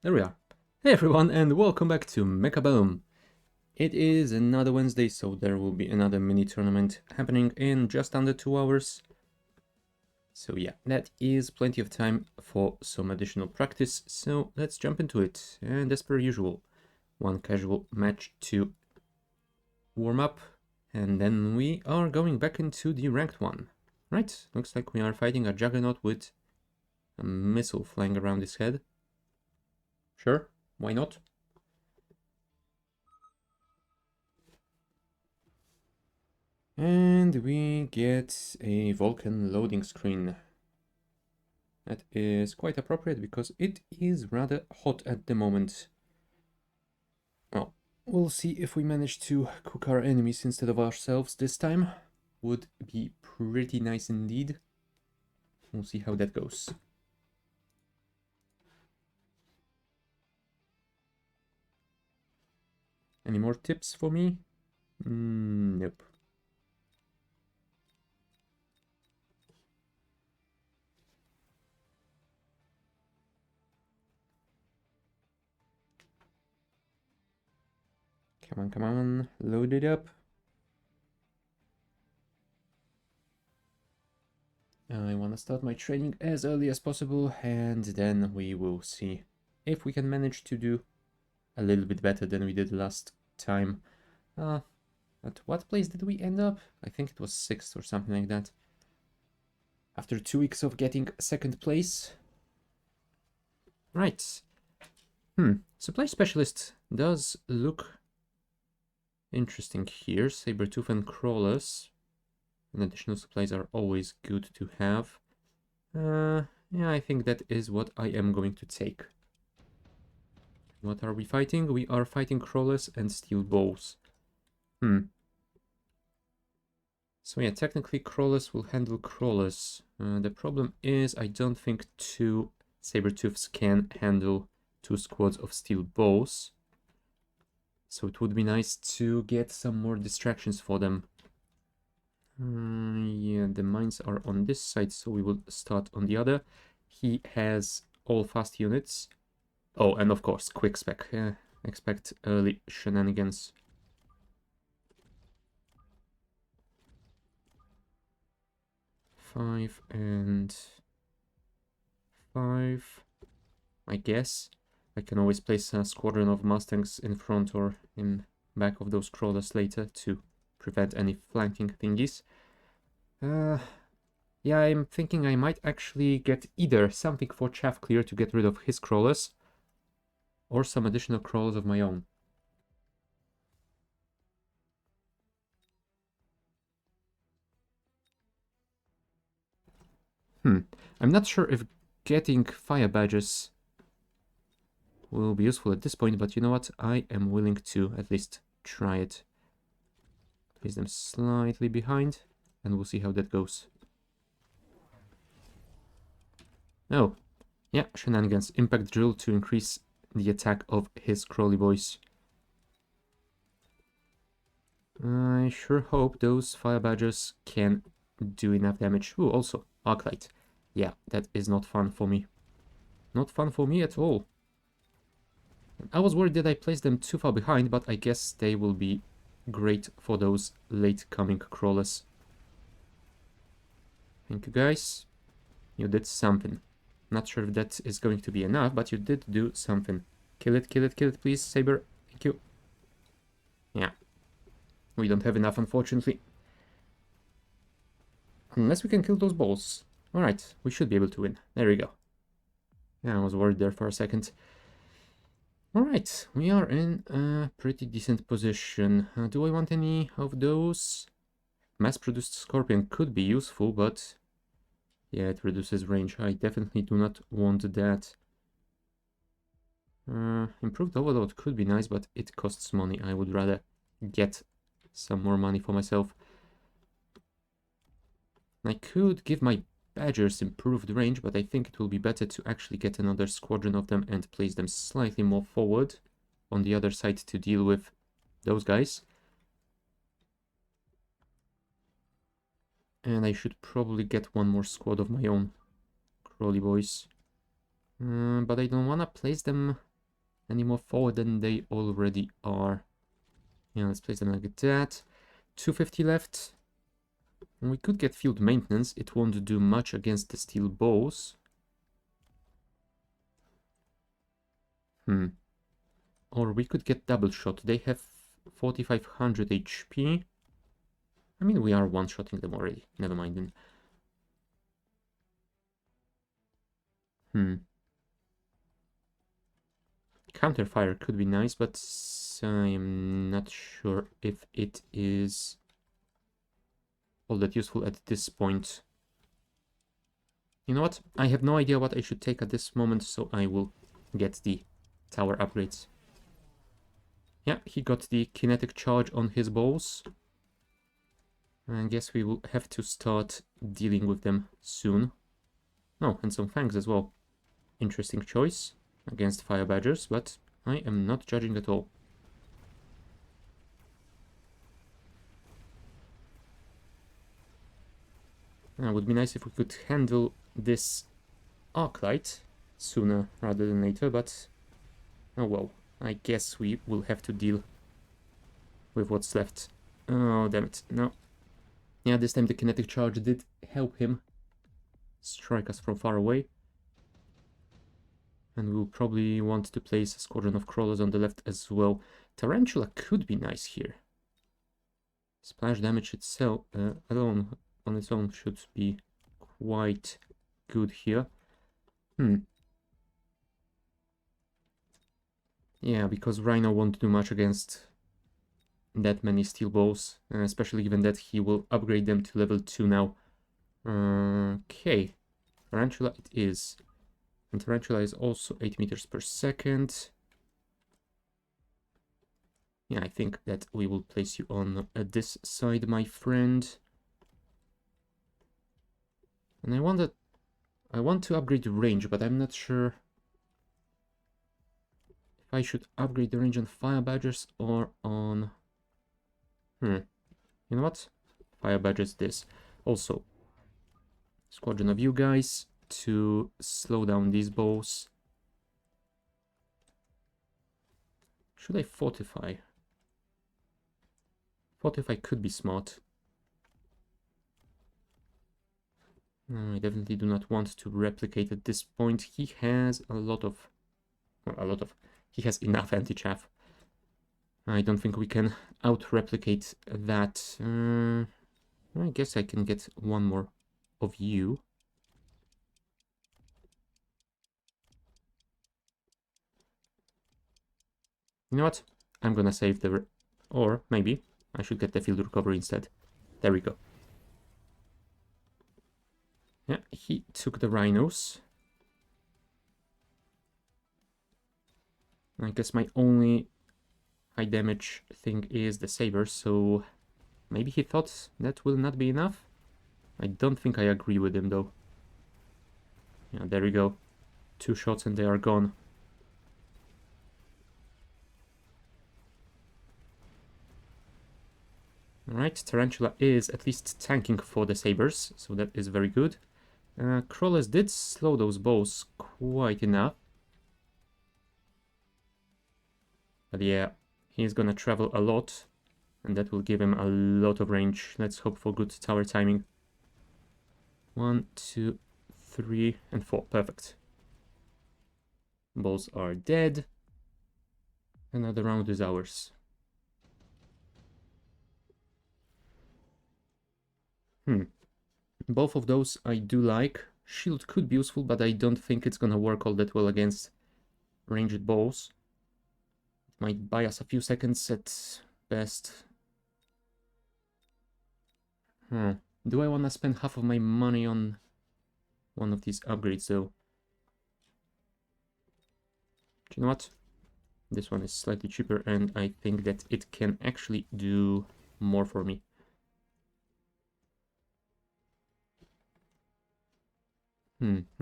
There we are. Hey everyone, and welcome back to Mechabellum. It is another Wednesday, so there will be another mini tournament happening in just under 2 hours. So yeah, that is plenty of time for some additional practice, so let's jump into it. And as per usual, one casual match to warm up, and then we are going back into the ranked one. Right, looks like we are fighting a juggernaut with a missile flying around his head. Sure, why not? And we get a Vulcan loading screen. That is quite appropriate because it is rather hot at the moment. Well, we'll see if we manage to cook our enemies instead of ourselves this time. Would be pretty nice indeed. We'll see how that goes. Any more tips for me? Nope. Come on, load it up. I want to start my training as early as possible, and then we will see if we can manage to do a little bit better than we did last time. At what place did we end up? I think it was 6th or something like that. After 2 weeks of getting 2nd place. Right. Supply specialist does look interesting here. Sabertooth and crawlers. And additional supplies are always good to have. Yeah, I think that is what I am going to take. What are we fighting? We are fighting crawlers and steel bows. So yeah, technically crawlers will handle crawlers. The problem is I don't think 2 Sabertooths can handle 2 squads of steel bows. So it would be nice to get some more distractions for them. Yeah, the mines are on this side, so we will start on the other. He has all fast units. Oh, and of course, quick spec. Expect early shenanigans. Five and 5, I guess. I can always place a squadron of Mustangs in front or in back of those crawlers later to prevent any flanking thingies. Yeah, I'm thinking I might actually get either something for Chaff Clear to get rid of his crawlers, or some additional crawlers of my own. I'm not sure if getting fire badges will be useful at this point, but you know what? I am willing to at least try it. Place them slightly behind, and we'll see how that goes. Oh, yeah, shenanigans. Impact drill to increase the attack of his crawly boys. I sure hope those fire badgers can do enough damage. Ooh, also, Arclight. Yeah, that is not fun for me. Not fun for me at all. I was worried that I placed them too far behind, but I guess they will be great for those late-coming crawlers. Thank you, guys. You did something. Not sure if that is going to be enough, but you did do something. Kill it, kill it, kill it, please, Saber. Thank you. Yeah. We don't have enough, unfortunately. Unless we can kill those balls. Alright, we should be able to win. There we go. Yeah, I was worried there for a second. Alright, we are in a pretty decent position. Do I want any of those? Mass-produced Scorpion could be useful, but yeah, it reduces range. I definitely do not want that. Improved Overload could be nice, but it costs money. I would rather get some more money for myself. I could give my Badgers improved range, but I think it will be better to actually get another squadron of them and place them slightly more forward on the other side to deal with those guys. And I should probably get one more squad of my own crawly boys. But I don't want to place them any more forward than they already are. Yeah, let's place them like that. 250 left. And we could get field maintenance. It won't do much against the steel bows. Or we could get double shot. They have 4500 HP. I mean, we are one-shotting them already. Never mind then. Counterfire could be nice, but I am not sure if it is all that useful at this point. You know what? I have no idea what I should take at this moment, so I will get the tower upgrades. Yeah, he got the kinetic charge on his balls. I guess we will have to start dealing with them soon. Oh, and some fangs as well. Interesting choice against fire badgers, but I am not judging at all. It would be nice if we could handle this arclight sooner rather than later, but oh well, I guess we will have to deal with what's left. Oh, damn it, no. Yeah, this time the kinetic charge did help him strike us from far away. And we'll probably want to place a squadron of crawlers on the left as well. Tarantula could be nice here. Splash damage itself alone on its own should be quite good here. Yeah, because Rhino won't do much against that many steel balls, especially given that he will upgrade them to level 2 now. Okay, Tarantula it is. And Tarantula is also 8 meters per second. Yeah, I think that we will place you on this side, my friend. And I want to upgrade the range, but I'm not sure if I should upgrade the range on fire badgers or on... You know what? Fire badgers this. Also, squadron of you guys to slow down these bows. Should I fortify? Fortify could be smart. I definitely do not want to replicate at this point. He has a lot of... Well, he has enough anti-chaff. I don't think we can out-replicate that. I guess I can get one more of you. You know what? I'm gonna save the... Or maybe I should get the field recovery instead. There we go. Yeah, he took the rhinos. I guess my only high damage thing is the saber, so maybe he thought that will not be enough? I don't think I agree with him though. Yeah, there we go. 2 shots and they are gone. Alright, Tarantula is at least tanking for the sabers, so that is very good. Crawlers did slow those bows quite enough. But yeah, he's gonna travel a lot, and that will give him a lot of range. Let's hope for good tower timing. 1, 2, 3, and 4. Perfect. Balls are dead. Another round is ours. Both of those I do like. Shield could be useful, but I don't think it's gonna work all that well against ranged balls. It might buy us a few seconds at best. Do I want to spend half of my money on one of these upgrades though? Do you know what? This one is slightly cheaper and I think that it can actually do more for me.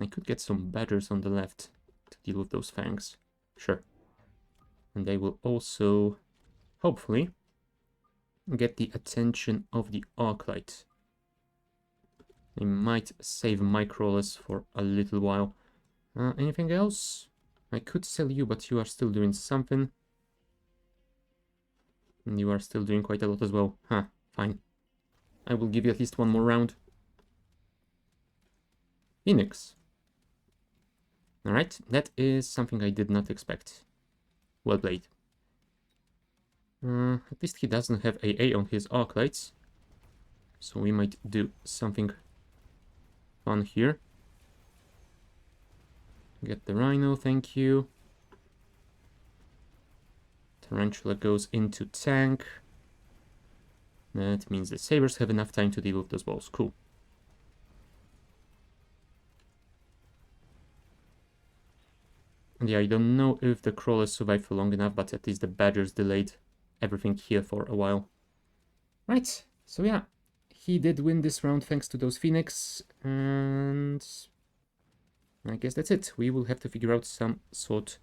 I could get some badgers on the left to deal with those fangs. Sure. And they will also, hopefully, get the attention of the arclight. They might save my crawlers for a little while. Anything else? I could sell you, but you are still doing something. And you are still doing quite a lot as well. Huh, fine. I will give you at least one more round. Phoenix. Alright, that is something I did not expect. Well played. At least he doesn't have AA on his arc lights. So we might do something fun here. Get the Rhino, thank you. Tarantula goes into tank. That means the Sabres have enough time to deal with those balls. Cool. And yeah, I don't know if the Crawlers survived for long enough, but at least the Badgers delayed everything here for a while. Right, so yeah, he did win this round thanks to those Phoenix, and I guess that's it. We will have to figure out some sort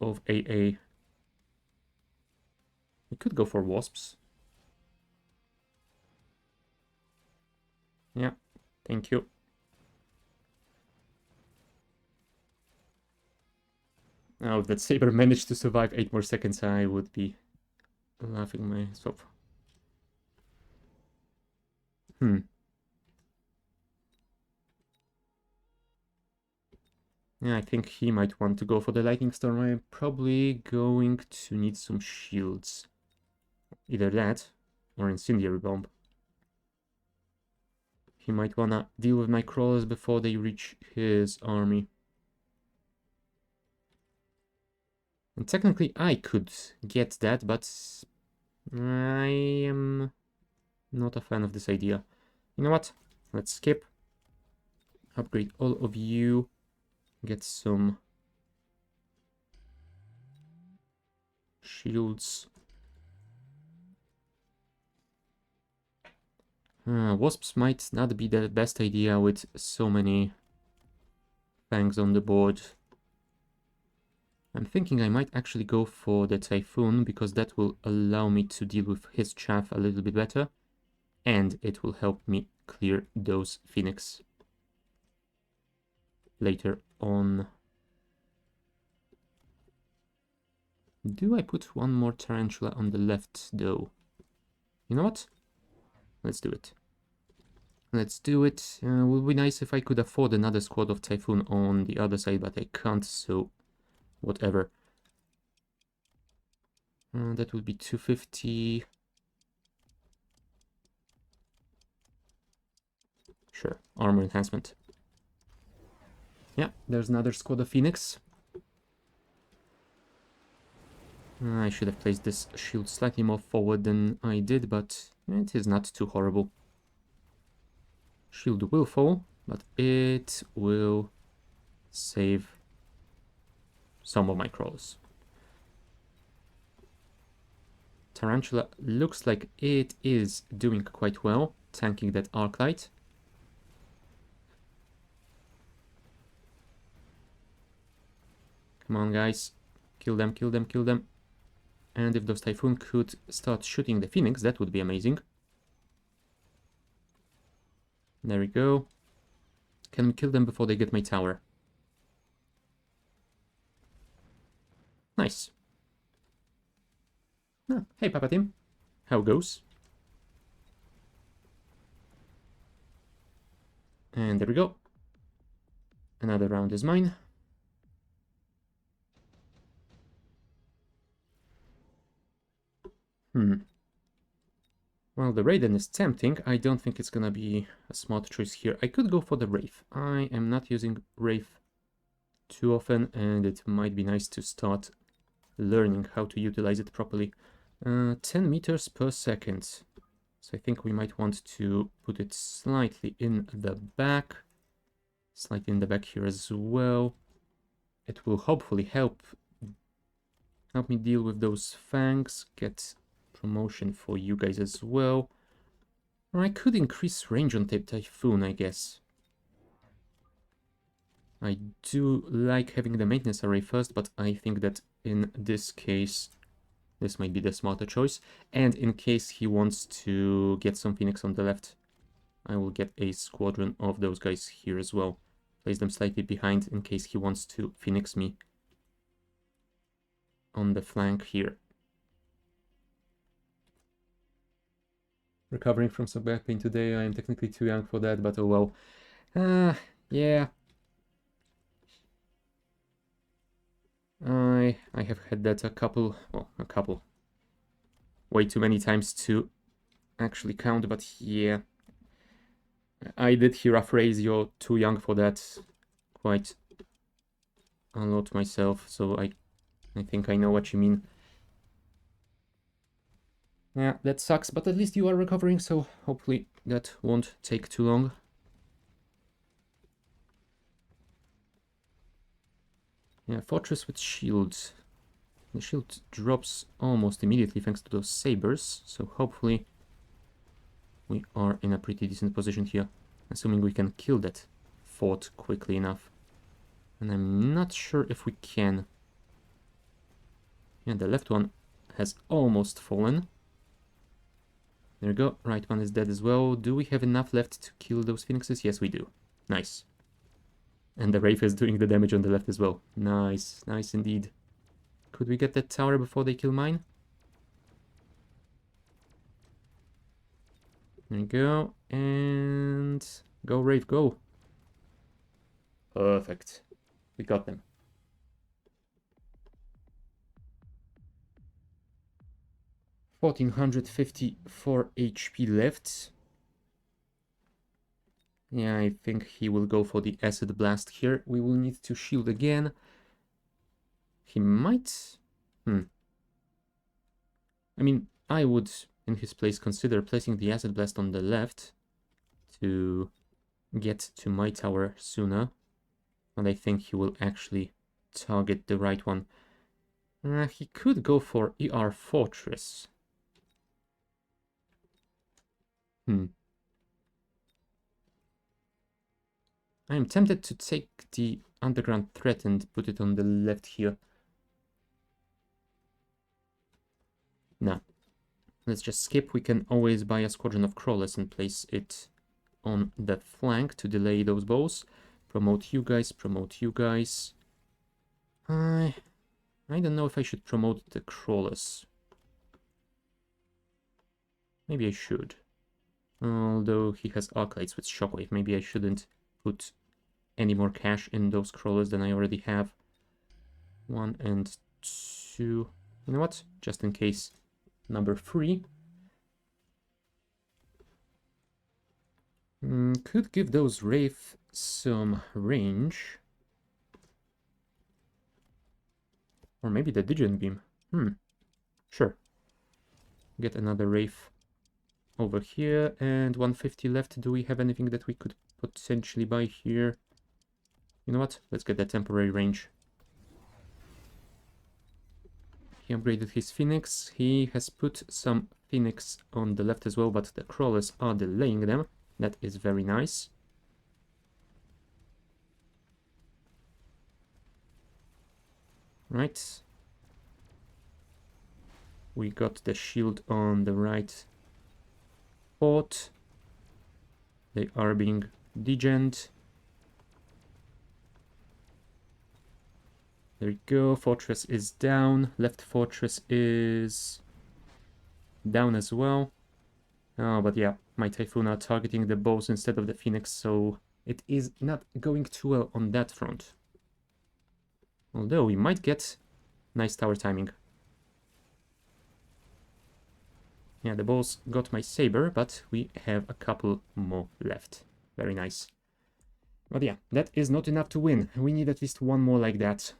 of AA. We could go for Wasps. Yeah, thank you. Now, if that Saber managed to survive 8 more seconds, I would be laughing myself. Yeah, I think he might want to go for the Lightning Storm. I'm probably going to need some shields. Either that, or Incendiary Bomb. He might wanna deal with my crawlers before they reach his army. And technically I could get that, but I am not a fan of this idea. You know what? Let's skip. Upgrade all of you. Get some shields. Wasps might not be the best idea with so many fangs on the board. I'm thinking I might actually go for the Typhoon, because that will allow me to deal with his chaff a little bit better. And it will help me clear those Phoenix later on. Do I put one more Tarantula on the left, though? You know what? Let's do it. Let's do it. Would be nice if I could afford another squad of Typhoon on the other side, but I can't, so whatever. That would be 250. Sure, armor enhancement. Yeah, there's another squad of Phoenix. I should have placed this shield slightly more forward than I did, but it is not too horrible. Shield will fall, but it will save some of my crawlers. Tarantula looks like it is doing quite well, tanking that arc light. Come on, guys. Kill them, kill them, kill them. And if those Typhoon could start shooting the Phoenix, that would be amazing. There we go. Can we kill them before they get my tower? Nice. Oh, hey, Papa Tim. How goes? And there we go. Another round is mine. Well, the Raiden is tempting. I don't think it's gonna be a smart choice here. I could go for the Wraith. I am not using Wraith too often, and it might be nice to start learning how to utilize it properly. 10 meters per second. So I think we might want to put it slightly in the back. Slightly in the back here as well. It will hopefully help me deal with those fangs. Get promotion for you guys as well. Or I could increase range on Typhoon, I guess. I do like having the maintenance array first, but I think that in this case, this might be the smarter choice. And in case he wants to get some Phoenix on the left, I will get a squadron of those guys here as well. place them slightly behind in case he wants to Phoenix me on the flank here. Recovering from some back pain today. I am technically too young for that, but oh well. Yeah. I have had that a couple, way too many times to actually count, but yeah. I did hear a phrase, "You're too young for that," quite a lot myself, so I think I know what you mean. Yeah, that sucks, but at least you are recovering, so hopefully that won't take too long. Yeah, fortress with shields. The shield drops almost immediately thanks to those sabers, so hopefully we are in a pretty decent position here, assuming we can kill that fort quickly enough. And I'm not sure if we can. Yeah, the left one has almost fallen. There we go, right one is dead as well. Do we have enough left to kill those phoenixes? Yes, we do. Nice. And the Wraith is doing the damage on the left as well. Nice, nice indeed. Could we get that tower before they kill mine? There we go, and go Wraith, go. Perfect. We got them. $1,454 HP left. Yeah, I think he will go for the acid blast here. We will need to shield again. He might... I mean, I would, in his place, consider placing the acid blast on the left to get to my tower sooner. And I think he will actually target the right one. He could go for ER Fortress. I am tempted to take the underground threat and put it on the left here. Nah. Let's just skip. We can always buy a squadron of crawlers and place it on the flank to delay those bows. Promote you guys, promote you guys. I don't know if I should promote the crawlers. Maybe I should. Although he has arclights with shockwave, maybe I shouldn't put any more cash in those crawlers than I already have. 1 and 2. You know what? Just in case. Number 3. Could give those Wraith some range. Or maybe the Digen Beam. Sure. Get another Wraith over here. And 150 left. Do we have anything that we could potentially buy here? You know what? Let's get that temporary range. He upgraded his Phoenix. He has put some Phoenix on the left as well, but the crawlers are delaying them. That is very nice. Right. We got the shield on the right fort. They are being degened. There we go. Fortress is down. Left fortress is down as well. Oh, but yeah, my Typhoon are targeting the bows instead of the Phoenix, so it is not going too well on that front. Although we might get nice tower timing. Yeah, the bows got my saber, but we have a couple more left. Very nice. But yeah, that is not enough to win. We need at least one more like that.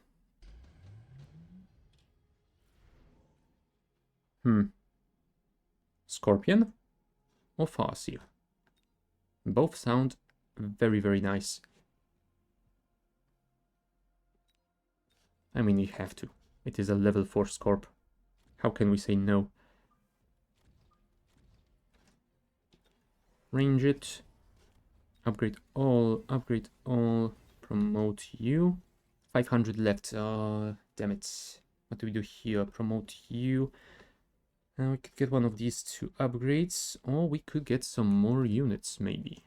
Scorpion or Farseer? Both sound very, very nice. I mean, you have to. It is a level 4 Scorp. How can we say no? Range it. Upgrade all, promote you. 500 left. Damn it. What do we do here? Promote you. We could get one of these 2 upgrades, or we could get some more units, maybe.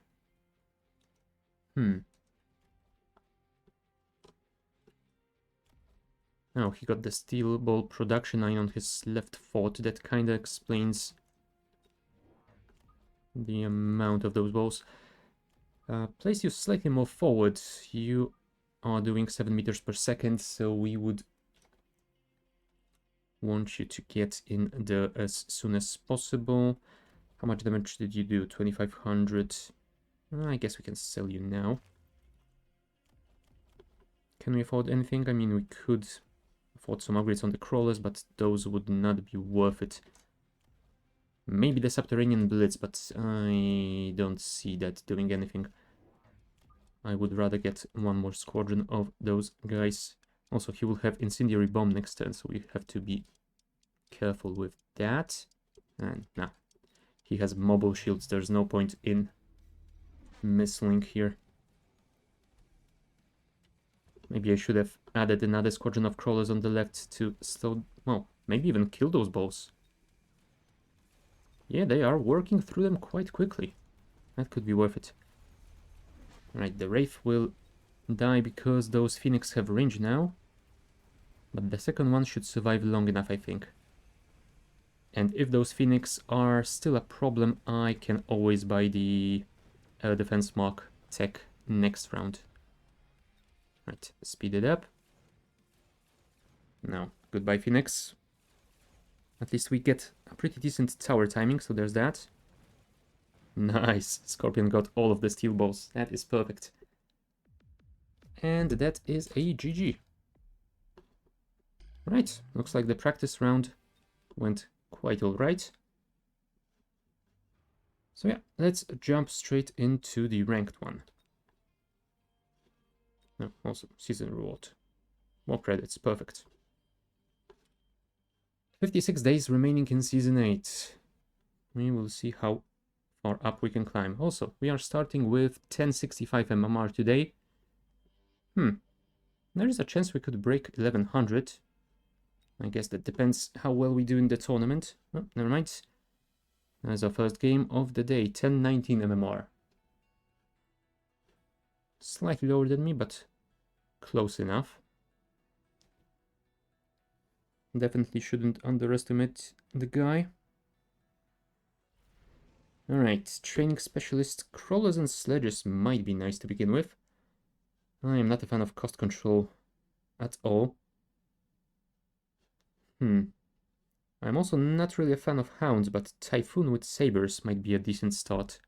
Now he got the steel ball production line on his left foot. That kind of explains the amount of those balls. Place you slightly more forward. You are doing 7 meters per second, so we would want you to get in there as soon as possible. How much damage did you do? 2500. I guess we can sell you now. Can we afford anything? I mean, we could afford some upgrades on the crawlers, but those would not be worth it. Maybe the subterranean blitz, but I don't see that doing anything. I would rather get one more squadron of those guys. Also, he will have incendiary bomb next turn, so we have to be careful with that. And now he has mobile shields. There's no point in missling here. Maybe I should have added another squadron of crawlers on the left to slow... well, maybe even kill those balls. Yeah, they are working through them quite quickly. That could be worth it. Right, the Wraith will die because those Phoenix have range now. But the second one should survive long enough, I think. And if those Phoenix are still a problem, I can always buy the Defense Mark tech next round. Right, speed it up. Now, goodbye Phoenix. At least we get a pretty decent tower timing, so there's that. Nice, Scorpion got all of the steel balls. That is perfect. And that is a GG. Right, looks like the practice round went quite alright. So yeah, let's jump straight into the ranked one. No, also season reward. More credits, perfect. 56 days remaining in season 8. We will see how far up we can climb. Also, we are starting with 1065 MMR today. There is a chance we could break 1100. I guess that depends how well we do in the tournament. Oh, never mind. That's our first game of the day, 1019 MMR. Slightly lower than me, but close enough. Definitely shouldn't underestimate the guy. Alright, training specialist. Crawlers and sledges might be nice to begin with. I am not a fan of cost control at all. I'm also not really a fan of hounds, but Typhoon with sabers might be a decent start.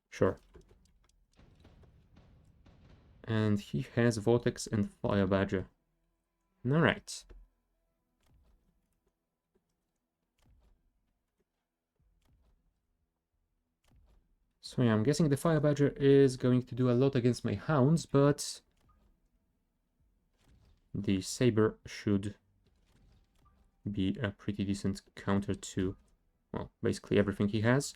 Sure. And he has Vortex and Fire Badger. Alright. So yeah, I'm guessing the Fire Badger is going to do a lot against my hounds, but the Saber should be a pretty decent counter to, well, basically everything he has.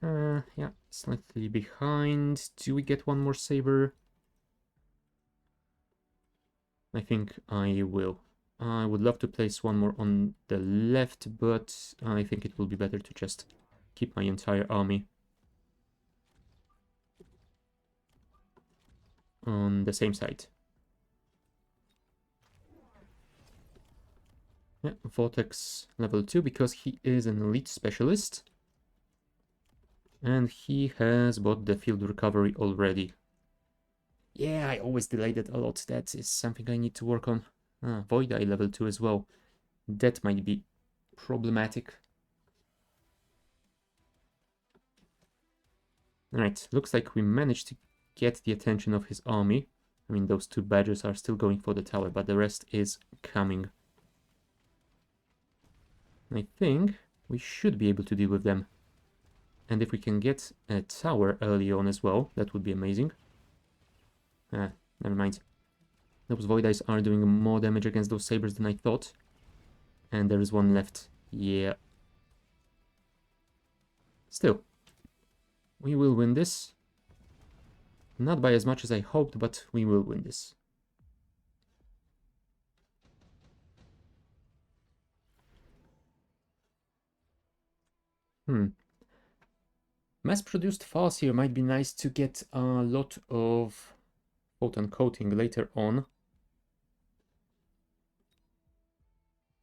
Yeah, slightly behind. Do we get one more Saber? I think I will. I would love to place one more on the left, but I think it will be better to just keep my entire army on the same side. Yeah, Vortex level 2 because he is an elite specialist. And he has bought the field recovery already. Yeah, I always delayed it a lot. That is something I need to work on. Void Eye level 2 as well. That might be problematic. Alright, looks like we managed to get the attention of his army. I mean, those two badgers are still going for the tower, but the rest is coming. I think we should be able to deal with them. And if we can get a tower early on as well, that would be amazing. Never mind. Those Void Eyes are doing more damage against those sabers than I thought. And there is one left. Yeah. Still. We will win this. Not by as much as I hoped, but we will win this. Mass-produced Farseer might be nice to get a lot of photon coating later on.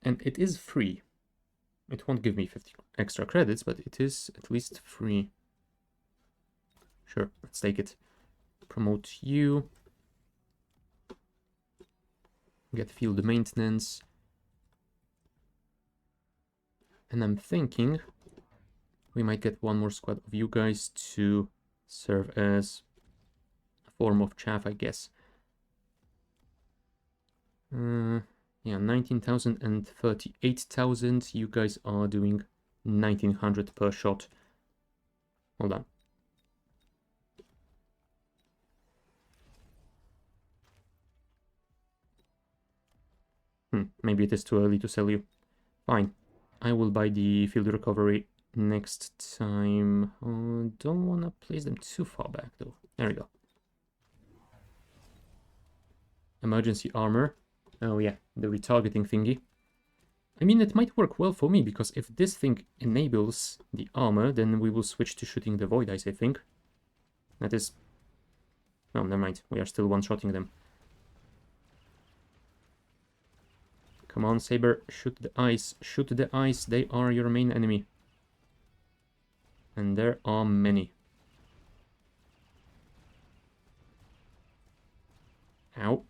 And it is free. It won't give me 50 extra credits, but it is at least free. Sure, let's take it. Promote you. Get field maintenance. And I'm thinking we might get one more squad of you guys to serve as a form of chaff, I guess. Yeah, 19,000 and 38,000. You guys are doing 1,900 per shot. Hold on. Maybe it is too early to sell you. Fine. I will buy the field recovery next time. Don't want to place them too far back, though. There we go. Emergency armor. Oh yeah, the retargeting thingy. I mean, it might work well for me, because if this thing enables the armor, then we will switch to shooting the void eyes, I think. That is... Oh, never mind. We are still one-shotting them. Come on, Saber. Shoot the eyes. Shoot the eyes. They are your main enemy. And there are many. Ow.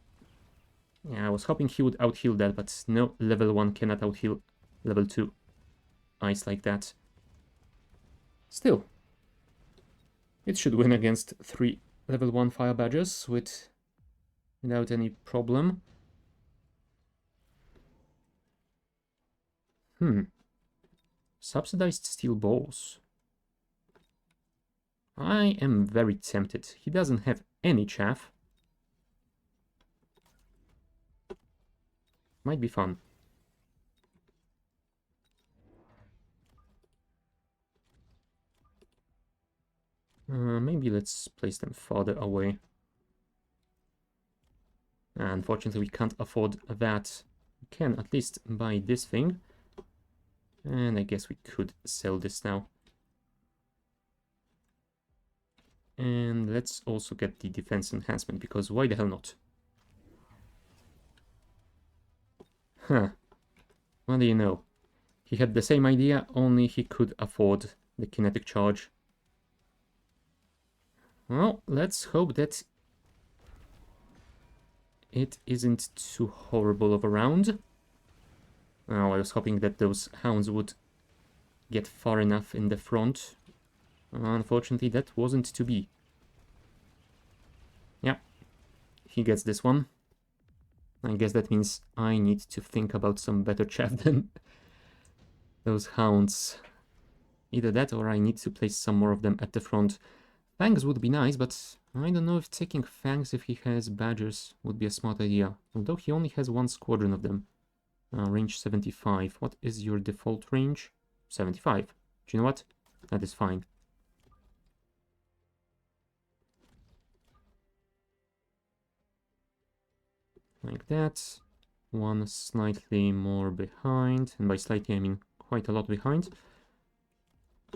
Yeah, I was hoping he would out-heal that, but no, level 1 cannot out-heal level 2 eyes like that. Still, it should win against 3 level 1 fire badgers without any problem. Subsidized steel balls. I am very tempted. He doesn't have any chaff. Might be fun. Maybe let's place them farther away. Unfortunately, we can't afford that. We can at least buy this thing. And I guess we could sell this now. And let's also get the defense enhancement, because why the hell not? Huh. What do you know? He had the same idea, only he could afford the kinetic charge. Well, let's hope that it isn't too horrible of a round. Oh, I was hoping that those hounds would get far enough in the front. Unfortunately, that wasn't to be. Yeah, he gets this one. I guess that means I need to think about some better chaff than those hounds. Either that or I need to place some more of them at the front. Fangs would be nice, but I don't know if taking Fangs if he has badgers would be a smart idea. Although he only has 1 squadron of them. Range 75. What is your default range? 75. Do you know what? That is fine. Like that. 1 slightly more behind. And by slightly, I mean quite a lot behind.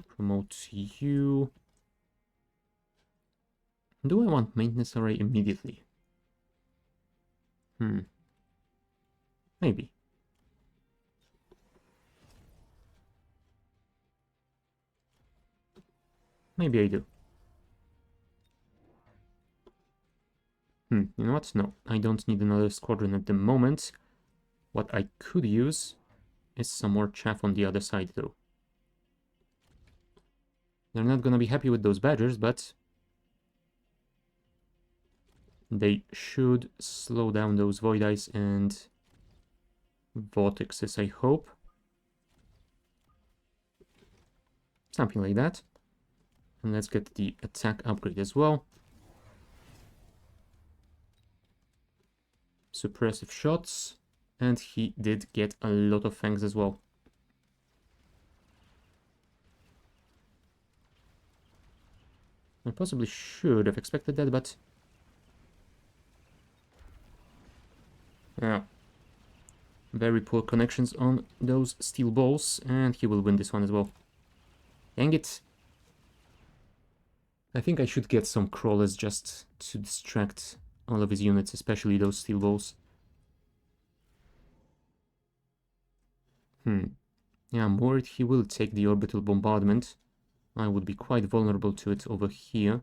Promote you. Do I want maintenance array immediately? Maybe. Maybe I do. You know what? No, I don't need another squadron at the moment. What I could use is some more chaff on the other side, though. They're not gonna be happy with those badgers, but they should slow down those void eyes and vortexes, I hope. Something like that. And let's get the attack upgrade as well. Suppressive shots. And he did get a lot of fangs as well. I possibly should have expected that, but... yeah. Very poor connections on those steel balls, and he will win this one as well. Dang it. I think I should get some crawlers just to distract all of his units, especially those steel balls. Yeah, I'm worried he will take the orbital bombardment. I would be quite vulnerable to it over here.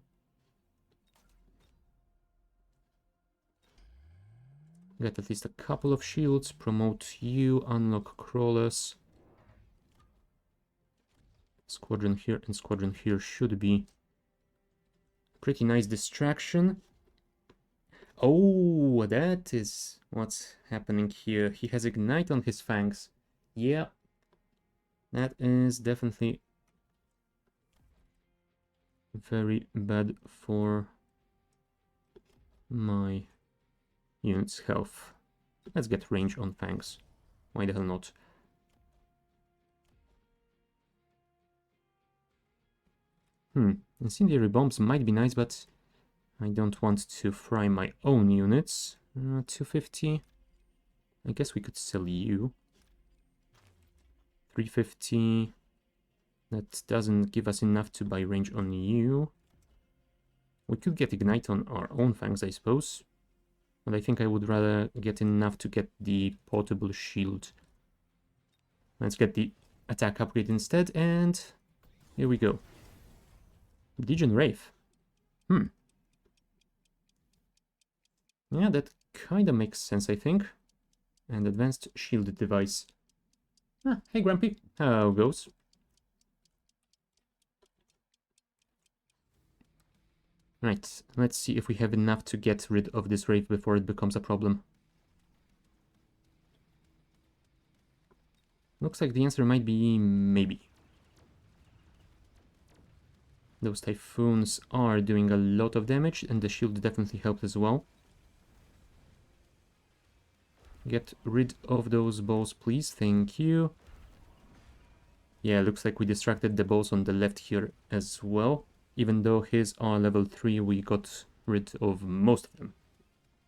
Get at least a couple of shields, promote you, unlock crawlers. Squadron here and squadron here should be pretty nice distraction. Oh, that is what's happening here. He has Ignite on his fangs. Yeah, that is definitely very bad for my unit's health. Let's get range on fangs. Why the hell not? Incendiary bombs might be nice, but I don't want to fry my own units. 250. I guess we could sell you. 350. That doesn't give us enough to buy range on you. We could get Ignite on our own fangs, I suppose. But I think I would rather get enough to get the portable shield. Let's get the attack upgrade instead, and here we go. Legion Wraith. Yeah, that kinda makes sense, I think. And advanced shield device. Ah, hey Grumpy, how goes? Right, let's see if we have enough to get rid of this Wraith before it becomes a problem. Looks like the answer might be maybe. Those Typhoons are doing a lot of damage, and the shield definitely helped as well. Get rid of those balls, please. Thank you. Yeah, looks like we distracted the balls on the left here as well. Even though his are level 3, we got rid of most of them.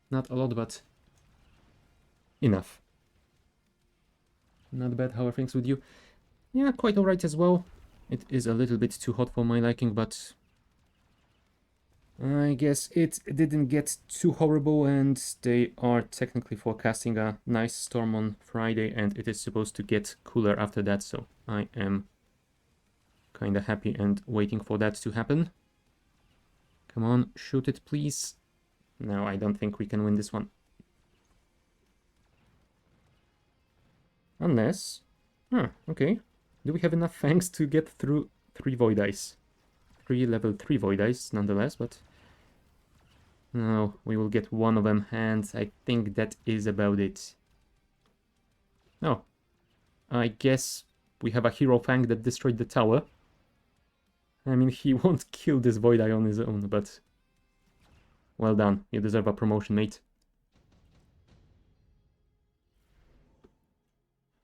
Not a lot, but enough. Not bad. How are things with you? Yeah, quite alright as well. It is a little bit too hot for my liking, but I guess it didn't get too horrible, and they are technically forecasting a nice storm on Friday, and it is supposed to get cooler after that, so I am kind of happy and waiting for that to happen. Come on, shoot it, please. No, I don't think we can win this one. Unless... okay. Do we have enough fangs to get through 3 Void Ice? 3 level 3 Void Ice, nonetheless, but... No, we will get one of them, and I think that is about it. Oh. I guess we have a Hero Fang that destroyed the tower. I mean, he won't kill this Void Eye on his own, but... Well done, you deserve a promotion, mate.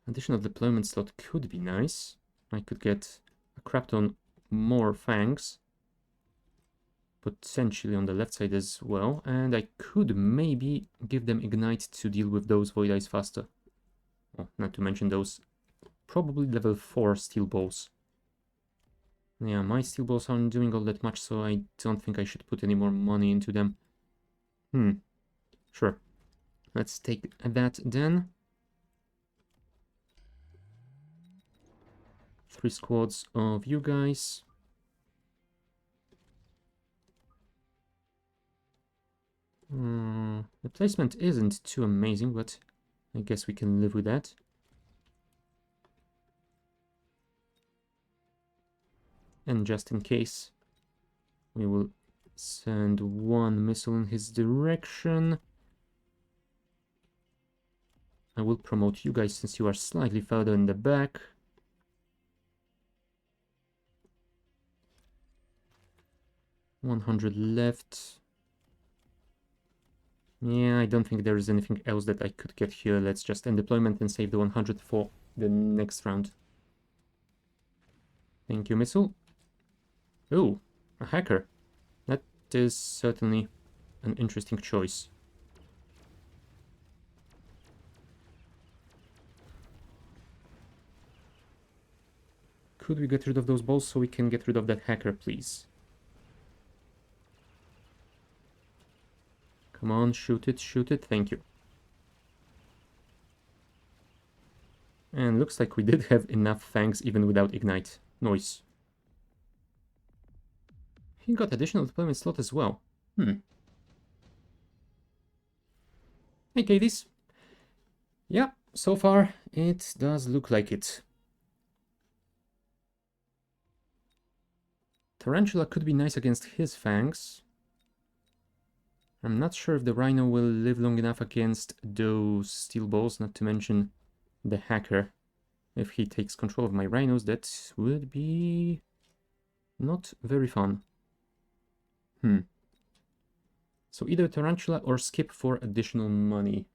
Additional deployment slot could be nice. I could get a crap ton more fangs. Potentially on the left side as well. And I could maybe give them Ignite to deal with those Void Eyes faster. Oh, not to mention those probably level 4 steel balls. Yeah, my steel balls aren't doing all that much, so I don't think I should put any more money into them. Sure. Let's take that then. 3 squads of you guys. The placement isn't too amazing, but I guess we can live with that. And just in case, we will send 1 missile in his direction. I will promote you guys since you are slightly further in the back. $100 left. Yeah, I don't think there is anything else that I could get here. Let's just end deployment and save the 100 for the next round. Thank you, missile. Oh, a hacker. That is certainly an interesting choice. Could we get rid of those balls so we can get rid of that hacker, please? Come on, shoot it, thank you. And looks like we did have enough fangs even without ignite. Nice. He got additional deployment slot as well. Hey, Katie's. Yeah, so far it does look like it. Tarantula could be nice against his fangs. I'm not sure if the Rhino will live long enough against those steel balls, not to mention the hacker. If he takes control of my rhinos, that would be not very fun. So either Tarantula or skip for additional money.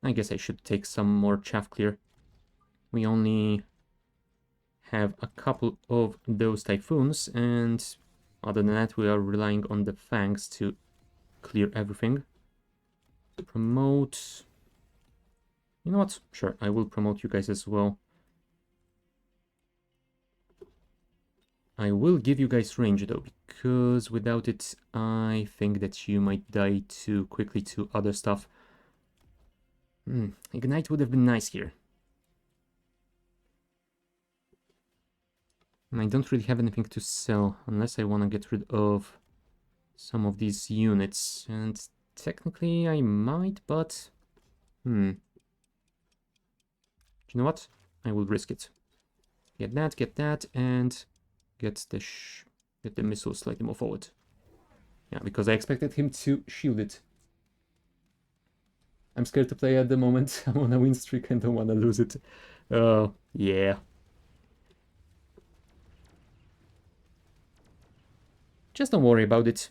I guess I should take some more chaff clear. We only have a couple of those typhoons, and other than that, we are relying on the fangs to clear everything. Promote. You know what? Sure, I will promote you guys as well. I will give you guys range though, because without it, I think that you might die too quickly to other stuff. Ignite would have been nice here. And I don't really have anything to sell, unless I want to get rid of some of these units. And technically I might, but... You know what? I will risk it. Get that, and get the missile slightly more forward. Yeah, because I expected him to shield it. I'm scared to play at the moment. I'm on a win streak and don't want to lose it. Oh, yeah. Just don't worry about it.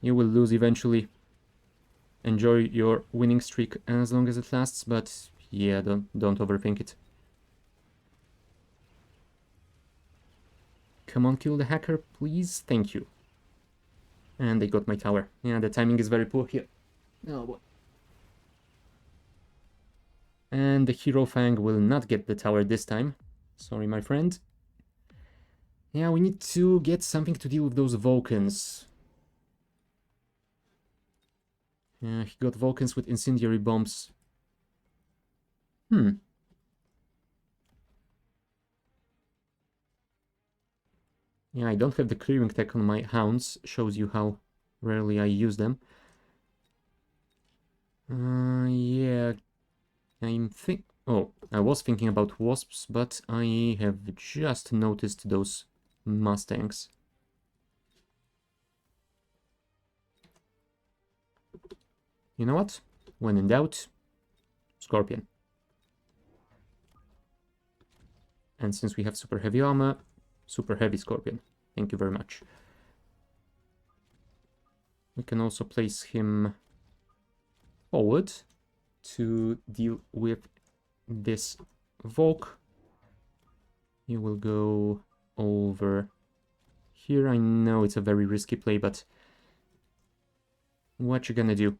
You will lose eventually. Enjoy your winning streak as long as it lasts, but yeah, don't overthink it. Come on, kill the hacker, please. Thank you. And they got my tower. Yeah, the timing is very poor here. Oh boy. And the Hero Fang will not get the tower this time. Sorry, my friend. Yeah, we need to get something to deal with those Vulcans. Yeah, he got Vulcans with incendiary bombs. Yeah, I don't have the clearing tech on my hounds. Shows you how rarely I use them. Yeah, I was thinking about wasps, but I have just noticed those mustangs. You know what? When in doubt, Scorpion. And since we have super heavy armor, super heavy Scorpion. Thank you very much. We can also place him forward to deal with this Volk. He will go over here. I know it's a very risky play, but what you gonna do?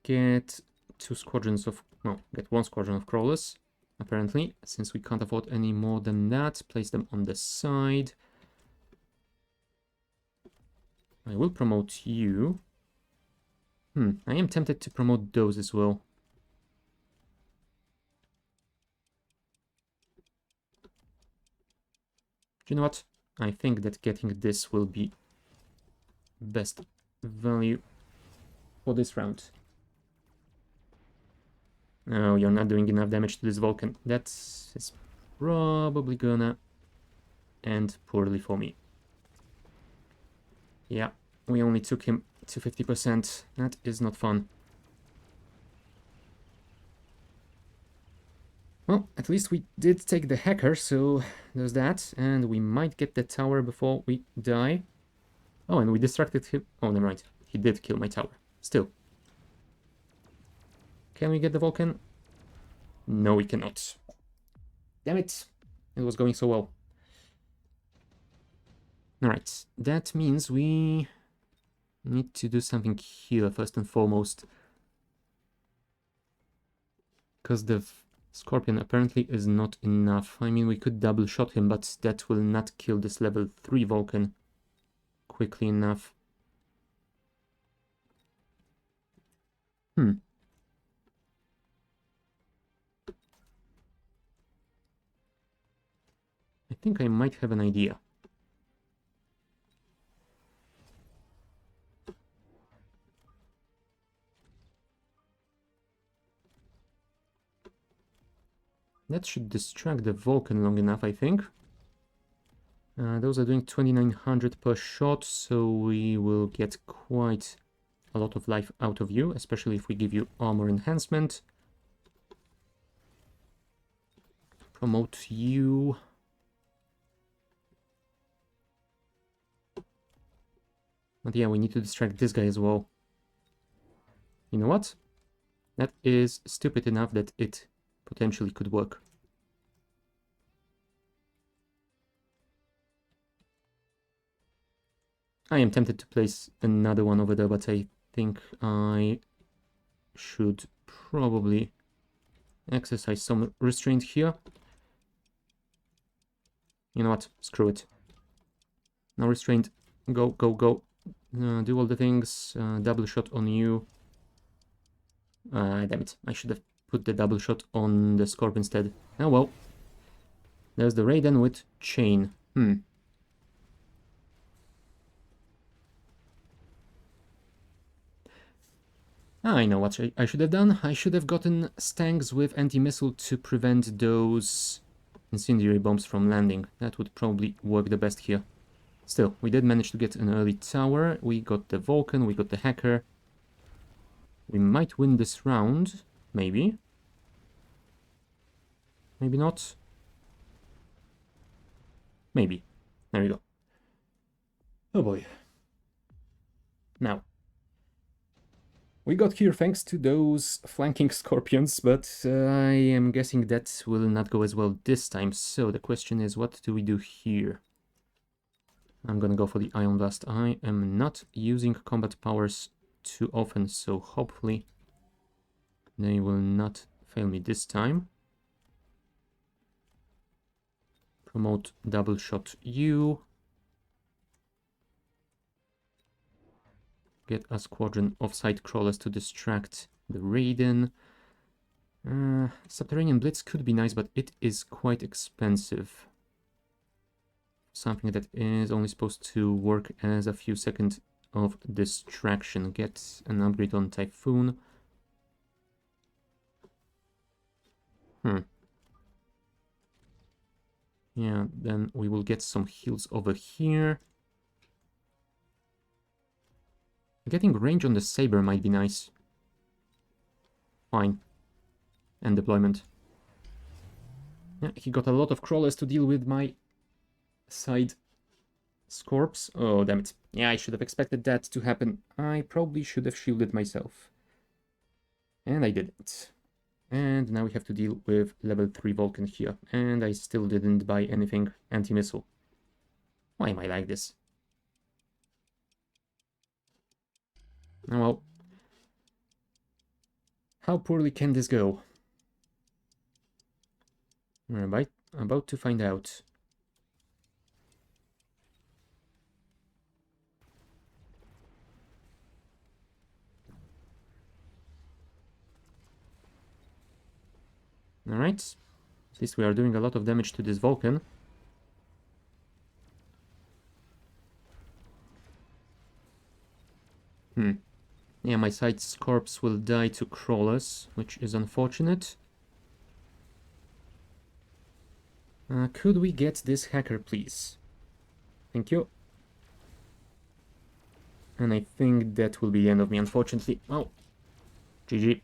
Get get one squadron of crawlers, apparently, since we can't afford any more than that. Place them on the side. I will promote you. I am tempted to promote those as well. You know what? I think that getting this will be best value for this round. No, you're not doing enough damage to this Vulcan. That's probably gonna end poorly for me. Yeah, we only took him to 50%. That is not fun. Well, at least we did take the hacker, so there's that. And we might get the tower before we die. Oh, and we distracted him. Oh, never mind. He did kill my tower. Still. Can we get the Vulcan? No, we cannot. Damn it. It was going so well. Alright, that means we need to do something here first and foremost. Because the Scorpion apparently is not enough. I mean, we could double shot him, but that will not kill this level 3 Vulcan quickly enough. I think I might have an idea. That should distract the Vulcan long enough, I think. Those are doing 2900 per shot, so we will get quite a lot of life out of you, especially if we give you armor enhancement. Promote you. But yeah, we need to distract this guy as well. You know what? That is stupid enough that it potentially could work. I am tempted to place another one over there, but I think I should probably exercise some restraint here. You know what? Screw it. No restraint. Go, go, go. Do all the things. Double shot on you. Damn it. I should have put the double shot on the Scorpion instead. Oh well. There's the Raiden with chain. I know what I should have done. I should have gotten Stangs with anti-missile to prevent those incendiary bombs from landing. That would probably work the best here. Still, we did manage to get an early tower. We got the Vulcan, we got the Hacker. We might win this round, maybe. Maybe not. Maybe. There we go. Oh boy. Now, we got here thanks to those flanking Scorpions, but I am guessing that will not go as well this time. So the question is, what do we do here? I'm gonna go for the Ion Blast. I am not using combat powers too often, so hopefully they will not fail me this time. Promote double shot you. Get a squadron of side crawlers to distract the Raiden. Subterranean Blitz could be nice, but it is quite expensive. Something that is only supposed to work as a few seconds of distraction. Get an upgrade on Typhoon. Yeah, then we will get some heals over here. Getting range on the Saber might be nice. Fine. And deployment. Yeah, he got a lot of crawlers to deal with my side Scorps. Oh, damn it. Yeah, I should have expected that to happen. I probably should have shielded myself. And I didn't. And now we have to deal with level 3 Vulcan here. And I still didn't buy anything anti-missile. Why am I like this? Oh well. How poorly can this go? We're about to find out. Alright. At least we are doing a lot of damage to this Vulcan. Yeah, my side Scorps will die to crawlers, which is unfortunate. Could we get this Hacker, please? Thank you. And I think that will be the end of me, unfortunately. Oh, GG.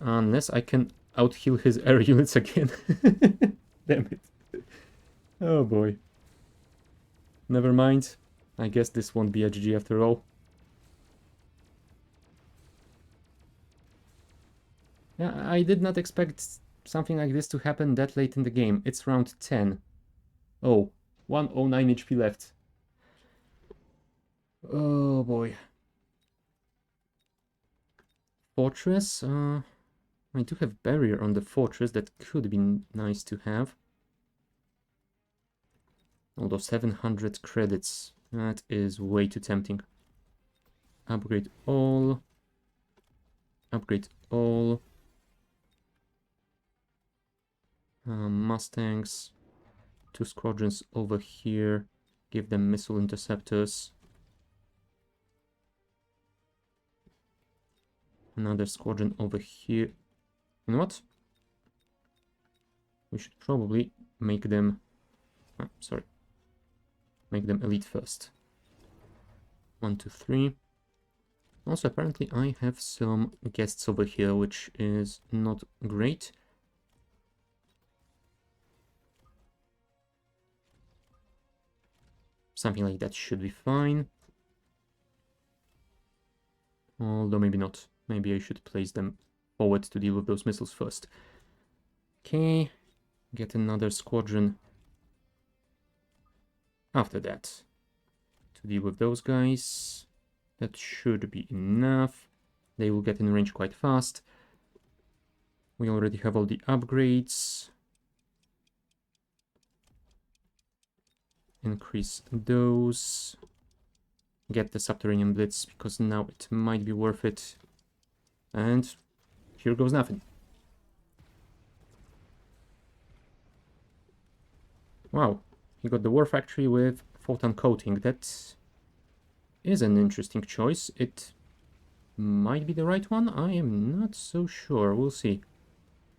Unless I can out-heal his air units again. Damn it. Oh boy. Never mind. I guess this won't be a GG after all. Yeah, I did not expect something like this to happen that late in the game. It's round 10. Oh, 109 HP left. Oh boy. Fortress? I do have barrier on the fortress that could be nice to have. Although 700 credits, that is way too tempting. Upgrade all. Upgrade all. Mustangs. 2 squadrons over here. Give them missile interceptors. Another squadron over here. You know what? We should probably make them... sorry. Make them elite first. 1, 2, 3. Also, apparently I have some guests over here, which is not great. Something like that should be fine. Although maybe not. Maybe I should place them forward to deal with those missiles first. Okay. Get another squadron after that to deal with those guys. That should be enough. They will get in range quite fast. We already have all the upgrades. Increase those. Get the subterranean blitz, because now it might be worth it. And here goes nothing. Wow, he got the war factory with photon coating. That is an interesting choice. It might be the right one. I am not so sure. We'll see.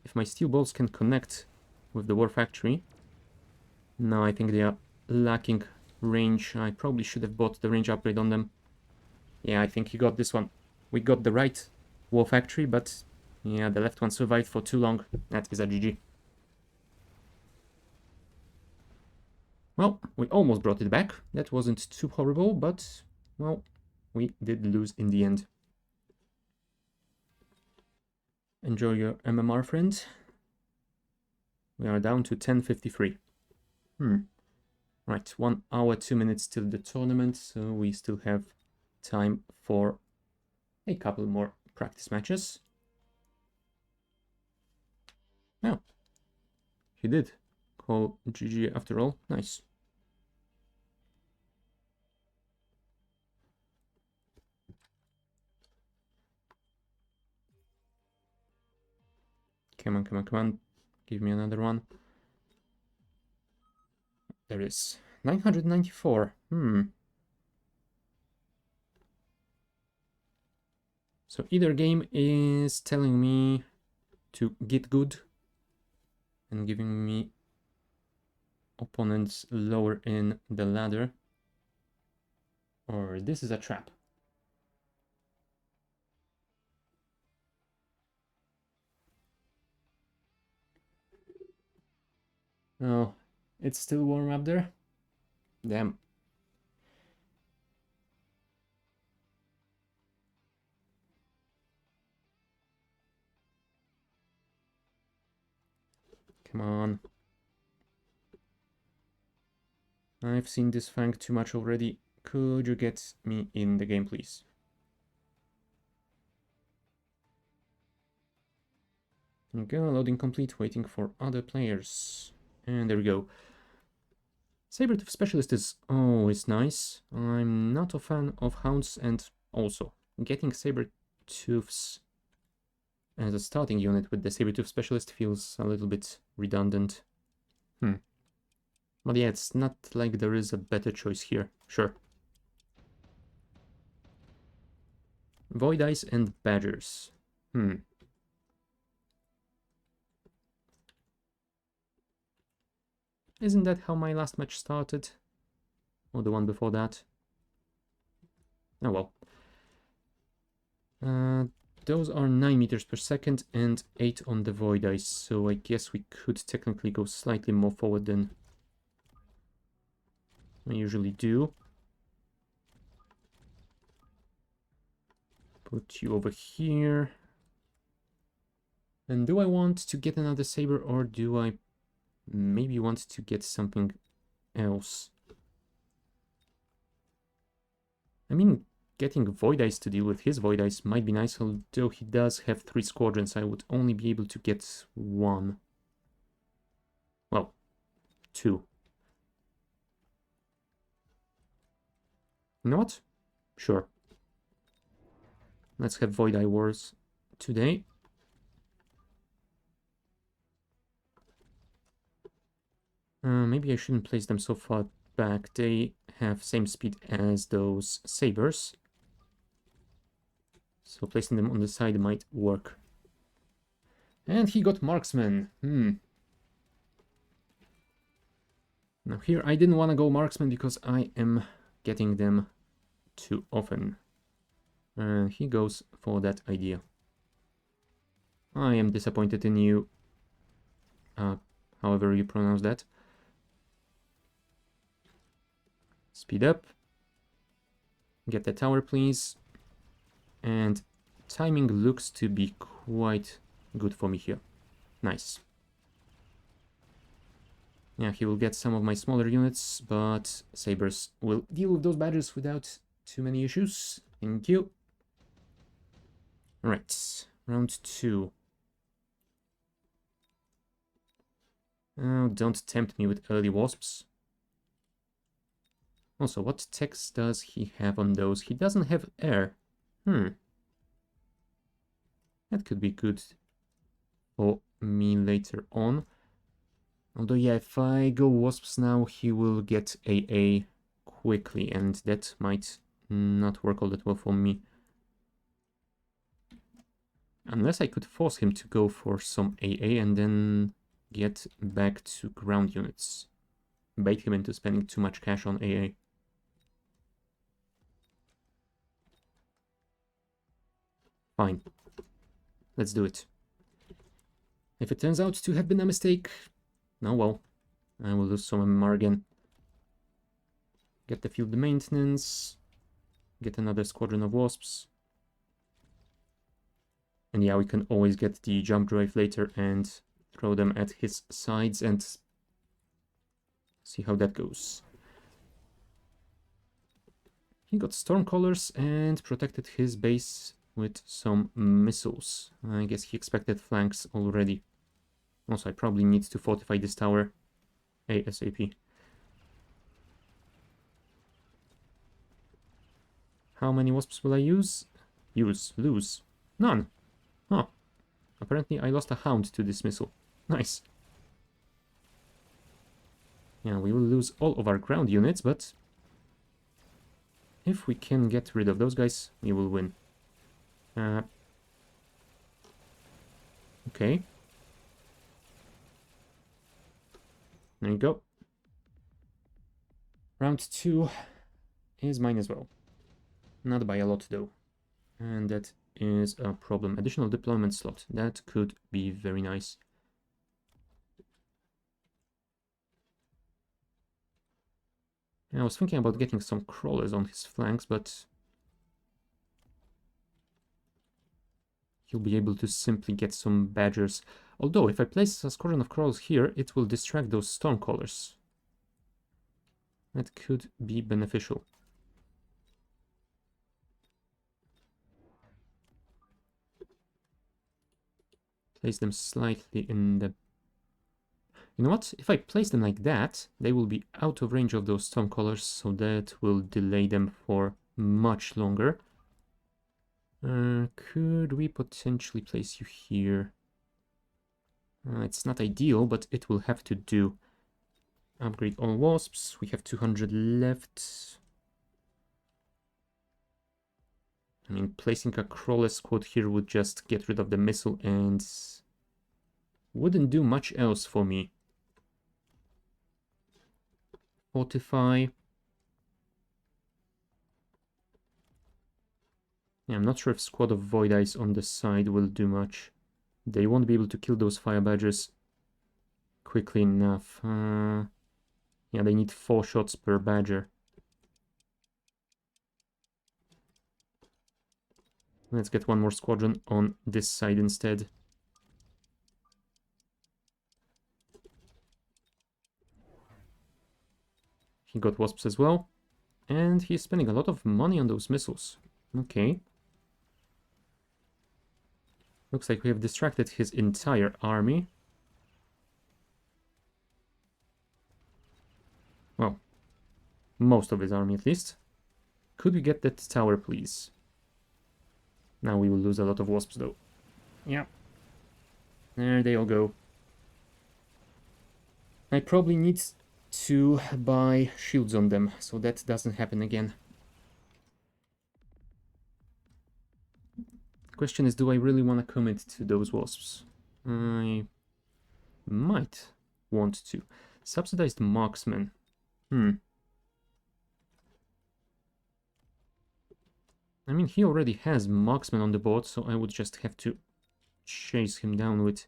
If my steel bolts can connect with the war factory. No, I think they are lacking range. I probably should have bought the range upgrade on them. Yeah, I think he got this one. We got the right war factory, but yeah, the left one survived for too long. That is a GG. Well, we almost brought it back. That wasn't too horrible, but, well, we did lose in the end. Enjoy your MMR, friend. We are down to 1053. Right, 1 hour, 2 minutes till the tournament, so we still have time for a couple more practice matches. Oh, he did call GG after all. Nice. Come on, come on, come on. Give me another one. There is 994. So either game is telling me to get good and giving me opponents lower in the ladder, or this is a trap. Oh, it's still warm up there? Damn. Come on. I've seen this Fang too much already. Could you get me in the game, please? Okay, loading complete, waiting for other players. And there we go. Sabertooth Specialist is always nice. I'm not a fan of Hounds, and also getting Sabertooths as a starting unit with the Sabertooth Specialist feels a little bit redundant. But yeah, it's not like there is a better choice here. Sure. Void Eyes and Badgers. Isn't that how my last match started? Or the one before that? Oh well. Those are 9 meters per second and 8 on the Void Eyes, so I guess we could technically go slightly more forward than I usually do. Put you over here. And do I want to get another Saber, or do I maybe want to get something else? I mean, getting Void Eyes to deal with his Void Eyes might be nice, although he does have 3 squadrons. I would only be able to get 1. Well, 2. You know what? Sure. Let's have Void Eye Wars today. Maybe I shouldn't place them so far back. They have same speed as those sabers. So placing them on the side might work. And he got marksman. Now here I didn't want to go marksman because I am getting them too often. He goes for that idea. I am disappointed in you. However you pronounce that. Speed up. Get the tower, please. And timing looks to be quite good for me here. Nice. Yeah, he will get some of my smaller units, but sabers will deal with those badgers without too many issues. Thank you. Alright, round 2. Oh, don't tempt me with early wasps. Also, what text does he have on those? He doesn't have air. That could be good for me later on. Although, yeah, if I go wasps now, he will get AA quickly, and that might not work all that well for me. Unless I could force him to go for some AA and then get back to ground units. Bait him into spending too much cash on AA. Fine. Let's do it. If it turns out to have been a mistake, oh well. I will lose some MMR again. Get the field maintenance. Get another squadron of wasps. And yeah, we can always get the jump drive later and throw them at his sides and see how that goes. He got Stormcallers and protected his base with some missiles. I guess he expected flanks already. Also, I probably need to fortify this tower ASAP. How many wasps will I use? Lose. None. Huh. Apparently I lost a hound to this missile. Nice. Yeah, we will lose all of our ground units, but if we can get rid of those guys, we will win. Okay. There you go. Round 2 is mine as well. Not by a lot though. And that is a problem. Additional deployment slot. That could be very nice. I was thinking about getting some crawlers on his flanks, but he'll be able to simply get some badgers. Although, if I place a squadron of crawlers here, it will distract those stormcallers. That could be beneficial. Place them slightly in the... You know what? If I place them like that, they will be out of range of those stormcallers, so that will delay them for much longer. Could we potentially place you here? It's not ideal, but it will have to do. Upgrade all wasps. We have 200 left. I mean, placing a crawler squad here would just get rid of the missile and wouldn't do much else for me. Fortify. Yeah, I'm not sure if squad of Void Eyes on the side will do much. They won't be able to kill those fire badgers quickly enough. Yeah, they need 4 shots per badger. Let's get one more squadron on this side instead. He got wasps as well. And he's spending a lot of money on those missiles. Okay. Looks like we have distracted his entire army. Well, most of his army at least. Could we get that tower, please? Now we will lose a lot of wasps, though. Yeah. There they all go. I probably need to buy shields on them, so that doesn't happen again. Question is, do I really want to commit to those wasps? I might want to. Subsidized marksman. I mean, he already has marksman on the board, so I would just have to chase him down with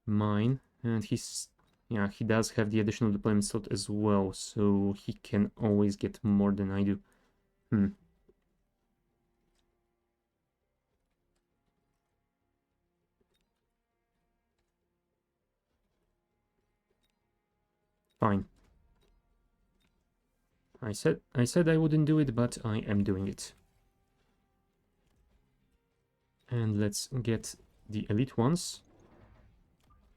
mine. And he's... yeah, he does have the additional deployment slot as well, so he can always get more than I do. Fine. I said I wouldn't do it, but I am doing it. And let's get the elite ones.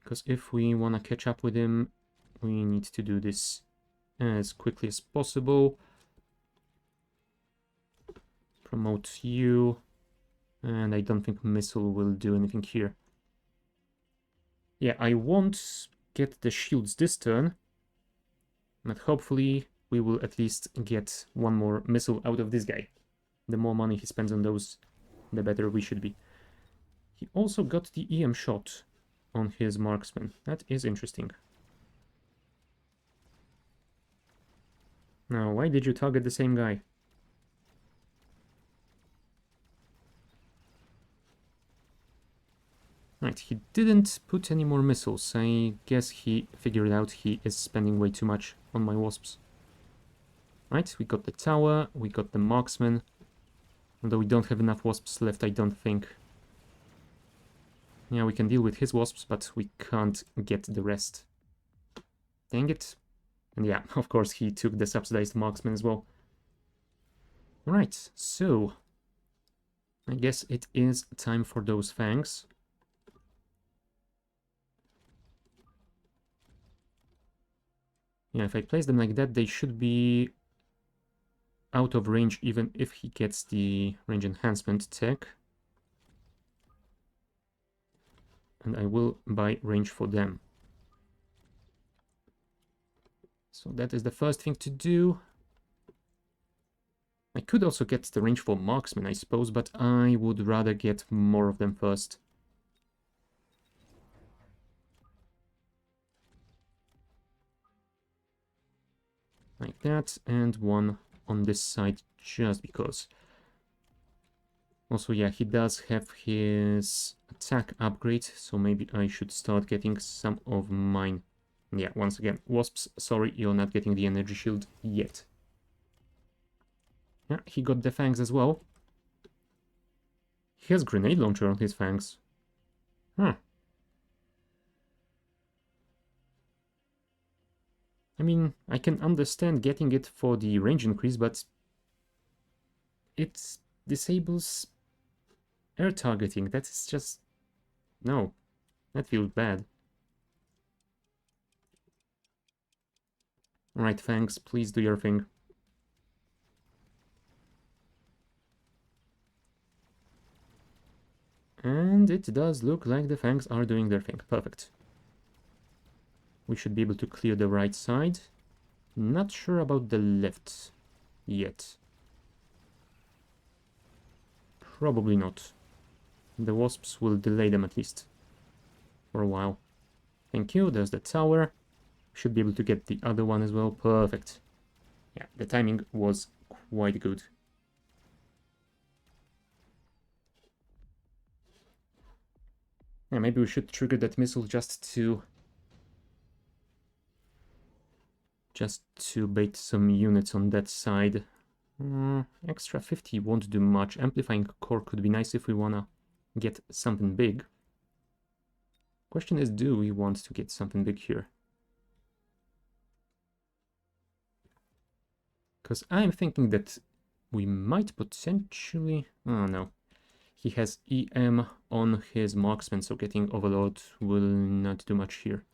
Because if we want to catch up with him, we need to do this as quickly as possible. Promote you. And I don't think missile will do anything here. Yeah, I won't get the shields this turn. But hopefully we will at least get one more missile out of this guy. The more money he spends on those, the better we should be. He also got the EM shot on his marksman. That is interesting. Now, why did you target the same guy? Right, he didn't put any more missiles. I guess he figured out he is spending way too much on my wasps. Right, we got the tower, we got the marksman. Although we don't have enough wasps left, I don't think. Yeah, we can deal with his wasps, but we can't get the rest. Dang it. And yeah, of course he took the subsidized marksman as well. Right, so... I guess it is time for those fangs. Yeah, if I place them like that, they should be out of range even if he gets the range enhancement tech. And I will buy range for them. So that is the first thing to do. I could also get the range for marksmen, I suppose, but I would rather get more of them first. Like that, and one on this side just because. Also, yeah, he does have his attack upgrade, so maybe I should start getting some of mine. Yeah, once again, wasps, sorry, you're not getting the energy shield yet. Yeah, he got the fangs as well. He has grenade launcher on his fangs. Huh. I mean, I can understand getting it for the range increase, but it disables air targeting. That is just... no. That feels bad. Alright, Fangs, please do your thing. And it does look like the Fangs are doing their thing. Perfect. We should be able to clear the right side. Not sure about the left yet. Probably not. The wasps will delay them at least for a while. Thank you, there's the tower. Should be able to get the other one as well. Perfect. Yeah, the timing was quite good. Yeah, maybe we should trigger that missile just to bait some units on that side. Extra 50 won't do much. Amplifying core could be nice if we wanna get something big. Question is, do we want to get something big here? Because I'm thinking that we might potentially... Oh, no. He has EM on his marksman, so getting Overload will not do much here.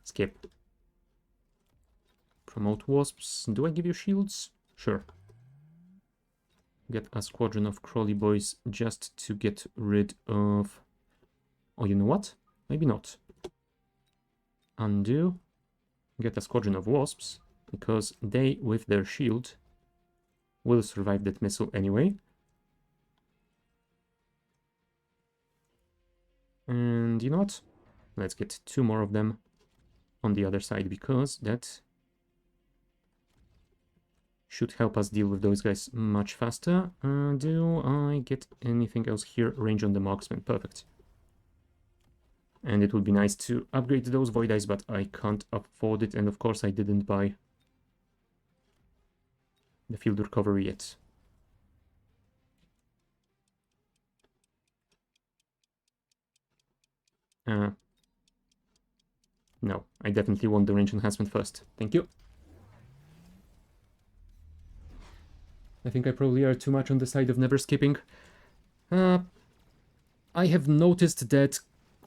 Skip. Promote Wasps. Do I give you shields? Sure. Get a squadron of Crawly boys just to get rid of... Oh, you know what? Maybe not. Undo. Get a squadron of Wasps, because they, with their shield, will survive that missile anyway. And you know what? Let's get 2 more of them on the other side, because that should help us deal with those guys much faster. Do I get anything else here? Range on the marksman. Perfect. And it would be nice to upgrade those Void Eyes, but I can't afford it. And of course I didn't buy the field recovery yet. No, I definitely want the range enhancement first. Thank you. I think I probably are too much on the side of never skipping. I have noticed that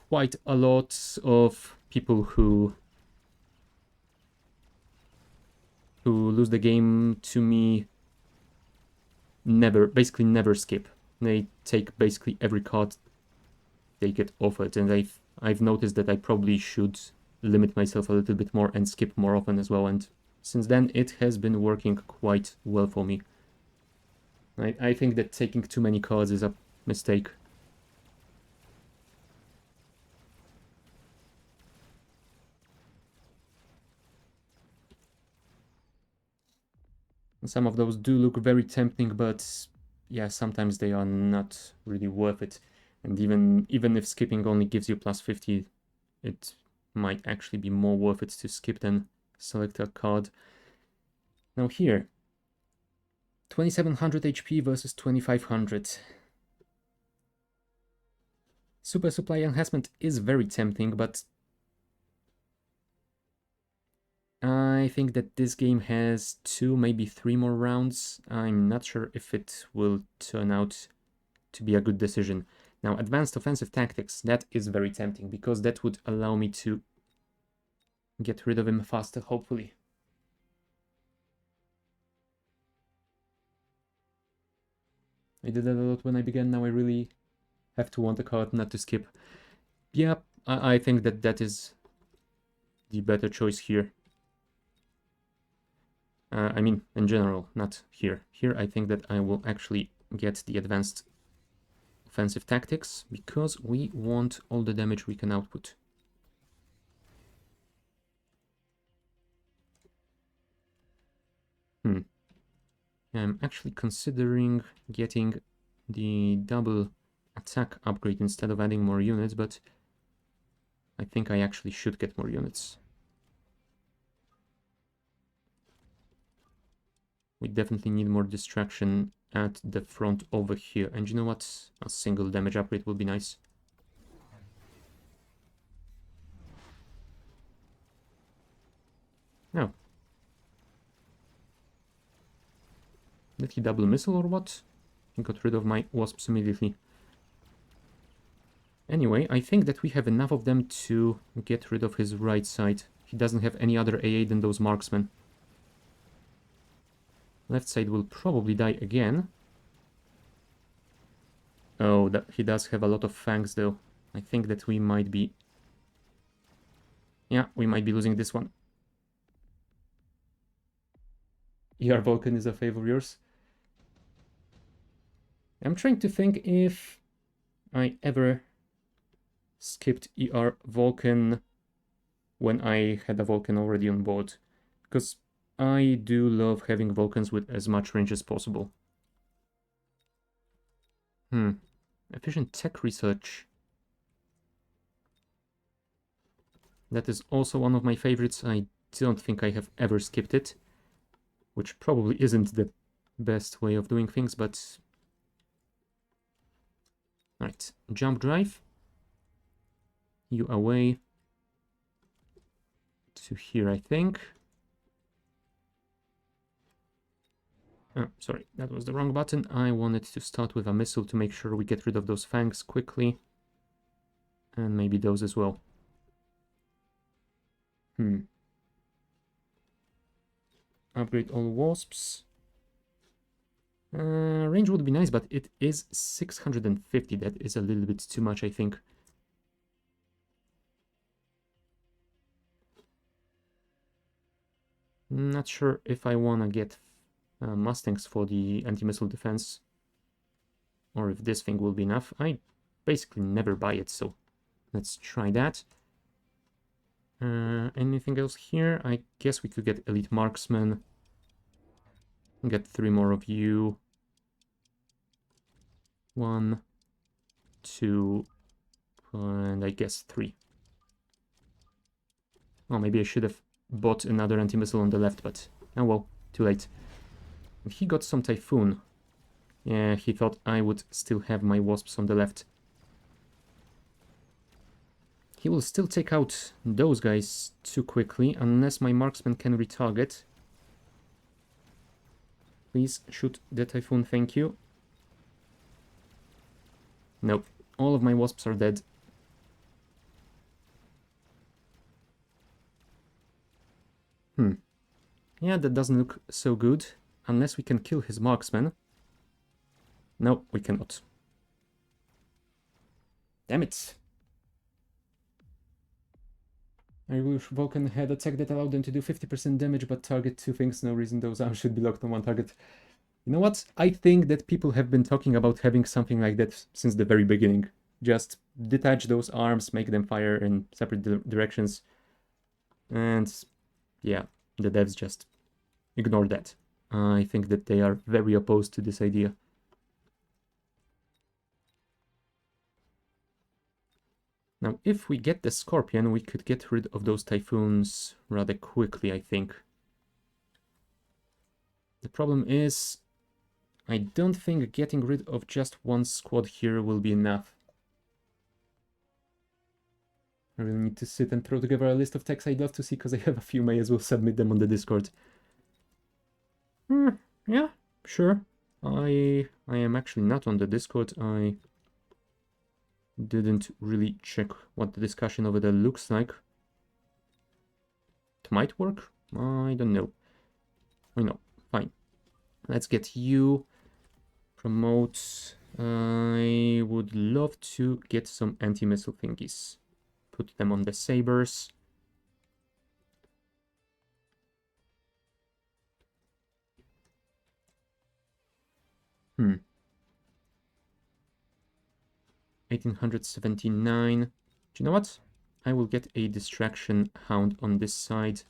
quite a lot of people who lose the game to me basically never skip. They take basically every card they get offered, and I've noticed that I probably should limit myself a little bit more and skip more often as well, and since then it has been working quite well for me. I think that taking too many cards is a mistake. Some of those do look very tempting, but yeah, sometimes they are not really worth it. And even if skipping only gives you plus 50, it might actually be more worth it to skip than select a card. Now here, 2700 HP versus 2500. Super Supply Enhancement is very tempting, but I think that this game has 2, maybe 3 more rounds. I'm not sure if it will turn out to be a good decision. Now, Advanced Offensive Tactics, that is very tempting, because that would allow me to get rid of him faster, hopefully. I did that a lot when I began, now I really have to want a card not to skip. Yeah, I think that that is the better choice here. I mean, in general, not here. Here, I think that I will actually get the Advanced Offensive Tactics, because we want all the damage we can output. I'm actually considering getting the double attack upgrade instead of adding more units, but I think I actually should get more units. We definitely need more distraction at the front over here. And you know what? A single damage upgrade will be nice. No. Did he double missile or what? He got rid of my wasps immediately. Anyway, I think that we have enough of them to get rid of his right side. He doesn't have any other AA than those marksmen. Left side will probably die again. Oh, he does have a lot of fangs though. I think that we might be... Yeah, we might be losing this one. ER Vulcan is a favor of yours. I'm trying to think if I ever skipped ER Vulcan when I had a Vulcan already on board. Because I do love having Vulcans with as much range as possible. Efficient tech research. That is also one of my favorites. I don't think I have ever skipped it, which probably isn't the best way of doing things, but... Alright, jump drive. You away to here, I think. Oh, sorry, that was the wrong button. I wanted to start with a missile to make sure we get rid of those fangs quickly. And maybe those as well. Upgrade all wasps. Range would be nice, but it is 650. That is a little bit too much, I think. Not sure if I want to get Mustangs for the anti-missile defense, or if this thing will be enough. I basically never buy it, so let's try that. Anything else here? I guess we could get Elite Marksman. Get 3 more of you. 1, 2, and I guess 3. Oh, maybe I should have bought another anti-missile on the left, but oh well, too late. And he got some Typhoon. Yeah, he thought I would still have my wasps on the left. He will still take out those guys too quickly, unless my marksman can retarget. Please shoot the Typhoon, thank you. Nope, all of my wasps are dead. Yeah, that doesn't look so good, unless we can kill his marksman. No, we cannot. Damn it. I wish Vulcan had attack that allowed them to do 50% damage but target 2 things. No reason those arms should be locked on one target. You know what? I think that people have been talking about having something like that since the very beginning. Just detach those arms, make them fire in separate directions. And yeah, the devs just ignore that. I think that they are very opposed to this idea. Now, if we get the Scorpion, we could get rid of those Typhoons rather quickly, I think. The problem is, I don't think getting rid of just one squad here will be enough. I really need to sit and throw together a list of techs I'd love to see, because I have a few. May as well submit them on the Discord. Yeah, sure. I am actually not on the Discord. I didn't really check what the discussion over there looks like. It might work. I don't know. I know. Fine. Let's get you. Promote. I would love to get some anti-missile thingies. Put them on the sabers. Hmm. 1879. Do you know what? I will get a distraction hound on this side.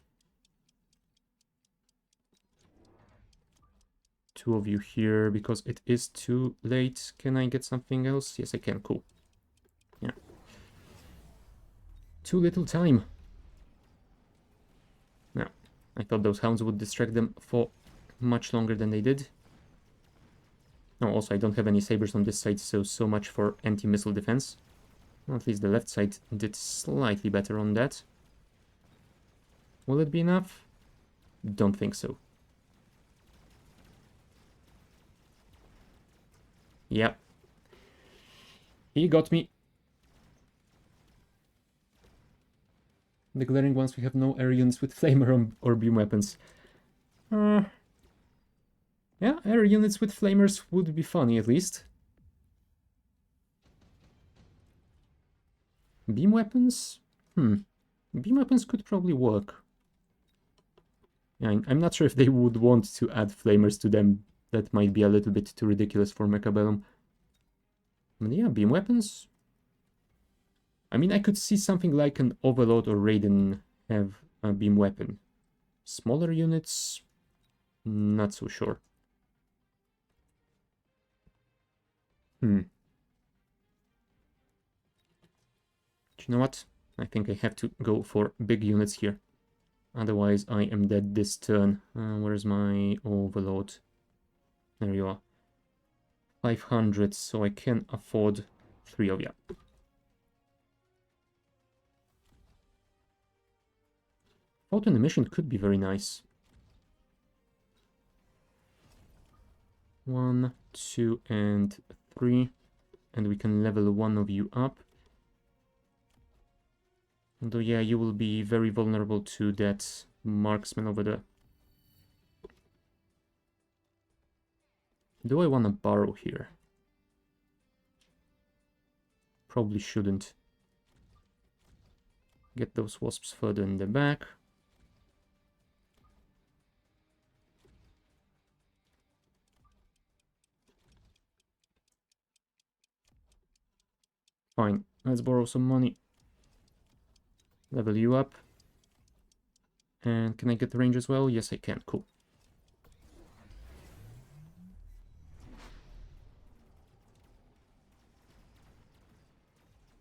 2 of you here because it is too late. Can I get something else? Yes, I can. Cool. Yeah. Too little time. Now, I thought those hounds would distract them for much longer than they did. No, also I don't have any sabers on this side, so much for anti-missile defense. Well, at least the left side did slightly better on that. Will it be enough? Don't think so. Yeah. He got me. The glaring ones, we have no air units with flamer or beam weapons. Yeah, air units with flamers would be funny at least. Beam weapons? Beam weapons could probably work. Yeah, I'm not sure if they would want to add flamers to them. That might be a little bit too ridiculous for Mechabellum. But yeah, beam weapons? I mean, I could see something like an Overlord or Raiden have a beam weapon. Smaller units? Not so sure. Do you know what? I think I have to go for big units here. Otherwise, I am dead this turn. Where's my Overlord? There you are. 500, so I can afford 3 of you. Photon emission could be very nice. 1, 2, and 3. And we can level one of you up. Although, yeah, you will be very vulnerable to that marksman over there. Do I want to borrow here? Probably shouldn't. Get those wasps further in the back. Fine, let's borrow some money. Level you up. And can I get the range as well? Yes, I can. Cool.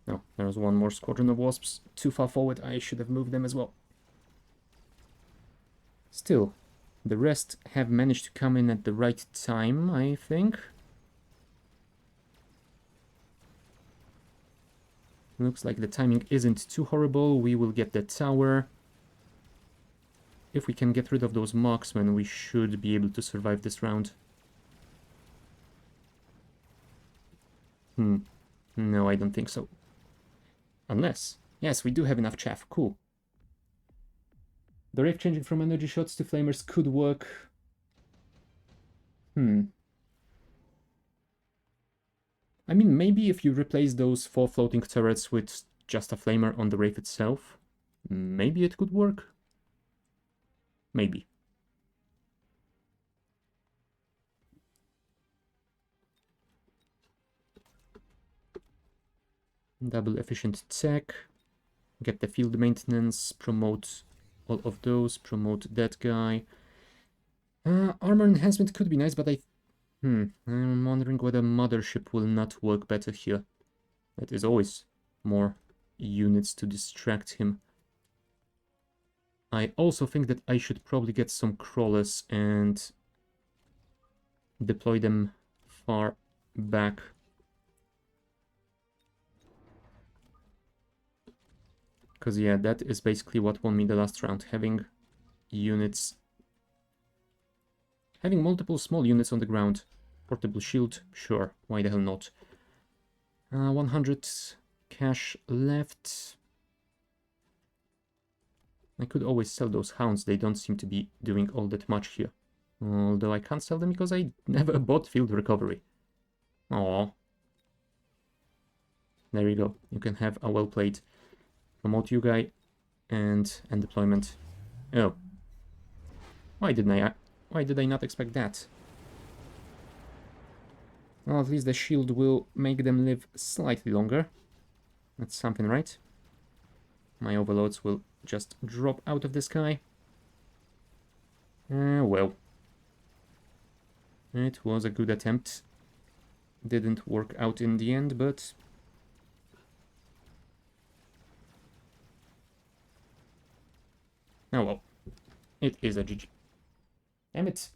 Oh, there's one more squadron of wasps. Too far forward, I should have moved them as well. Still, the rest have managed to come in at the right time, I think. Looks like the timing isn't too horrible. We will get the tower. If we can get rid of those marksmen, we should be able to survive this round. No, I don't think so. Unless... Yes, we do have enough chaff. Cool. The rave changing from energy shots to flamers could work. I mean, maybe if you replace those 4 floating turrets with just a flamer on the rave itself, maybe it could work. Maybe. Double efficient tech. Get the field maintenance. Promote all of those. Promote that guy. Armor enhancement could be nice, but I'm wondering whether mothership will not work better here. That is always more units to distract him. I also think that I should probably get some crawlers and deploy them far back. Because, yeah, that is basically what won me the last round. Having units... Having multiple small units on the ground. Portable shield, sure, why the hell not. 100 cash left. I could always sell those hounds, they don't seem to be doing all that much here. Although I can't sell them because I never bought field recovery. Aww. There you go, you can have a well played. Promote you guy and end deployment. Oh. Why did I not expect that? Well, at least the shield will make them live slightly longer. That's something, right? My overloads will just drop out of the sky. Well. It was a good attempt. Didn't work out in the end, but... Oh well. It is a GG. Damn it.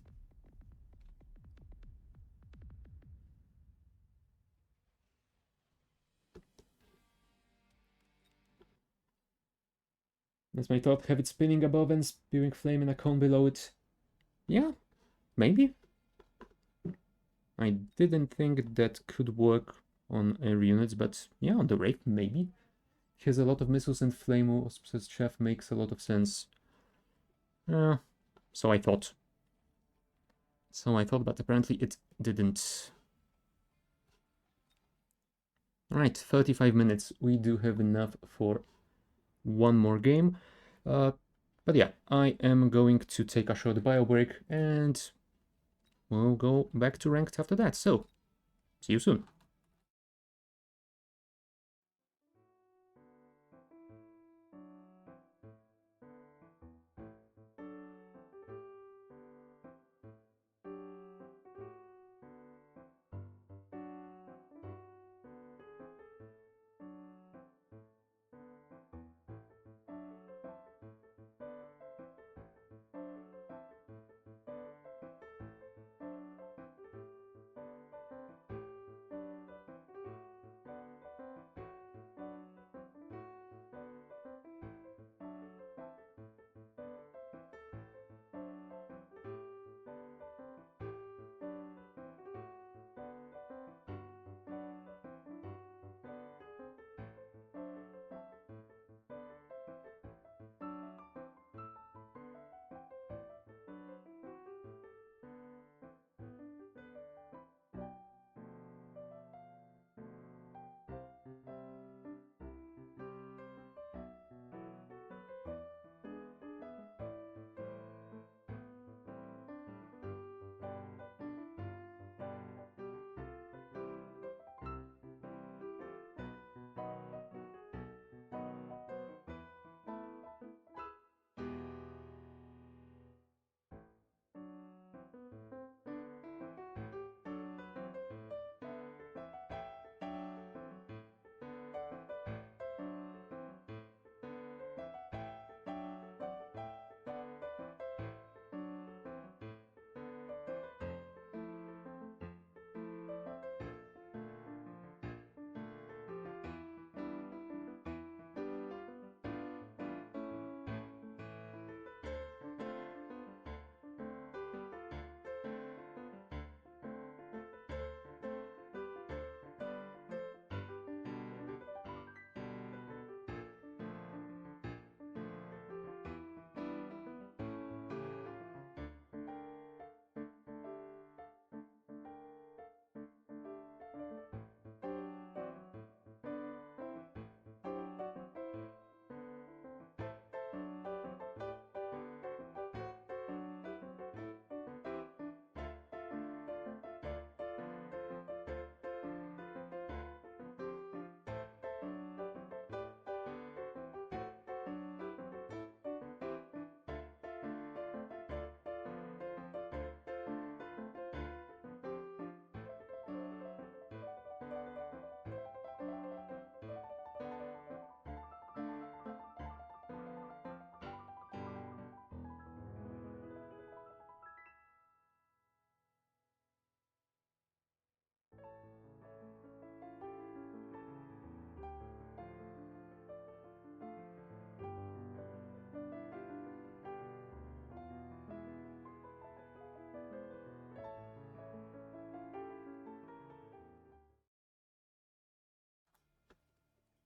That's my thought. Have it spinning above and spewing flame in a cone below it. Yeah, maybe. I didn't think that could work on air units, but yeah, on the Wraith, maybe. He has a lot of missiles and flame wasps as chef makes a lot of sense. So I thought. But apparently it didn't. Alright, 35 minutes. We do have enough for one more game. But yeah, I am going to take a short bio break and we'll go back to ranked after that. So, see you soon.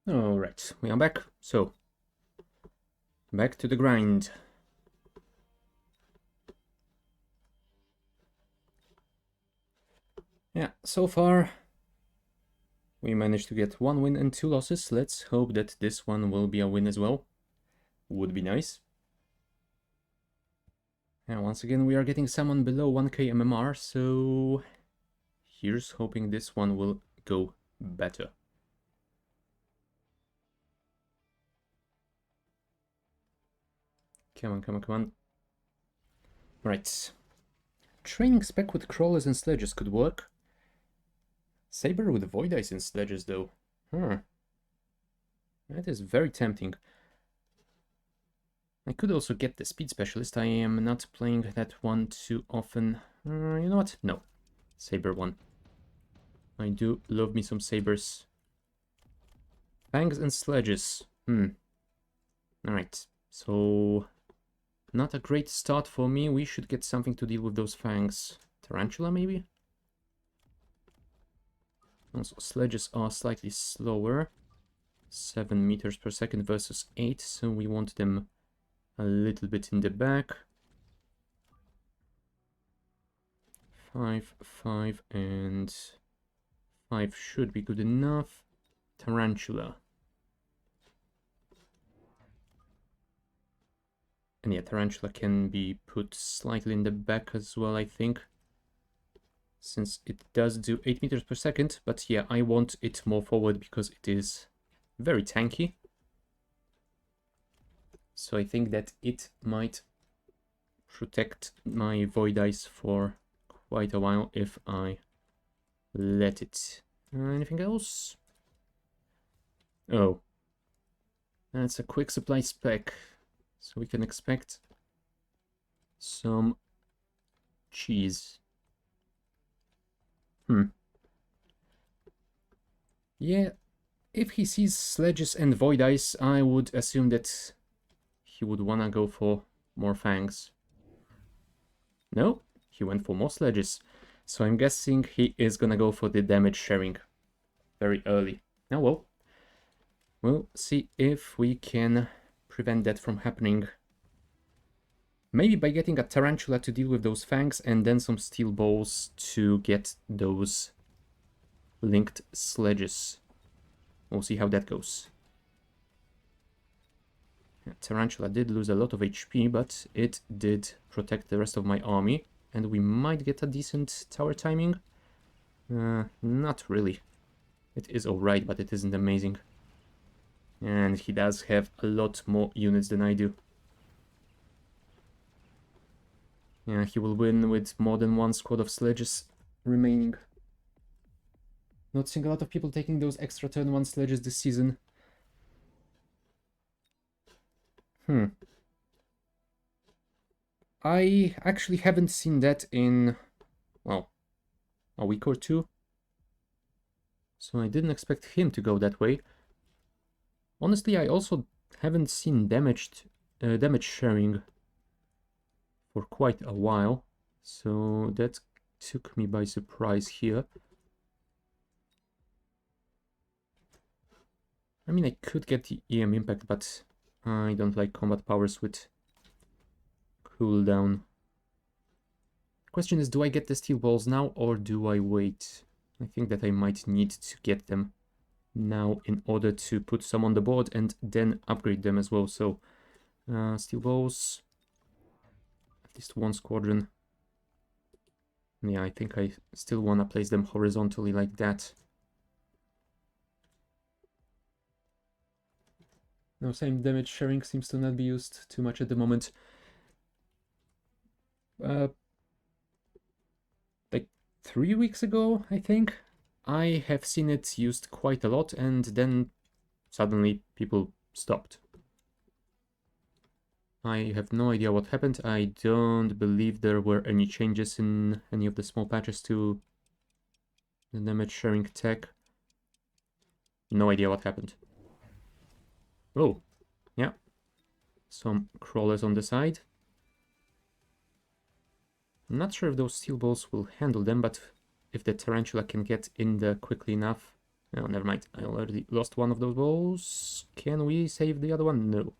Alright, we are back. So, back to the grind. Yeah, so far we managed to get 1 win and 2 losses. Let's hope that this one will be a win as well. Would be nice. And once again we are getting someone below 1k MMR, so here's hoping this one will go better. Come on, come on, come on. Right. Training spec with crawlers and sledges could work. Saber with void ice and sledges though. That is very tempting. I could also get the speed specialist. I am not playing that one too often. You know what? No. Saber one. I do love me some sabers. Fangs and sledges. Alright. So, not a great start for me. We should get something to deal with those fangs. Tarantula, maybe? Also, sledges are slightly slower. 7 meters per second versus 8, so we want them a little bit in the back. 5, 5, and 5 should be good enough. Tarantula. And yeah, Tarantula can be put slightly in the back as well, I think. Since it does do 8 meters per second, but yeah, I want it more forward because it is very tanky. So I think that it might protect my Void Ice for quite a while if I let it. Anything else? Oh. That's a quick supply spec. So we can expect some cheese. Yeah, if he sees sledges and void ice, I would assume that he would wanna go for more fangs. No, he went for more sledges. So I'm guessing he is gonna go for the damage sharing very early. Now, well, we'll see if we can prevent that from happening. Maybe by getting a tarantula to deal with those fangs and then some steel balls to get those linked sledges. We'll see how that goes. Yeah, tarantula did lose a lot of HP, but it did protect the rest of my army. And we might get a decent tower timing. Not really. It is alright, but it isn't amazing. And he does have a lot more units than I do. Yeah, he will win with more than one squad of sledges remaining. Not seeing a lot of people taking those extra turn 1 sledges this season. I actually haven't seen that in, well, a week or two. So I didn't expect him to go that way. Honestly, I also haven't seen damage sharing for quite a while. So that took me by surprise here. I mean, I could get the EM impact, but I don't like combat powers with cooldown. Question is, do I get the steel balls now or do I wait? I think that I might need to get them now in order to put some on the board and then upgrade them as well. So, steel balls, at least one squadron. Yeah, I think I still want to place them horizontally like that. No, same damage sharing seems to not be used too much at the moment. Like 3 weeks ago, I think, I have seen it used quite a lot, and then suddenly people stopped. I have no idea what happened. I don't believe there were any changes in any of the small patches to the damage sharing tech. No idea what happened. Oh, yeah. Some crawlers on the side. I'm not sure if those steel balls will handle them, but if the tarantula can get in there quickly enough, Oh, never mind. I already lost one of those balls. Can we save the other one? No.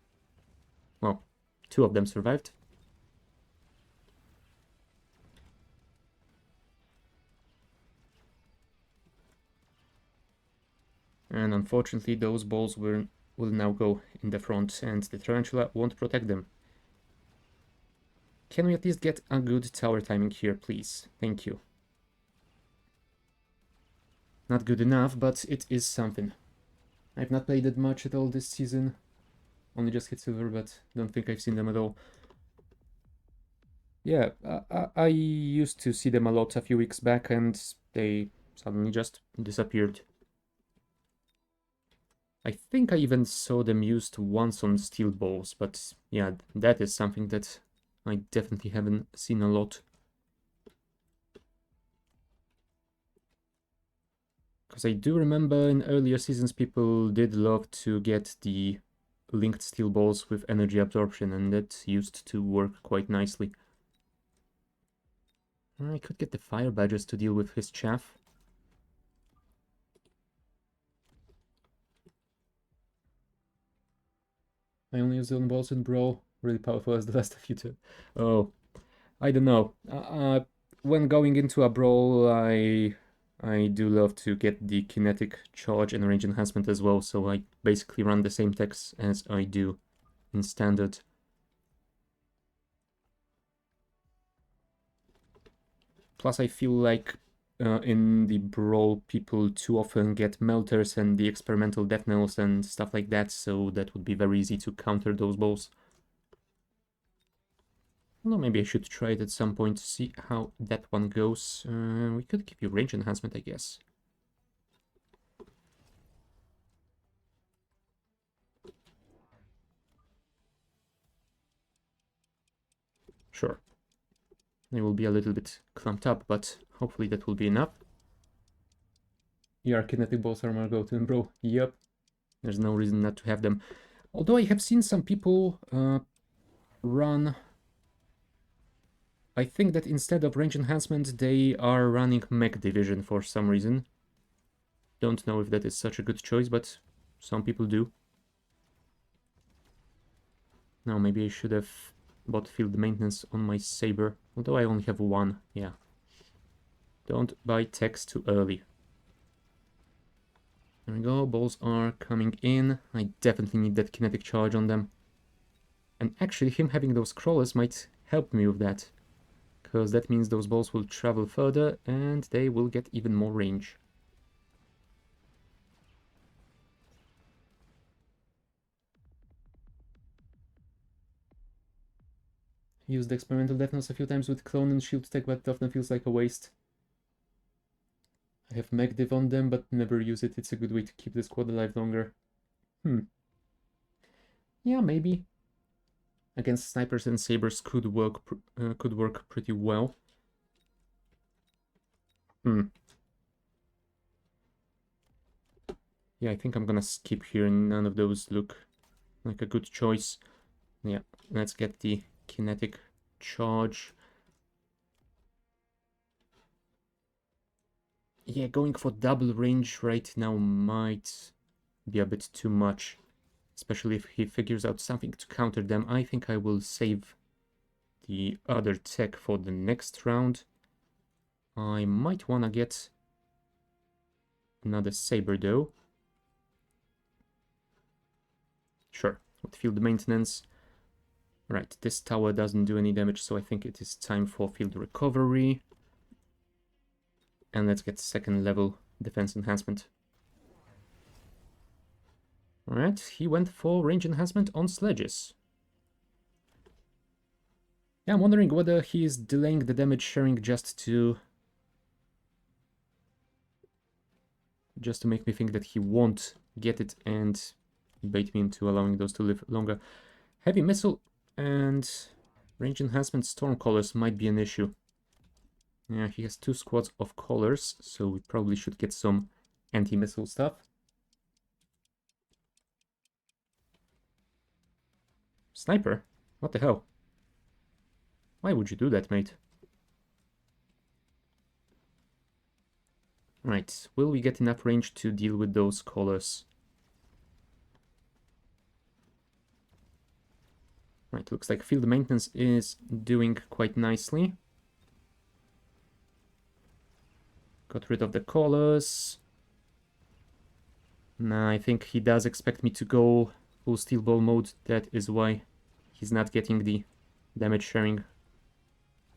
Well, two of them survived. And unfortunately, those balls will now go in the front, and the tarantula won't protect them. Can we at least get a good tower timing here, please? Thank you. Not good enough, but it is something. I've not played it much at all this season. Only just hit silver, but don't think I've seen them at all. Yeah, I used to see them a lot a few weeks back, and they suddenly just disappeared. I think I even saw them used once on steel balls, but yeah, that is something that I definitely haven't seen a lot. Because I do remember in earlier seasons people did love to get the linked steel balls with energy absorption, and that used to work quite nicely. I could get the fire badgers to deal with his chaff. I only use zone balls in Brawl. Really powerful as the last of you two. Oh, I don't know. When going into a Brawl, I do love to get the kinetic charge and range enhancement as well, so I basically run the same techs as I do in standard. Plus, I feel like in the Brawl, people too often get melters and the experimental death nails and stuff like that, so that would be very easy to counter those balls. Although maybe I should try it at some point to see how that one goes. We could give you range enhancement, I guess. Sure. They will be a little bit clumped up, but hopefully that will be enough. Yeah, kinetic balls are my go-to, bro. Yep. There's no reason not to have them. Although I have seen some people run... I think that instead of range enhancement, they are running mech division for some reason. Don't know if that is such a good choice, but some people do. Now maybe I should have bought field maintenance on my saber, although I only have one, yeah. Don't buy techs too early. There we go, balls are coming in. I definitely need that kinetic charge on them. And actually him having those crawlers might help me with that, because that means those balls will travel further and they will get even more range. Used experimental deathness a few times with clone and shield tech, but it often feels like a waste. I have mech div on them, but never use it. It's a good way to keep the squad alive longer. Yeah, maybe. Against snipers and sabers could work pretty well. Yeah, I think I'm gonna skip here. None of those look like a good choice. Yeah, let's get the kinetic charge. Yeah, going for double range right now might be a bit too much. Especially if he figures out something to counter them. I think I will save the other tech for the next round. I might wanna get another saber though. Sure, with field maintenance. Right, this tower doesn't do any damage, so I think it is time for field recovery. And let's get second level defense enhancement. Alright, he went for range enhancement on sledges. Yeah, I'm wondering whether he is delaying the damage sharing just to make me think that he won't get it and bait me into allowing those to live longer. Heavy missile and range enhancement storm collars might be an issue. Yeah, he has 2 squads of collars, so we probably should get some anti-missile stuff. Sniper? What the hell? Why would you do that, mate? Right, will we get enough range to deal with those callers? Right, looks like field maintenance is doing quite nicely. Got rid of the callers. Nah, I think he does expect me to go full steel ball mode. That is why he's not getting the damage sharing.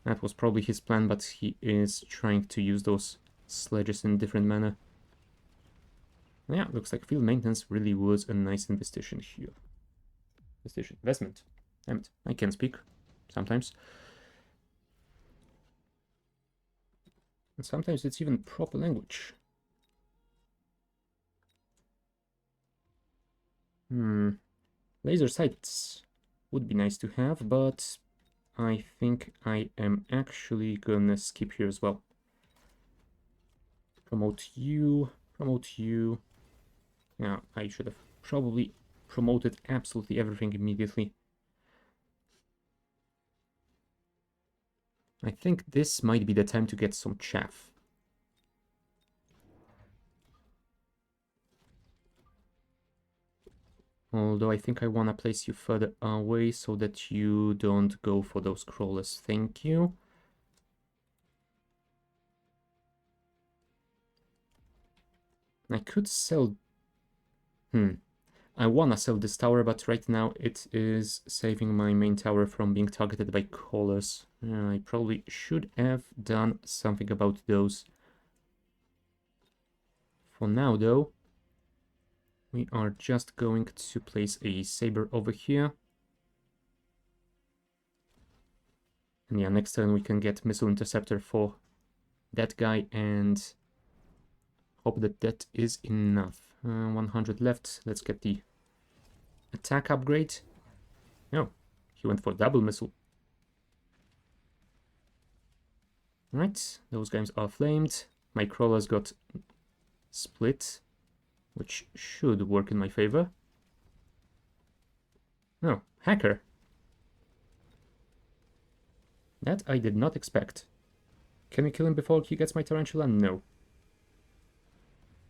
That was probably his plan, but he is trying to use those sledges in a different manner. Yeah, looks like field maintenance really was a nice investigation here. Investment. Damn it, I can speak sometimes. And sometimes it's even proper language. Laser sights would be nice to have, but I think I am actually gonna skip here as well. Promote you, promote you. Yeah, I should have probably promoted absolutely everything immediately. I think this might be the time to get some chaff. Although I think I want to place you further away so that you don't go for those crawlers. Thank you. I could sell... I want to sell this tower, but right now it is saving my main tower from being targeted by crawlers. I probably should have done something about those. For now, though, we are just going to place a saber over here. And yeah, next turn we can get missile interceptor for that guy and hope that that is enough. 100 left. Let's get the attack upgrade. No, he went for double missile. Right, those guys are flamed. My crawlers got split, which should work in my favor. No, hacker. That I did not expect. Can we kill him before he gets my tarantula? No.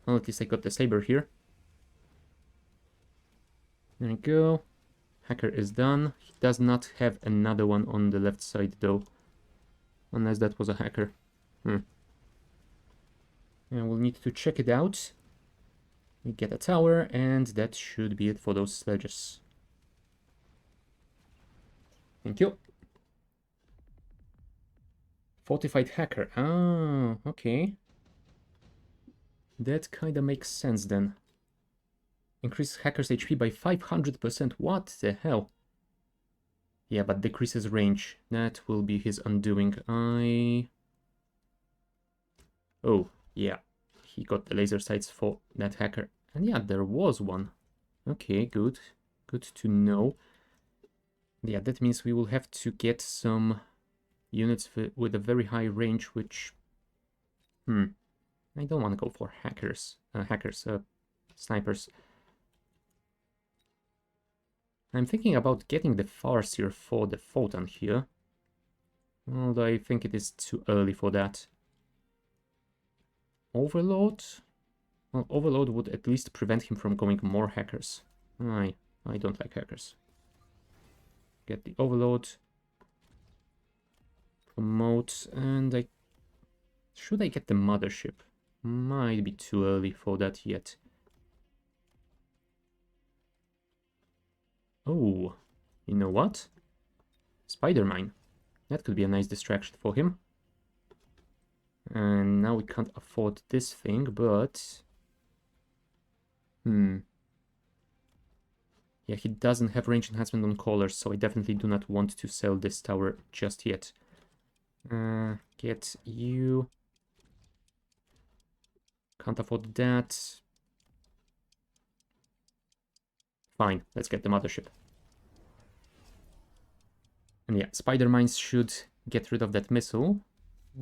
Well, at least I got the saber here. There we go. Hacker is done. He does not have another one on the left side though. Unless that was a hacker. And we'll need to check it out. We get a tower, and that should be it for those sledges. Thank you. Fortified hacker. Oh, okay. That kinda makes sense then. Increase hacker's HP by 500%. What the hell? Yeah, but decreases range. That will be his undoing. Oh, yeah. He got the laser sights for that hacker. And yeah, there was one. Okay, good. Good to know. Yeah, that means we will have to get some units with a very high range, which... I don't want to go for snipers. I'm thinking about getting the Farseer for the photon here. Although I think it is too early for that. Overload? Well, Overload would at least prevent him from going more hackers. I don't like hackers. Get the Overload. Promote, and should I get the Mothership? Might be too early for that yet. Oh, you know what? Spider Mine. That could be a nice distraction for him. And now we can't afford this thing, but... Yeah, he doesn't have range enhancement on callers, so I definitely do not want to sell this tower just yet. Get you. Can't afford that. Fine, let's get the Mothership. And yeah, Spider Mines should get rid of that missile.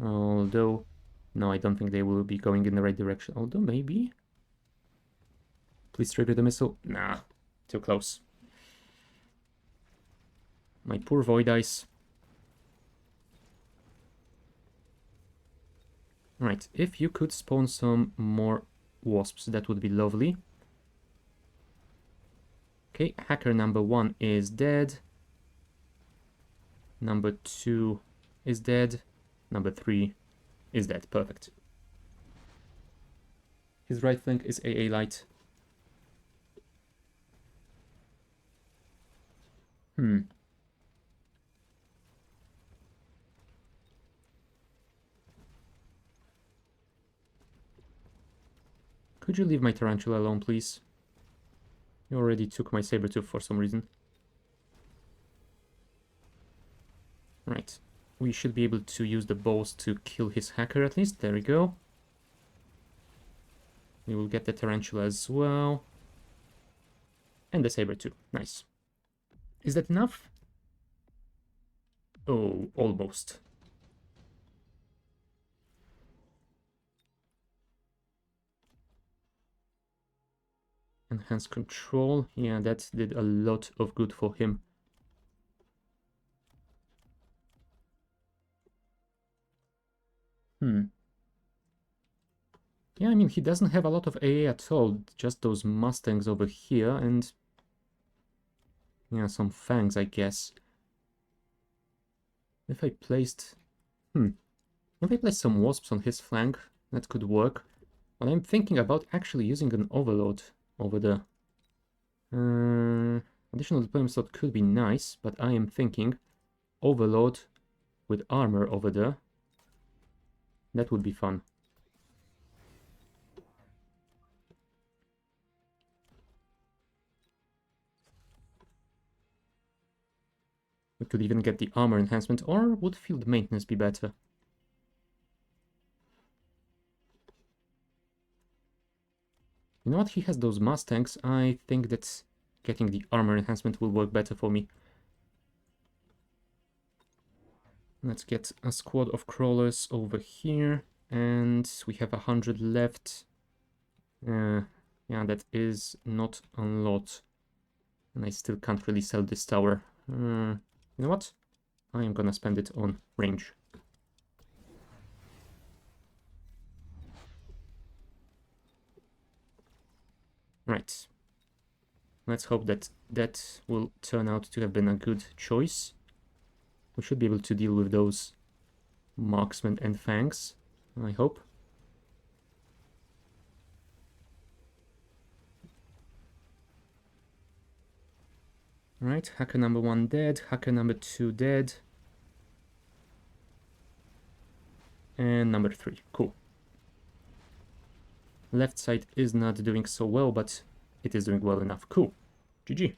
Although, no, I don't think they will be going in the right direction. Although, maybe? Please trigger the missile. Nah, too close. My poor Void Eyes. Right, if you could spawn some more wasps, that would be lovely. Okay, hacker number 1 is dead. Number 2 is dead. Number 3 is dead. Perfect. His right flank is AA light. Could you leave my tarantula alone, please? You already took my saber-tooth for some reason. Right. We should be able to use the bows to kill his hacker at least. There we go. We will get the tarantula as well. And the saber too. Nice. Is that enough? Oh, almost. Enhanced control. Yeah, that did a lot of good for him. Yeah, I mean, he doesn't have a lot of AA at all. Just those Mustangs over here and... yeah, some fangs, I guess. If I placed... If I placed some wasps on his flank, that could work. But I'm thinking about actually using an overload over there. Additional deployment slot could be nice, but I am thinking overload with armor over there. That would be fun. We could even get the armor enhancement, or would field maintenance be better? You know what, he has those Mustangs. I think that getting the armor enhancement will work better for me. Let's get a squad of crawlers over here, and we have 100 left. Yeah, that is not a lot. And I still can't really sell this tower. You know what? I am gonna spend it on range. Right. Let's hope that that will turn out to have been a good choice. We should be able to deal with those marksmen and fangs, I hope. Right, hacker number 1 dead, hacker number 2 dead. And number 3, cool. Left side is not doing so well, but it is doing well enough. Cool. GG.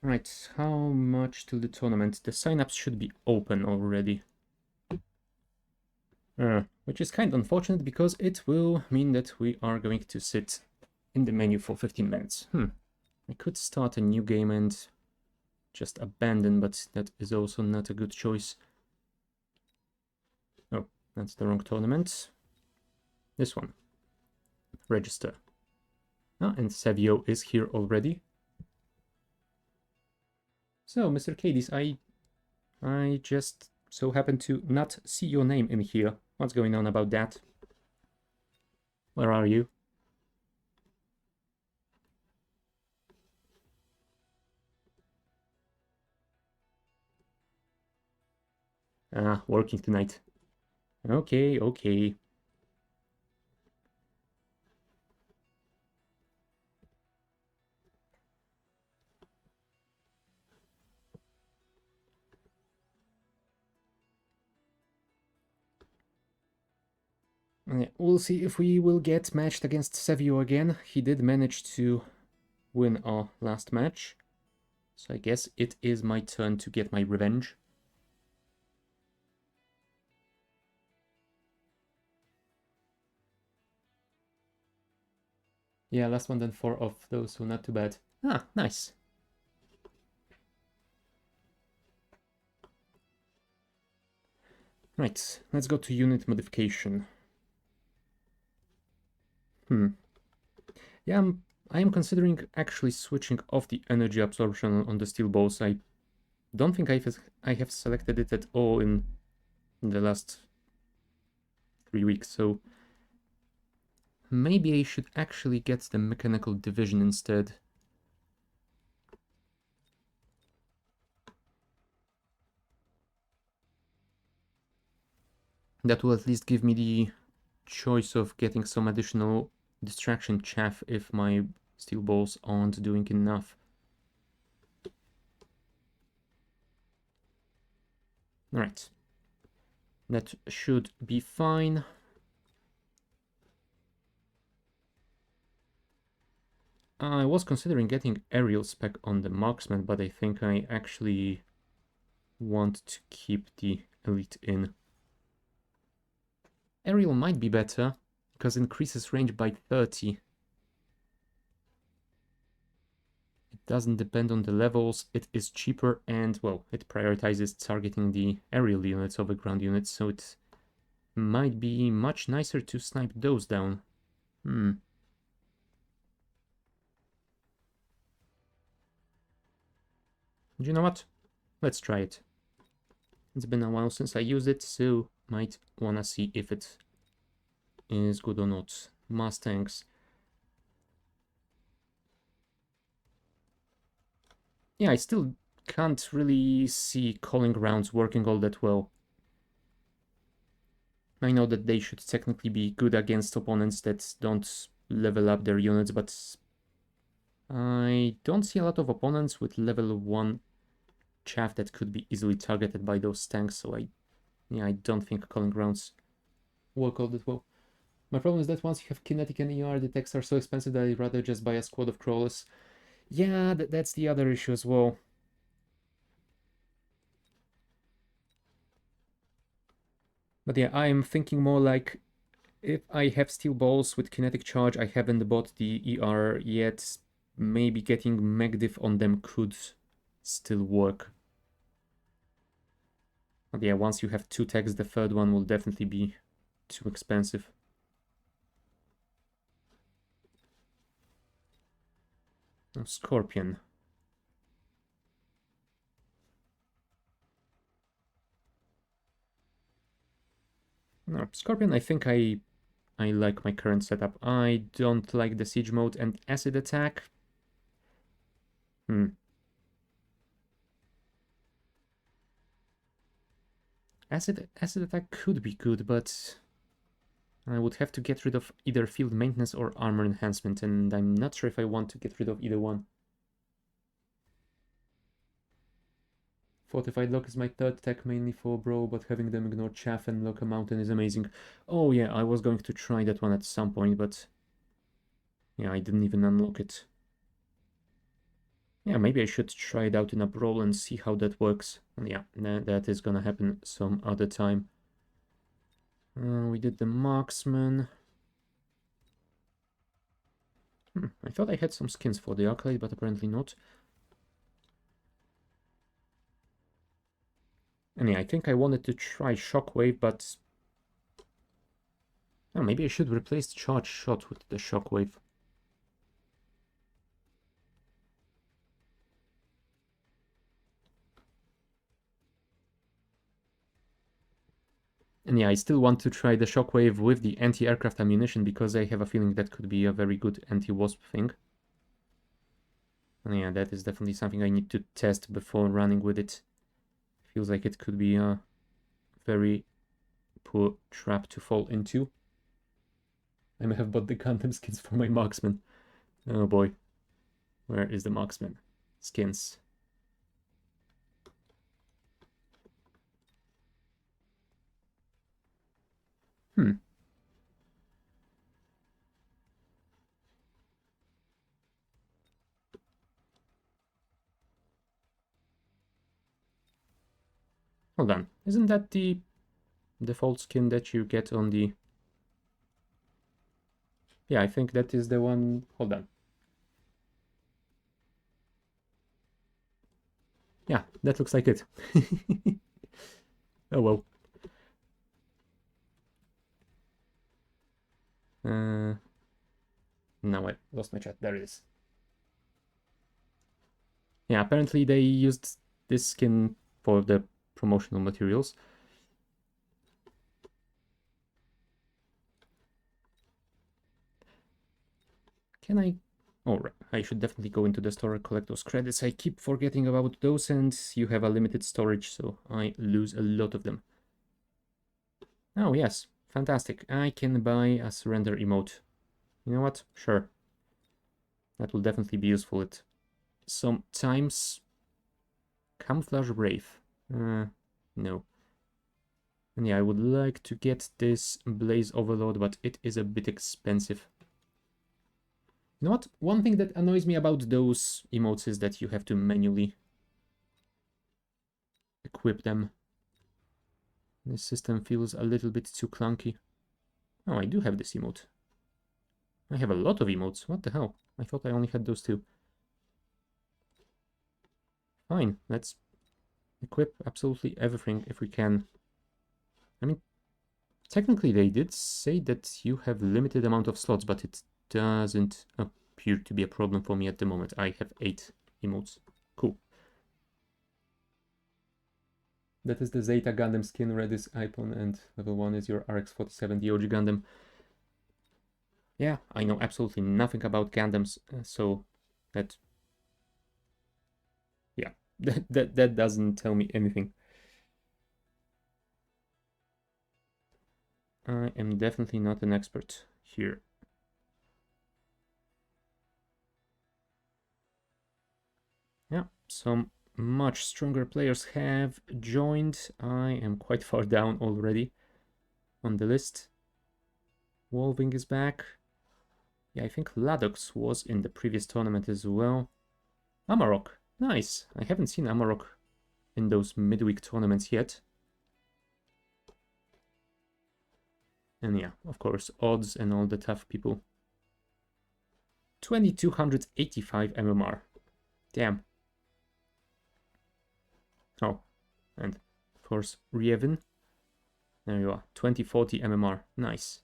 Right, how much till the tournament? The sign-ups should be open already. Which is kind of unfortunate because it will mean that we are going to sit in the menu for 15 minutes. I could start a new game and just abandon, but that is also not a good choice. Oh, that's the wrong tournament. This one. Register. Ah, and Savio is here already. So, Mr. Cadiz, I just so happen to not see your name in here. What's going on about that? Where are you? Ah, working tonight. Okay, okay. We'll see if we will get matched against Savio again. He did manage to win our last match. So I guess it is my turn to get my revenge. Yeah, last one then 4 of those, so not too bad. Ah, nice. Right, let's go to unit modification. Yeah, I am considering actually switching off the energy absorption on the steel balls. I don't think I have selected it at all in the last 3 weeks, so maybe I should actually get the mechanical division instead. That will at least give me the choice of getting some additional distraction chaff if my steel balls aren't doing enough. Alright. That should be fine. I was considering getting aerial spec on the marksman, but I think I actually want to keep the elite in. Aerial might be better, because it increases range by 30. It doesn't depend on the levels, it is cheaper, and, well, it prioritizes targeting the aerial units over ground units, so it might be much nicer to snipe those down. Do you know what? Let's try it. It's been a while since I used it, so might wanna see if it is good or not. Mustangs. Yeah, I still can't really see calling rounds working all that well. I know that they should technically be good against opponents that don't level up their units, but I don't see a lot of opponents with level 1 chaff that could be easily targeted by those tanks, so I don't think calling rounds work all that well. My problem is that once you have kinetic and ER, the techs are so expensive that I'd rather just buy a squad of crawlers. Yeah, that's the other issue as well. But yeah, I'm thinking more like, if I have steel balls with kinetic charge, I haven't bought the ER yet, maybe getting Magdiv on them could still work. But yeah, once you have 2 techs, the third one will definitely be too expensive. Oh, Scorpion. No, Scorpion, I think I like my current setup. I don't like the siege mode and acid attack. Acid attack could be good, but I would have to get rid of either field maintenance or armor enhancement, and I'm not sure if I want to get rid of either one. Fortified Lock is my third tech, mainly for Bro, but having them ignore Chaff and Lock a Mountain is amazing. Oh yeah, I was going to try that one at some point, but yeah, I didn't even unlock it. Yeah, maybe I should try it out in a Brawl and see how that works. And yeah, that is gonna happen some other time. We did the Marksman. I thought I had some skins for the Acolyte, but apparently not. And yeah, I think I wanted to try Shockwave, but... Oh, maybe I should replace Charge Shot with the Shockwave. And yeah, I still want to try the Shockwave with the anti-aircraft ammunition, because I have a feeling that could be a very good anti-wasp thing. And yeah, that is definitely something I need to test before running with it. Feels like it could be a very poor trap to fall into. I may have bought the Gundam skins for my marksman. Oh boy. Where is the marksman? Skins. Hold on. Isn't that the default skin that you get on the... Yeah, I think that is the one... Hold on. Yeah, that looks like it. Oh well. Now I lost my chat. There it is. Yeah, apparently they used this skin for the promotional materials. Can I? Oh, right. I should definitely go into the store and collect those credits. I keep forgetting about those, and you have a limited storage, so I lose a lot of them. Oh, yes. Fantastic. I can buy a surrender emote. You know what? Sure. That will definitely be useful at some times. Camouflage Brave. No. And yeah, I would like to get this Blaze Overload, but it is a bit expensive. You know what? One thing that annoys me about those emotes is that you have to manually equip them. This system feels a little bit too clunky. Oh, I do have this emote. I have a lot of emotes. What the hell? I thought I only had those two. Fine, let's equip absolutely everything if we can. I mean, technically they did say that you have limited amount of slots, but it doesn't appear to be a problem for me at the moment. I have 8 emotes. Cool. That is the Zeta Gundam skin, red is Ipon, and level 1 is your RX-47, the OG Gundam. Yeah, I know absolutely nothing about Gundams, so that... yeah, that doesn't tell me anything. I am definitely not an expert here. Yeah, some much stronger players have joined. I am quite far down already on the list. Wolving is back. Yeah, I think Ladox was in the previous tournament as well. Amarok, nice. I haven't seen Amarok in those midweek tournaments yet. And yeah, of course, odds and all the tough people. 2285 MMR. Damn. Oh, and of course, Rievin. There you are, 2040 MMR. Nice.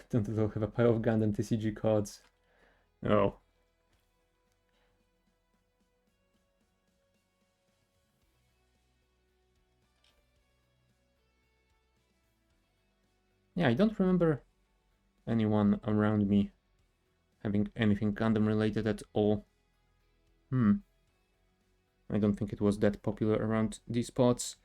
Don't at all have a pile of Gundam TCG cards. Oh. Yeah, I don't remember anyone around me having anything Gundam related at all. I don't think it was that popular around these parts.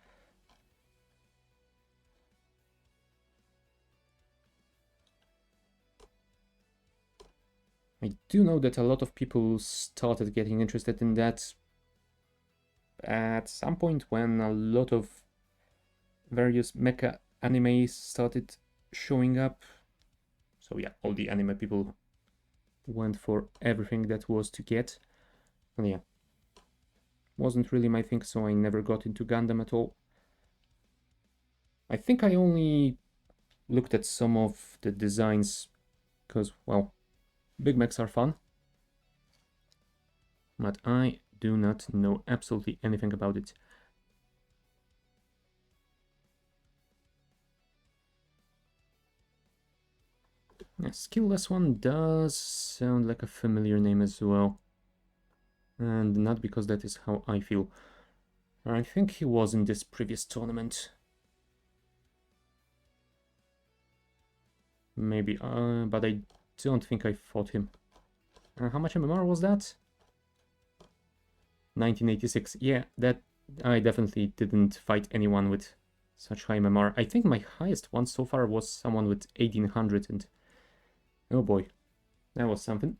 I do know that a lot of people started getting interested in that at some point when a lot of various mecha animes started showing up. So yeah, all the anime people went for everything that was to get. And yeah, wasn't really my thing, so I never got into Gundam at all. I think I only looked at some of the designs because, well, big mechs are fun. But I do not know absolutely anything about it. Yeah, Skillless One does sound like a familiar name as well. And not because that is how I feel. I think he was in this previous tournament. Maybe, but I don't think I fought him. How much MMR was that? 1986. Yeah, that I definitely didn't fight anyone with such high MMR. I think my highest one so far was someone with 1800 and... oh boy, that was something.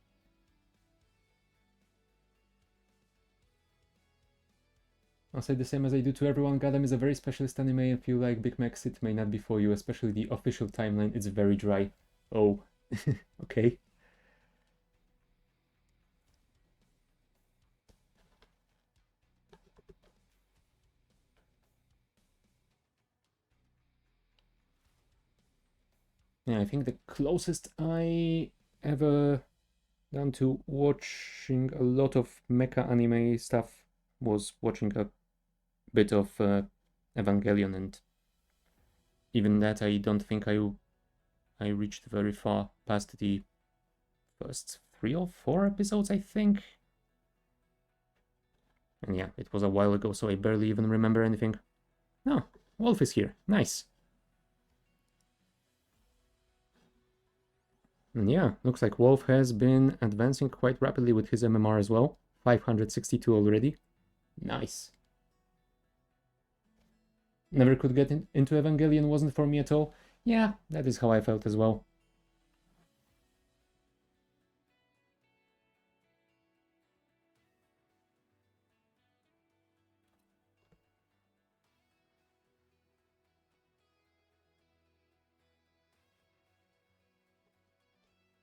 I'll say the same as I do to everyone. Gundam is a very specialist anime and feel like Big Max it may not be for you, especially the official timeline. It's very dry. Oh, okay. Yeah, I think the closest I ever done to watching a lot of mecha anime stuff was watching a bit of Evangelion, and even that I don't think I reached very far past the first 3 or 4 episodes, I think. And yeah, it was a while ago, so I barely even remember anything. Oh, Wolf is here. Nice. And yeah, looks like Wolf has been advancing quite rapidly with his MMR as well. 562 already. Nice. Never could get into Evangelion, wasn't for me at all. Yeah, that is how I felt as well.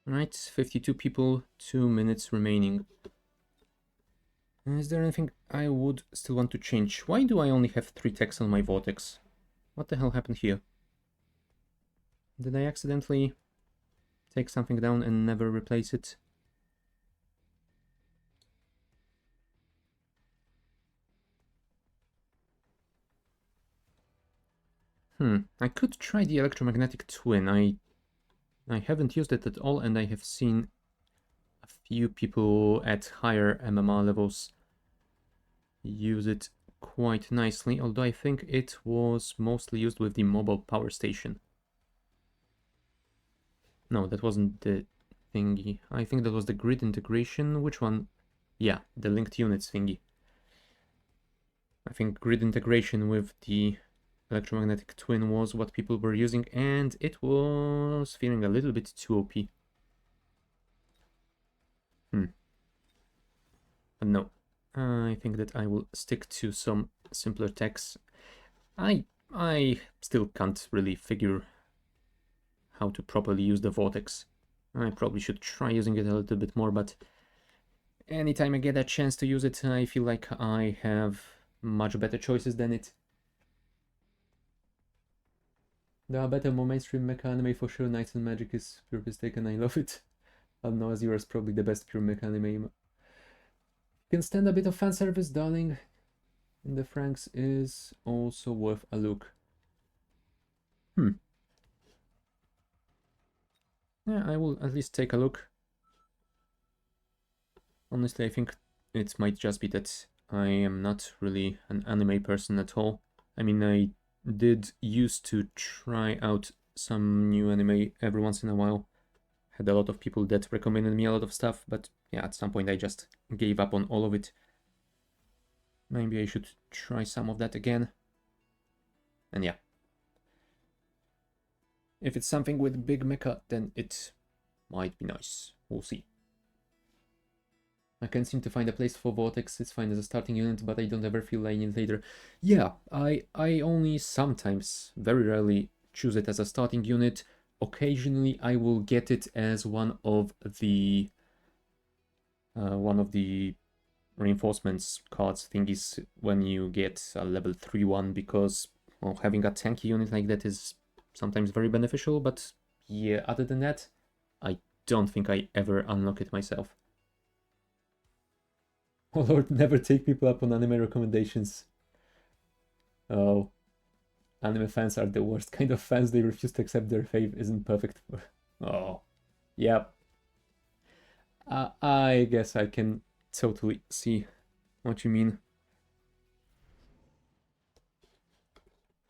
Right, 52 people, 2 minutes remaining. Is there anything I would still want to change? Why do I only have 3 techs on my vortex? What the hell happened here? Did I accidentally take something down and never replace it? I could try the electromagnetic twin. I haven't used it at all, and I have seen a few people at higher MMR levels use it quite nicely, although I think it was mostly used with the mobile power station. No, that wasn't the thingy. I think that was the grid integration. Which one? Yeah, the linked units thingy. I think grid integration with the electromagnetic twin was what people were using, and it was feeling a little bit too OP. But no, I think that I will stick to some simpler techs. I still can't really figure how to properly use the vortex. I probably should try using it a little bit more, but anytime I get a chance to use it, I feel like I have much better choices than it. There are better, more mainstream mecha anime for sure. Knights and Magic is pure mistake and I love it. I don't know, Azure is probably the best pure mecha anime. Can stand a bit of fan service, darling. In the Franks is also worth a look. Yeah, I will at least take a look. Honestly, I think it might just be that I am not really an anime person at all. I mean, I did used to try out some new anime every once in a while. Had a lot of people that recommended me a lot of stuff, but yeah, at some point I just gave up on all of it. Maybe I should try some of that again. And yeah. If it's something with big mecha, then it might be nice. We'll see. I can't seem to find a place for Vortex. It's fine as a starting unit, but I don't ever feel like it later. Yeah, I only sometimes, very rarely, choose it as a starting unit. Occasionally, I will get it as one of the reinforcements cards thingies when you get a level 3-1, because well, having a tanky unit like that is sometimes very beneficial. But yeah, other than that, I don't think I ever unlock it myself. Oh Lord, never take people up on anime recommendations. Oh, anime fans are the worst kind of fans. They refuse to accept their fave isn't perfect. Oh, yep. I guess I can totally see what you mean.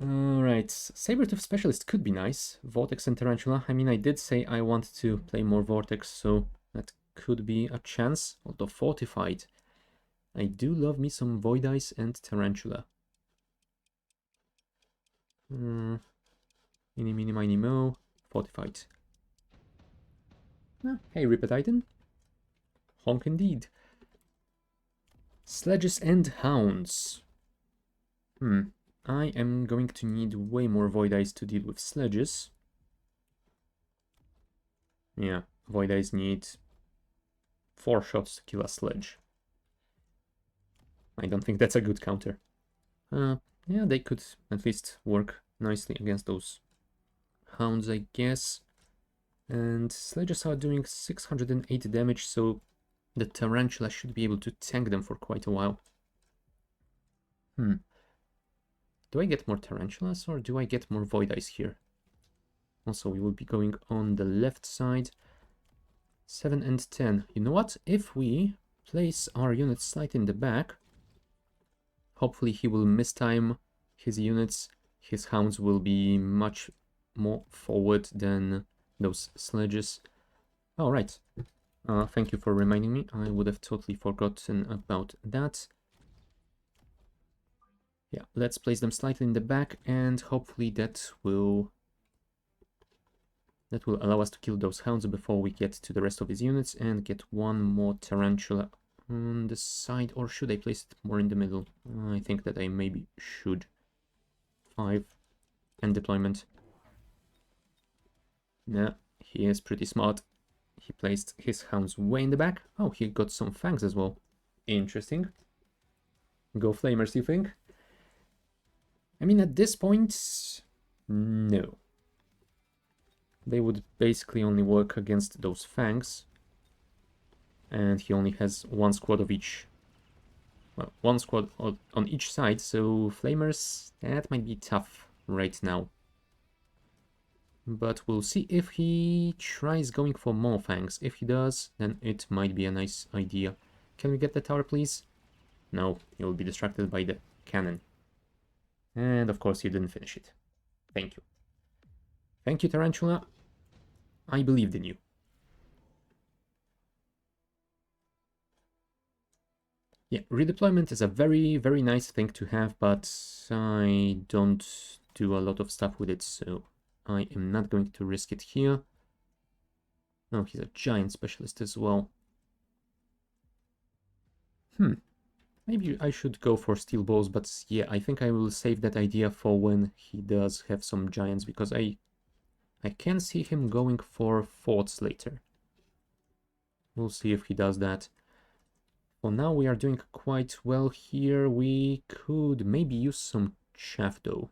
Alright, Sabertooth Specialist could be nice. Vortex and Tarantula. I mean, I did say I want to play more Vortex, so that could be a chance. Although Fortified. I do love me some Void Ice and Tarantula. Mini, mini, mini, mo. Fortified. Ah, hey, Ripper Titan. Honk indeed. Sledges and Hounds. I am going to need way more Void Eyes to deal with sledges. Yeah, Void Eyes need 4 shots to kill a sledge. I don't think that's a good counter. Yeah, they could at least work nicely against those hounds, I guess. And sledges are doing 680 damage, so the tarantula should be able to tank them for quite a while. Do I get more tarantulas or do I get more void eyes here? Also, we will be going on the left side. 7 and 10. You know what? If we place our units slightly in the back, hopefully he will mistime his units. His hounds will be much more forward than those sledges. All right. Thank you for reminding me. I would have totally forgotten about that. Yeah, let's place them slightly in the back, and hopefully that will allow us to kill those hounds before we get to the rest of his units and get one more tarantula on the side. Or should I place it more in the middle? I think that I maybe should. 5 and deployment. Nah, he is pretty smart. He placed his hounds way in the back. Oh, he got some fangs as well. Interesting. Go Flamers, you think? I mean, at this point, no. They would basically only work against those fangs. And he only has one squad of each. Well, one squad on each side, so Flamers, that might be tough right now. But we'll see if he tries going for more fangs. If he does, then it might be a nice idea. Can we get the tower, please? No, you'll be distracted by the cannon. And of course you didn't finish it. Thank you. Thank you, Tarantula. I believed in you. Yeah, redeployment is a very, very nice thing to have, but I don't do a lot of stuff with it, so I am not going to risk it here. No, he's a giant specialist as well. Maybe I should go for steel balls, but yeah, I think I will save that idea for when he does have some giants, because I can see him going for forts later. We'll see if he does that. For now, we are doing quite well here. We could maybe use some chaff, though.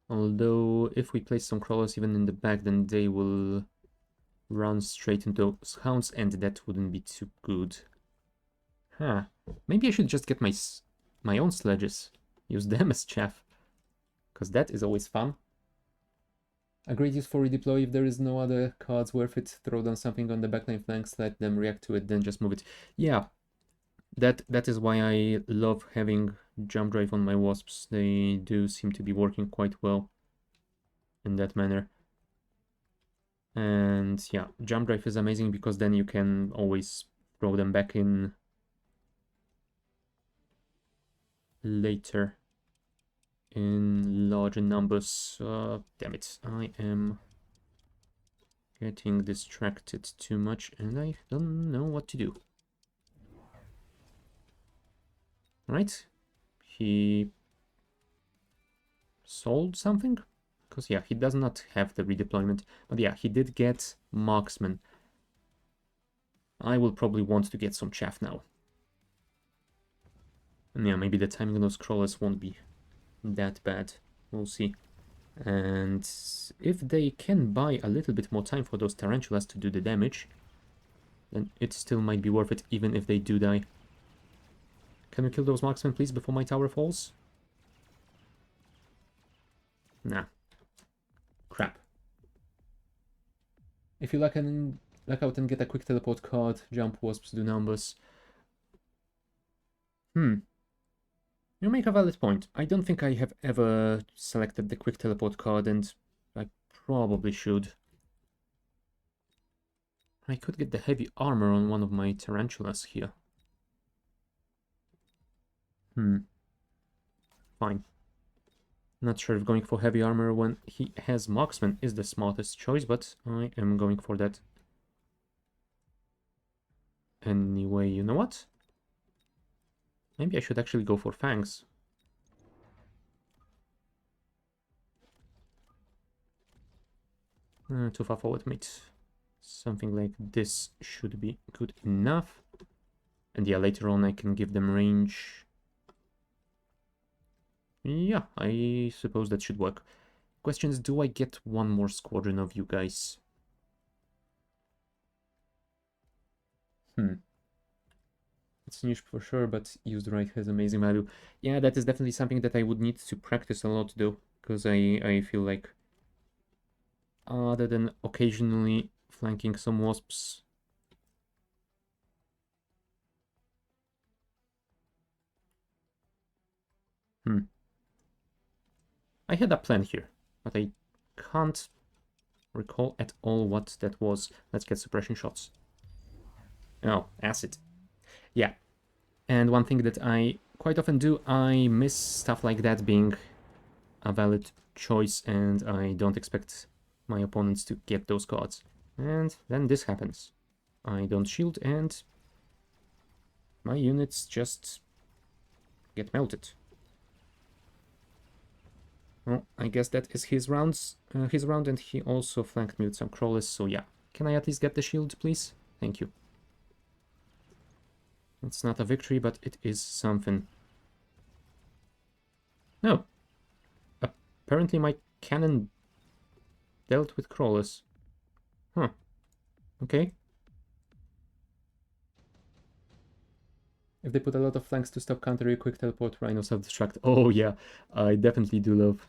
Although, if we place some crawlers even in the back, then they will run straight into those hounds, and that wouldn't be too good. Huh. Maybe I should just get my own sledges. Use them as chaff. Because that is always fun. A great use for redeploy. If there is no other cards worth it, throw down something on the backline flanks, let them react to it, then just move it. Yeah, that is why I love having jump drive on my wasps. They do seem to be working quite well in that manner. And yeah, jump drive is amazing because then you can always throw them back in later in larger numbers. Damn it, I am getting distracted too much and I don't know what to do. Right? He sold something? Because yeah, he does not have the redeployment. But yeah, he did get marksman. I will probably want to get some chaff now. And yeah, maybe the timing of those crawlers won't be that bad. We'll see. And if they can buy a little bit more time for those tarantulas to do the damage, then it still might be worth it, even if they do die. Can we kill those marksmen, please, before my tower falls? Nah. Crap. If you luck out and get a quick teleport card, jump wasps do numbers. You make a valid point. I don't think I have ever selected the quick teleport card, and I probably should. I could get the heavy armor on one of my tarantulas here. Fine. Not sure if going for heavy armor when he has marksman is the smartest choice, but I am going for that. Anyway, you know what? Maybe I should actually go for fangs. Too far forward, mate. Something like this should be good enough. And yeah, later on I can give them range. Yeah, I suppose that should work. Question is, do I get one more squadron of you guys? It's niche for sure, but used right has amazing value. Yeah, that is definitely something that I would need to practice a lot though, because I feel like other than occasionally flanking some wasps. I had a plan here, but I can't recall at all what that was. Let's get suppression shots. Oh, acid. Yeah. And one thing that I quite often do, I miss stuff like that being a valid choice, and I don't expect my opponents to get those cards. And then this happens. I don't shield, and my units just get melted. Well, I guess that is his round, and he also flanked me with some crawlers, so yeah. Can I at least get the shield, please? Thank you. It's not a victory, but it is something. No. Apparently my cannon dealt with crawlers. Huh. Okay. If they put a lot of flanks to stop counter, quick teleport, rhinos self-destruct. Oh yeah, I definitely do love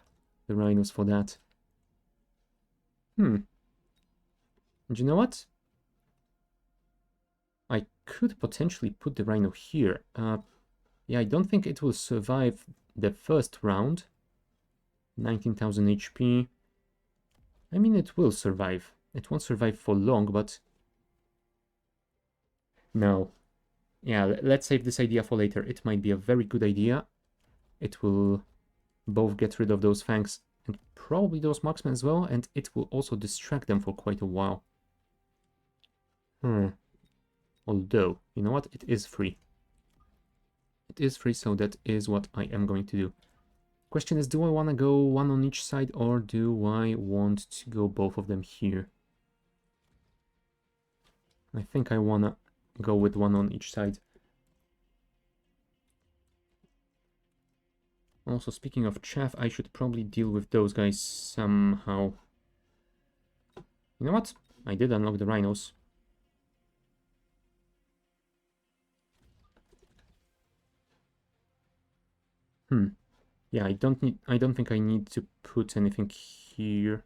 the rhinos for that. And you know what? I could potentially put the rhino here. Yeah, I don't think it will survive the first round. 19,000 HP. I mean, it will survive. It won't survive for long, but... No. Yeah, let's save this idea for later. It might be a very good idea. It will both get rid of those fangs and probably those marksmen as well, and it will also distract them for quite a while. Although, you know what? It is free. It is free, so that is what I am going to do. Question is, do I want to go one on each side, or do I want to go both of them here? I think I want to go with one on each side. Also, speaking of chaff, I should probably deal with those guys somehow. You know what? I did unlock the rhinos. Yeah, I don't think I need to put anything here.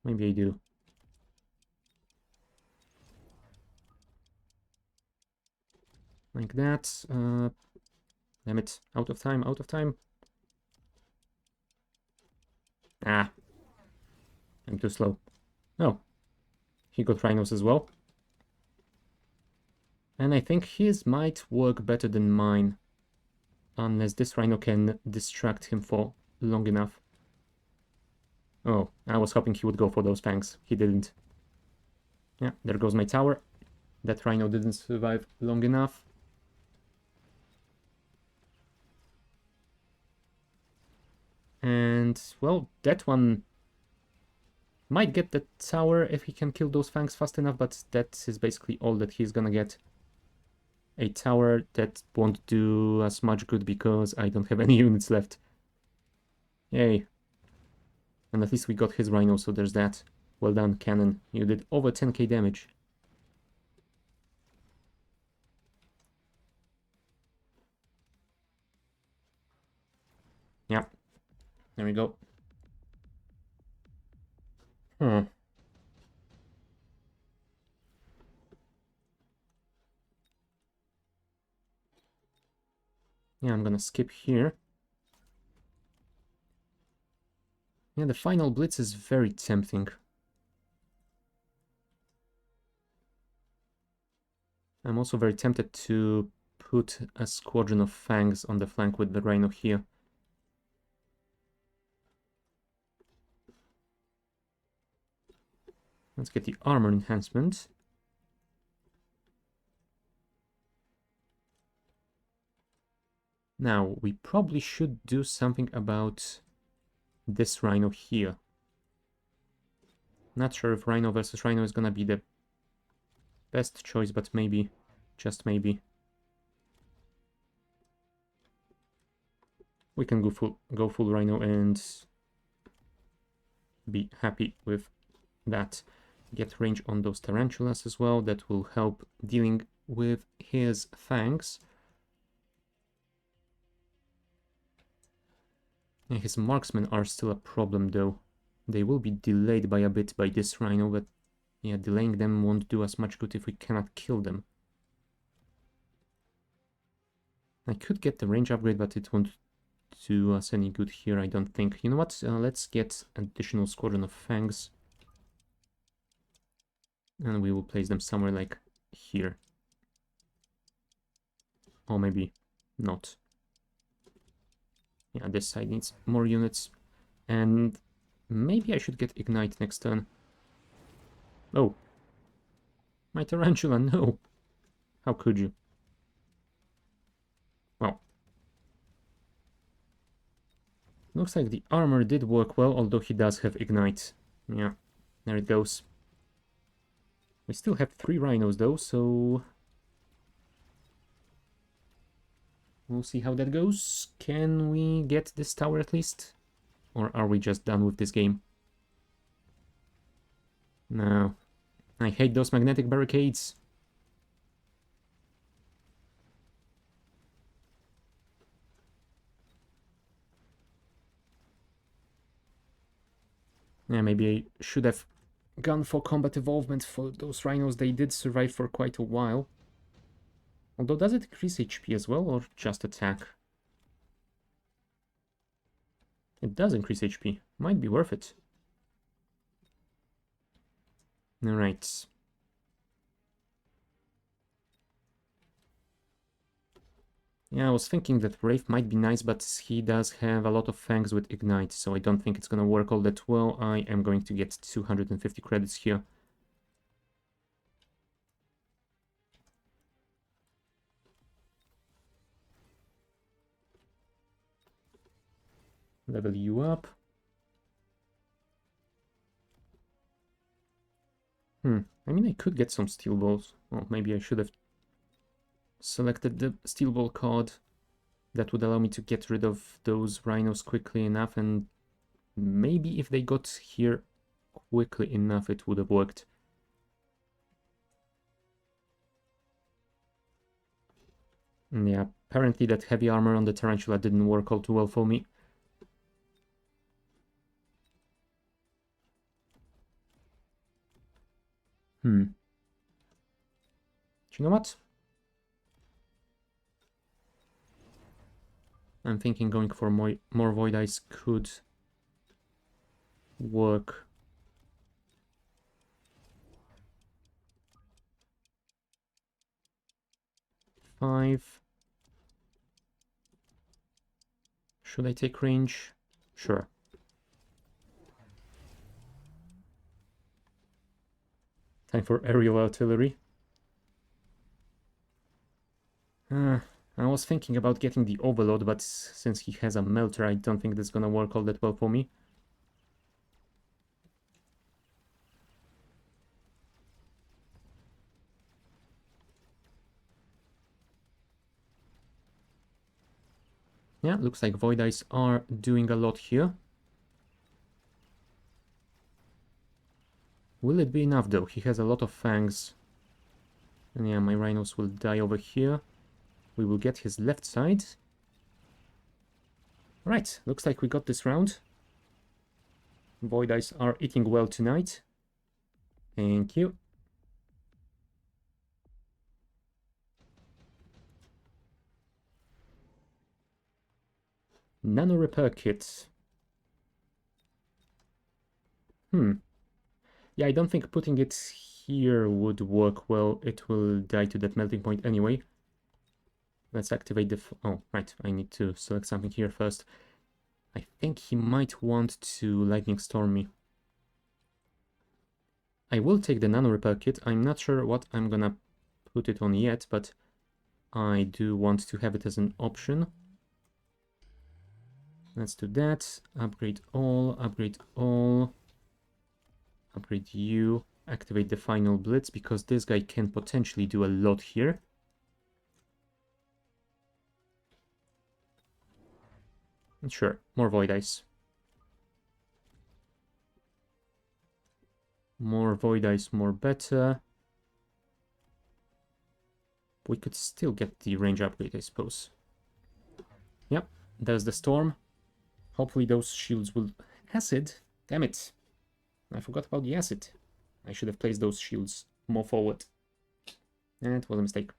Maybe I do. Like that. Damn it. Out of time, out of time. Ah. I'm too slow. Oh. He got rhinos as well. And I think his might work better than mine. Unless this rhino can distract him for long enough. Oh, I was hoping he would go for those fangs. He didn't. Yeah, there goes my tower. That rhino didn't survive long enough. And, well, that one might get the tower if he can kill those fangs fast enough, but that is basically all that he's gonna get. A tower that won't do as much good because I don't have any units left. Yay. And at least we got his rhino, so there's that. Well done, cannon. You did over 10k damage. Yeah. There we go. Yeah, I'm gonna skip here. Yeah, the final blitz is very tempting. I'm also very tempted to put a squadron of fangs on the flank with the rhino here. Let's get the armor enhancement. Now, we probably should do something about this rhino here. Not sure if rhino versus rhino is gonna be the best choice, but maybe, just maybe. We can go full rhino and be happy with that. Get range on those tarantulas as well. That will help dealing with his fangs. And his marksmen are still a problem though. They will be delayed by a bit by this rhino, but yeah, delaying them won't do us much good if we cannot kill them. I could get the range upgrade, but it won't do us any good here, I don't think. You know what? Let's get additional squadron of fangs. And we will place them somewhere like here. Or maybe not. Yeah, this side needs more units. And maybe I should get Ignite next turn. Oh. My Tarantula, no. How could you? Well. Looks like the armor did work well, although he does have Ignite. Yeah, there it goes. We still have 3 rhinos though, so... we'll see how that goes. Can we get this tower at least? Or are we just done with this game? No. I hate those magnetic barricades. Yeah, maybe I should have gone for combat evolvement for those rhinos. They did survive for quite a while. Although, does it increase HP as well, or just attack? It does increase HP. Might be worth it. Alright. Yeah, I was thinking that Wraith might be nice, but he does have a lot of fangs with Ignite, so I don't think it's gonna work all that well. I am going to get 250 credits here. Level you up. I mean, I could get some steel balls. Well, maybe I should have selected the steel ball card. That would allow me to get rid of those rhinos quickly enough, and maybe if they got here quickly enough, it would have worked. And yeah, apparently that heavy armor on the Tarantula didn't work all too well for me. Do you know what? I'm thinking going for more Void Eyes could work. Five. Should I take range? Sure. Time for aerial artillery. I was thinking about getting the Overload, but since he has a Melter, I don't think that's gonna work all that well for me. Yeah, looks like Void Eyes are doing a lot here. Will it be enough though? He has a lot of fangs. And yeah, my rhinos will die over here. We will get his left side. Right, looks like we got this round. Void Eyes are eating well tonight. Thank you. Nano repair kit. Yeah, I don't think putting it here would work well. It will die to that melting point anyway. Let's activate the... oh, right. I need to select something here first. I think he might want to Lightning Storm me. I will take the Nano Repair Kit. I'm not sure what I'm gonna put it on yet, but I do want to have it as an option. Let's do that. Upgrade all, upgrade all. Upgrade you. Activate the final blitz, because this guy can potentially do a lot here. Sure, more Void Eyes. More Void Eyes, more better. We could still get the range upgrade, I suppose. Yep, there's the storm. Hopefully those shields will... acid. Damn it. I forgot about the acid. I should have placed those shields more forward. And it was a mistake.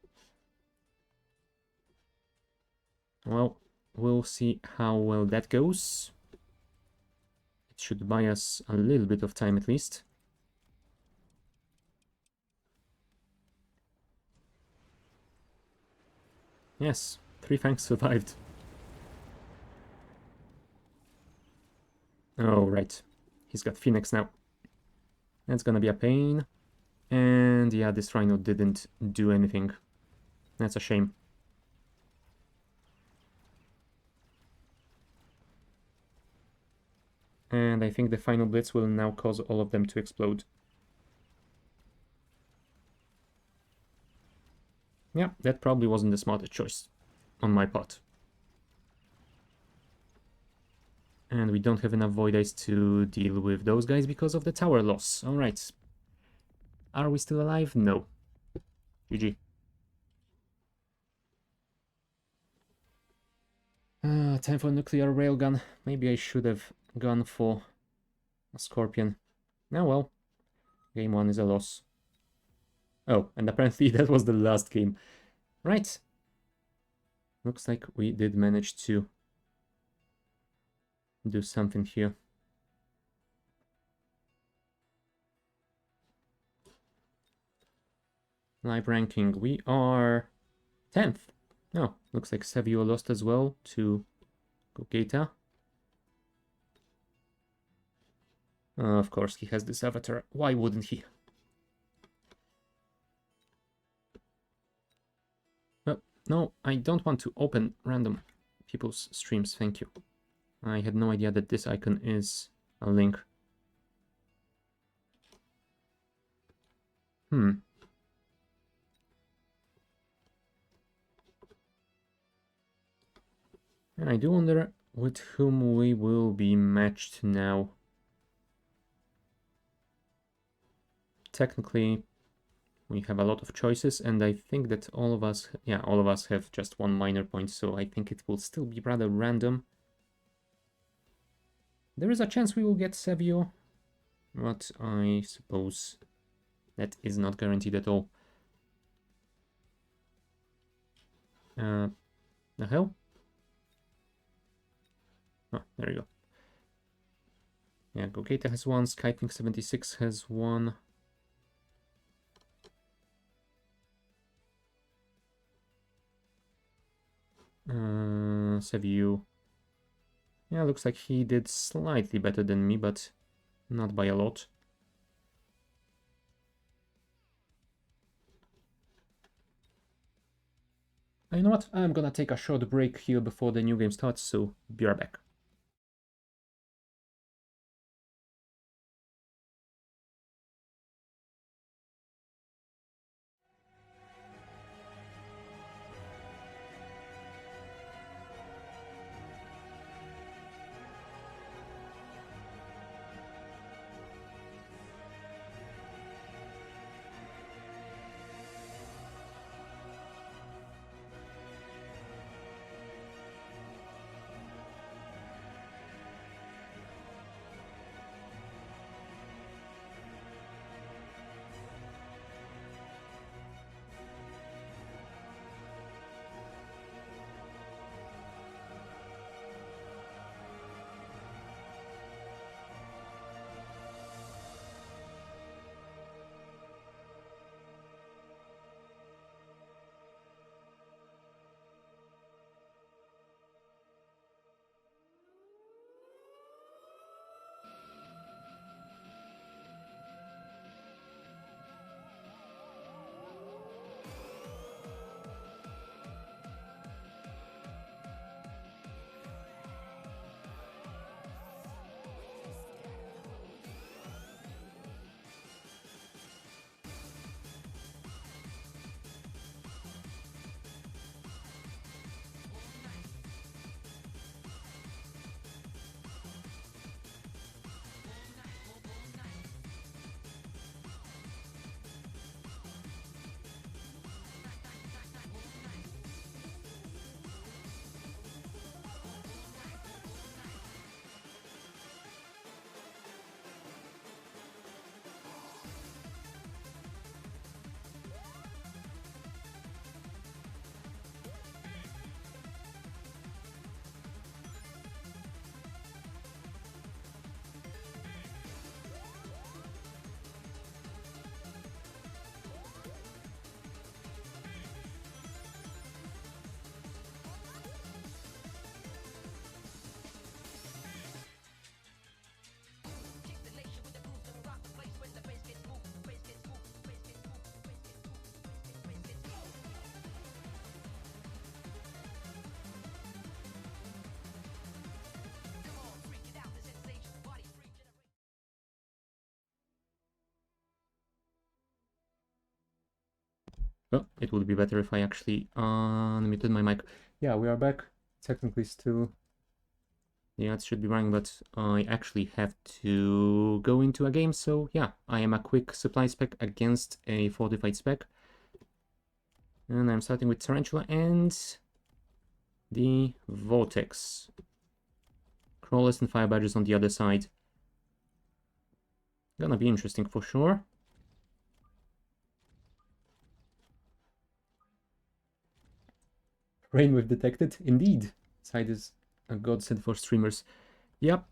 Well, we'll see how well that goes. It should buy us a little bit of time at least. Yes, 3 Fangs survived. Oh, right. He's got Phoenix now. That's gonna be a pain. And yeah, this Rhino didn't do anything. That's a shame. And I think the final blitz will now cause all of them to explode. Yeah, that probably wasn't the smartest choice on my part. And we don't have enough Void Eyes to deal with those guys because of the tower loss. Alright. Are we still alive? No. GG. Time for a nuclear railgun. Maybe I should have gone for a Scorpion. Oh well. Game 1 is a loss. Oh, and apparently that was the last game. Right. Looks like we did manage to do something here. Live ranking. We are 10th. Oh, looks like Savio lost as well to Gogeta. Of course, he has this avatar. Why wouldn't he? Oh, no, I don't want to open random people's streams, thank you. I had no idea that this icon is a link. And I do wonder with whom we will be matched now. Technically, we have a lot of choices, and I think that all of us have just one minor point, so I think it will still be rather random. There is a chance we will get Savio, but I suppose that is not guaranteed at all. The hell? Oh, there you go. Yeah, Gogeta has one, Skyping76 has one. Savio. Yeah, looks like he did slightly better than me, but not by a lot. You know what? I'm gonna take a short break here before the new game starts, so be right back. Oh, it would be better if I actually unmuted my mic. Yeah, we are back. Technically still... Yeah, it should be running, but I actually have to go into a game, so yeah, I am a quick supply spec against a fortified spec. And I'm starting with Tarantula and the Vortex. Crawlers and Fire Badgers on the other side. Gonna be interesting for sure. Rainwave detected, indeed. Side is a godsend for streamers. Yep.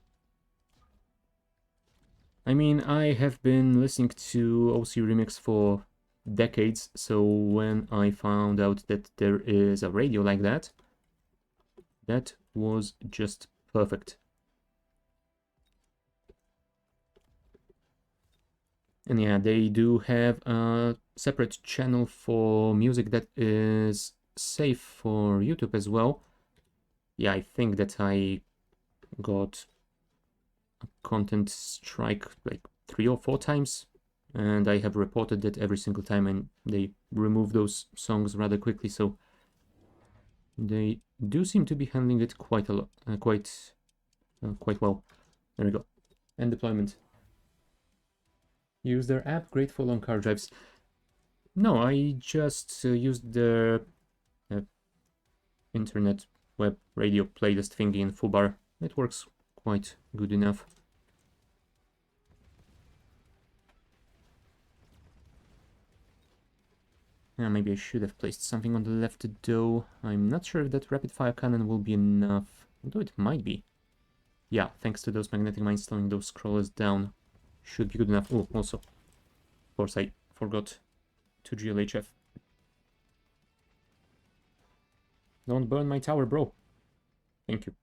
I mean, I have been listening to OC Remix for decades, so when I found out that there is a radio like that, that was just perfect. And yeah, they do have a separate channel for music that is safe for YouTube as well. Yeah, I think that I got a content strike like 3 or 4 times, and I have reported that every single time, and they remove those songs rather quickly, so they do seem to be handling it quite a lot, quite well. There we go. And deployment. Use their app, great for long car drives. No, I just used the internet web radio playlist thingy in Fubar. It works quite good enough. Yeah, maybe I should have placed something on the left though. I'm not sure if that rapid fire cannon will be enough, although it might be. Yeah, thanks to those magnetic mines slowing those scrollers down, should be good enough. Oh, also, of course I forgot to GLHF. Don't burn my tower, bro. Thank you.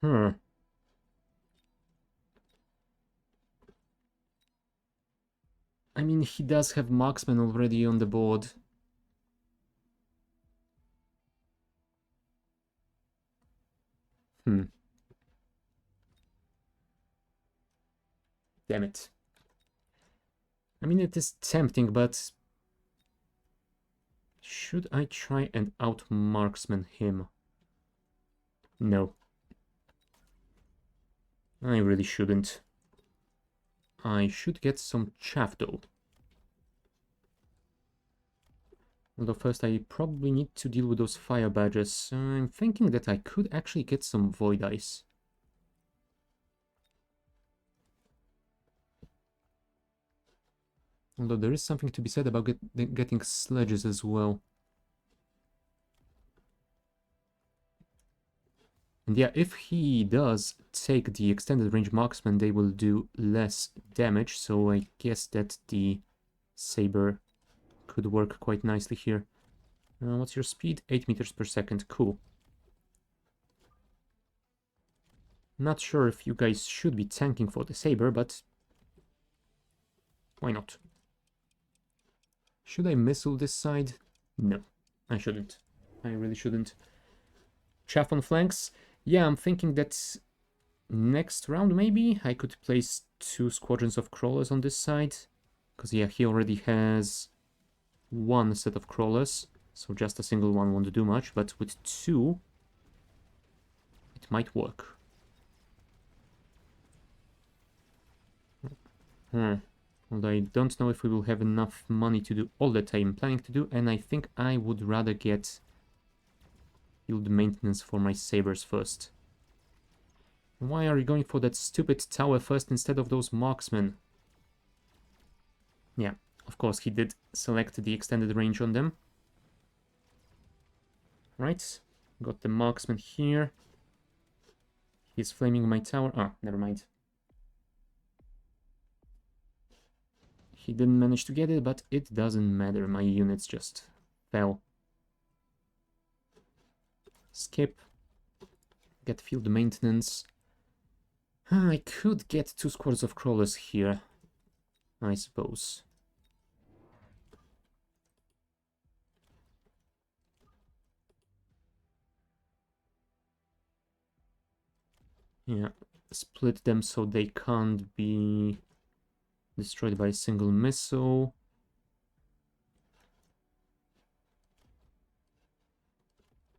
Hmm. I mean, he does have marksman already on the board. Hmm. Damn it. I mean, it is tempting, but should I try and out-marksman him? No. I really shouldn't. I should get some chaff though. Although first I probably need to deal with those fire badges. I'm thinking that I could actually get some void ice. Although there is something to be said about getting sledges as well. And yeah, if he does take the extended range marksman, they will do less damage, so I guess that the saber could work quite nicely here. What's your speed? 8 meters per second, cool. Not sure if you guys should be tanking for the saber, but why not? Should I missile this side? No, I shouldn't. I really shouldn't. Chaff on flanks? Yeah, I'm thinking that next round maybe I could place 2 squadrons of crawlers on this side. Because yeah, he already has 1 set of crawlers, so just a single one won't do much, but with 2 it might work. Although I don't know if we will have enough money to do all that I'm planning to do, and I think I would rather get field maintenance for my sabers first. Why are you going for that stupid tower first instead of those marksmen? Yeah, of course he did select the extended range on them. Right, got the marksman here. He's flaming my tower. Ah, never mind. He didn't manage to get it, but it doesn't matter. My units just fell. Skip. Get field maintenance. I could get 2 squads of crawlers here, I suppose. Yeah, split them so they can't be destroyed by a single missile.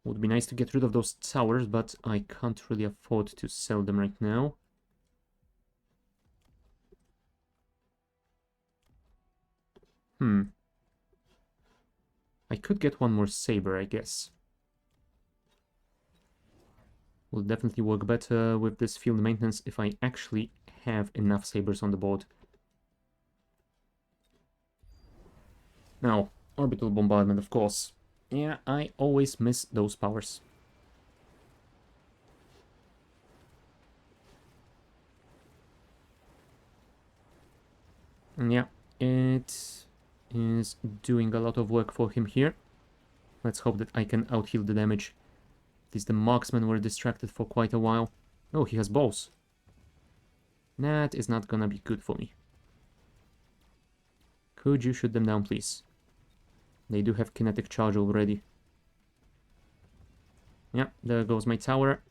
Would be nice to get rid of those towers, but I can't really afford to sell them right now. I could get one more saber, I guess. Will definitely work better with this field maintenance if I actually have enough sabers on the board. Now, orbital bombardment, of course. Yeah, I always miss those powers. And yeah, it is doing a lot of work for him here. Let's hope that I can out-heal the damage. At least the marksmen were distracted for quite a while. Oh, he has bows. That is not gonna be good for me. Could you shoot them down, please? They do have kinetic charge already. Yeah, there goes my tower.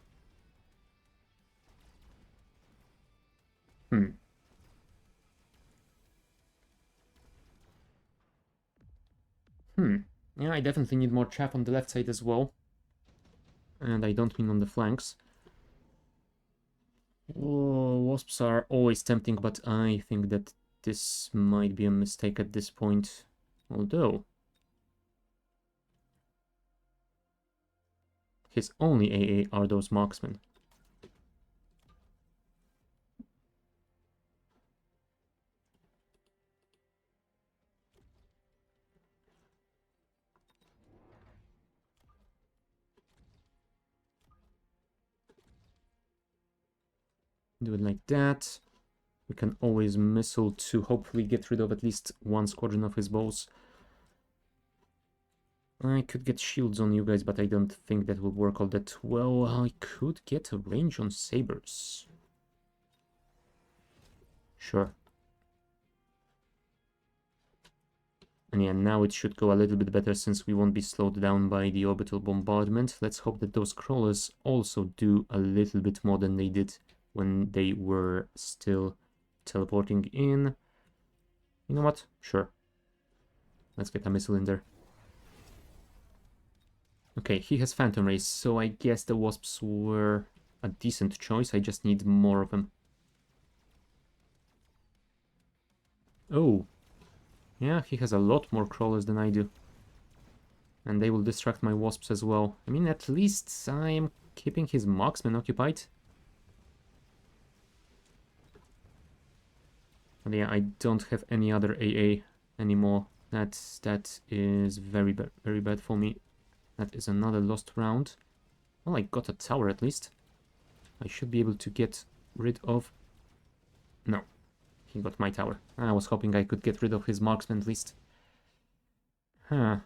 Yeah, I definitely need more chaff on the left side as well. And I don't mean on the flanks. Oh, wasps are always tempting, but I think that this might be a mistake at this point. Although his only AA are those marksmen. Do it like that. We can always missile to hopefully get rid of at least one squadron of his bows. I could get shields on you guys, but I don't think that will work all that well. I could get a range on sabers. Sure. And yeah, now it should go a little bit better since we won't be slowed down by the orbital bombardment. Let's hope that those crawlers also do a little bit more than they did when they were still teleporting in. You know what? Sure. Let's get a missile in there. Okay, he has Phantom Rays, so I guess the Wasps were a decent choice. I just need more of them. Oh. Yeah, he has a lot more crawlers than I do. And they will distract my Wasps as well. I mean, at least I am keeping his marksmen occupied. But yeah, I don't have any other AA anymore. That is very bad for me. That is another lost round. Well, I got a tower at least. I should be able to get rid of... No, he got my tower. I was hoping I could get rid of his marksman at least. Huh.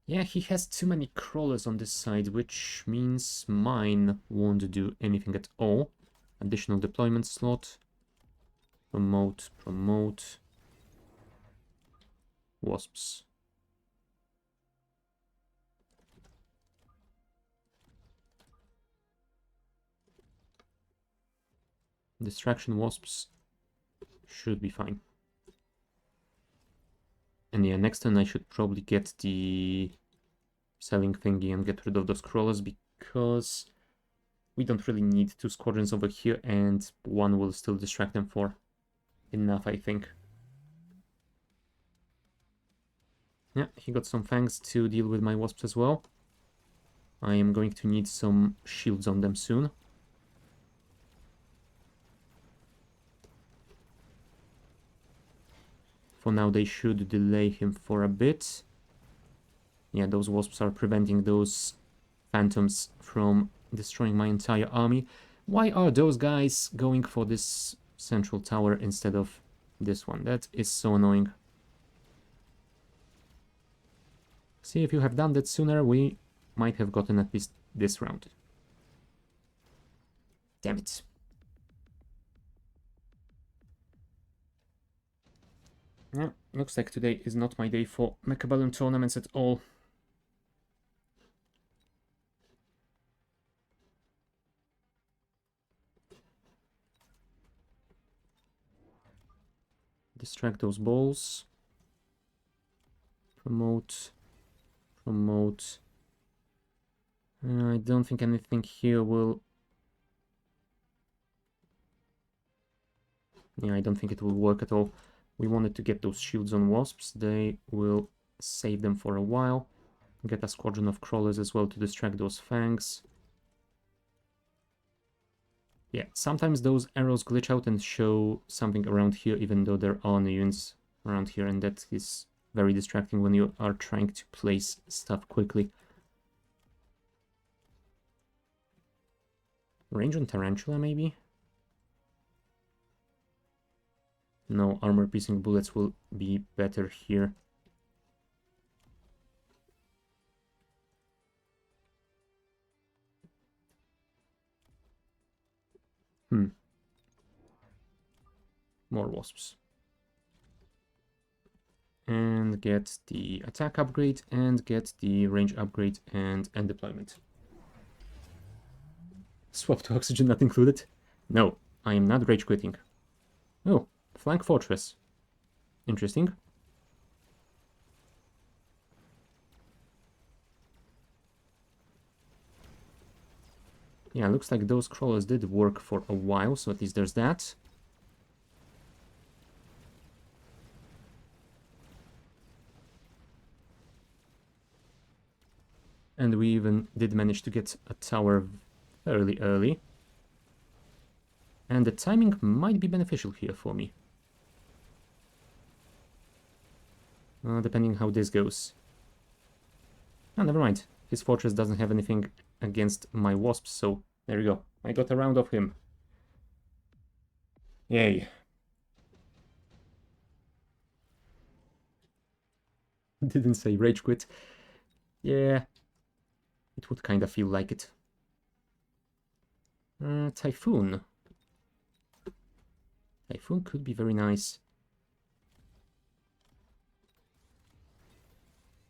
Yeah, he has too many crawlers on this side, which means mine won't do anything at all. Additional deployment slot. Promote, promote. Wasps. Distraction wasps should be fine. And yeah, next turn I should probably get the selling thingy and get rid of those crawlers because we don't really need two squadrons over here and one will still distract them for enough, I think. Yeah, he got some fangs to deal with my wasps as well. I am going to need some shields on them soon. For now, they should delay him for a bit. Yeah, those wasps are preventing those phantoms from destroying my entire army. Why are those guys going for this central tower instead of this one? That is so annoying. See, if you have done that sooner, we might have gotten at least this round. Damn it. Yeah, looks like today is not my day for Mechabellum tournaments at all. Distract those balls. Promote. Promote. I don't think anything here will... Yeah, I don't think it will work at all. We wanted to get those shields on wasps. They will save them for a while. Get a squadron of crawlers as well to distract those fangs. Yeah, sometimes those arrows glitch out and show something around here, even though there are no units around here, and that is very distracting when you are trying to place stuff quickly. Range on Tarantula, maybe? No, armor-piercing bullets will be better here. More wasps. And get the attack upgrade, and get the range upgrade, and end deployment. Swap to oxygen not included? No, I am not rage quitting. Oh, flank fortress. Interesting. Yeah, looks like those crawlers did work for a while, so at least there's that. And we even did manage to get a tower fairly early. And the timing might be beneficial here for me. Depending how this goes. Oh, never mind. His fortress doesn't have anything against my wasps, so there we go. I got a round of him. Yay. Didn't say rage quit. Yeah, it would kind of feel like it. Typhoon. Typhoon could be very nice.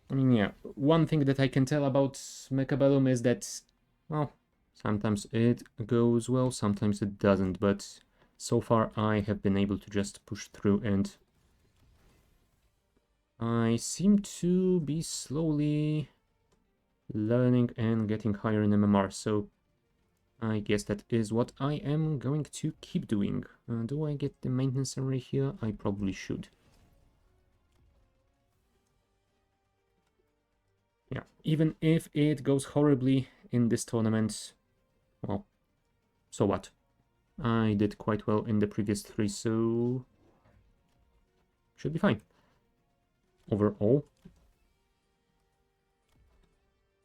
I mean, yeah, one thing that I can tell about Mechabellum is that, well, sometimes it goes well, sometimes it doesn't, but so far I have been able to just push through, and I seem to be slowly learning and getting higher in MMR, so I guess that is what I am going to keep doing. Do I get the maintenance array here? I probably should. Yeah, even if it goes horribly in this tournament, well, so what? I did quite well in the previous 3, so should be fine. Overall.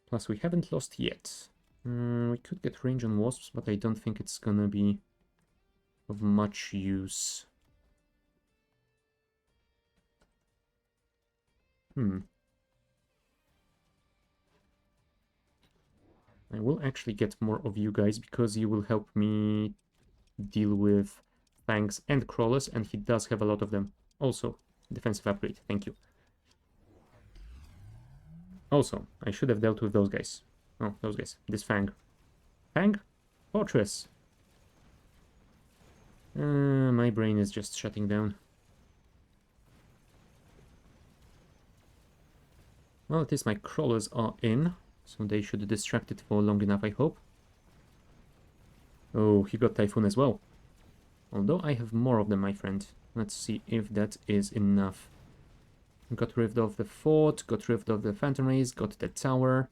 Plus, we haven't lost yet. We could get range on wasps, but I don't think it's gonna be of much use. I will actually get more of you guys, because you will help me deal with fangs and crawlers, and he does have a lot of them. Also, defensive upgrade, thank you. Also, I should have dealt with those guys. Oh, those guys. This fang. Fang? Fortress! My brain is just shutting down. Well, at least my crawlers are in, so they should distract it for long enough, I hope. Oh, he got Typhoon as well. Although I have more of them, my friend. Let's see if that is enough. Got rid of the fort, got rid of the phantom rays, got the tower.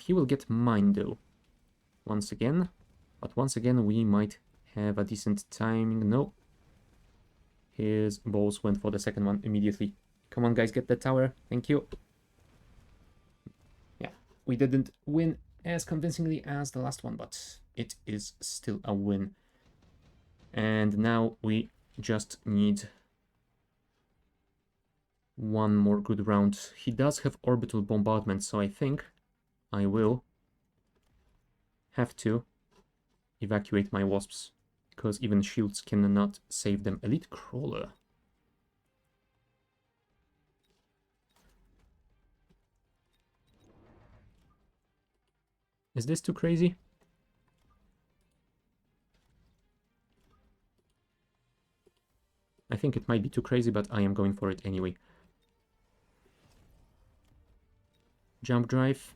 He will get mine, though. Once again. But once again, we might have a decent timing. No. His balls went for the second one immediately. Come on, guys, get that tower. Thank you. Yeah, we didn't win as convincingly as the last one, but it is still a win. And now we just need one more good round. He does have orbital bombardment, so I think I will have to evacuate my wasps, because even shields cannot save them. Elite crawler. Is this too crazy? I think it might be too crazy, but I am going for it anyway. Jump drive.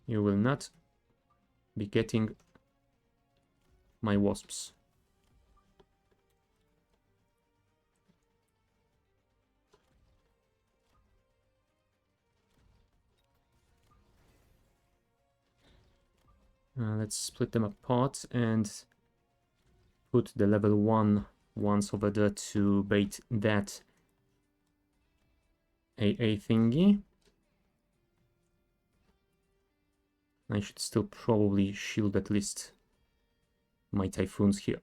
You will not be getting my wasps. Let's split them apart and put the level 1 ones over there to bait that AA thingy. I should still probably shield at least my typhoons here.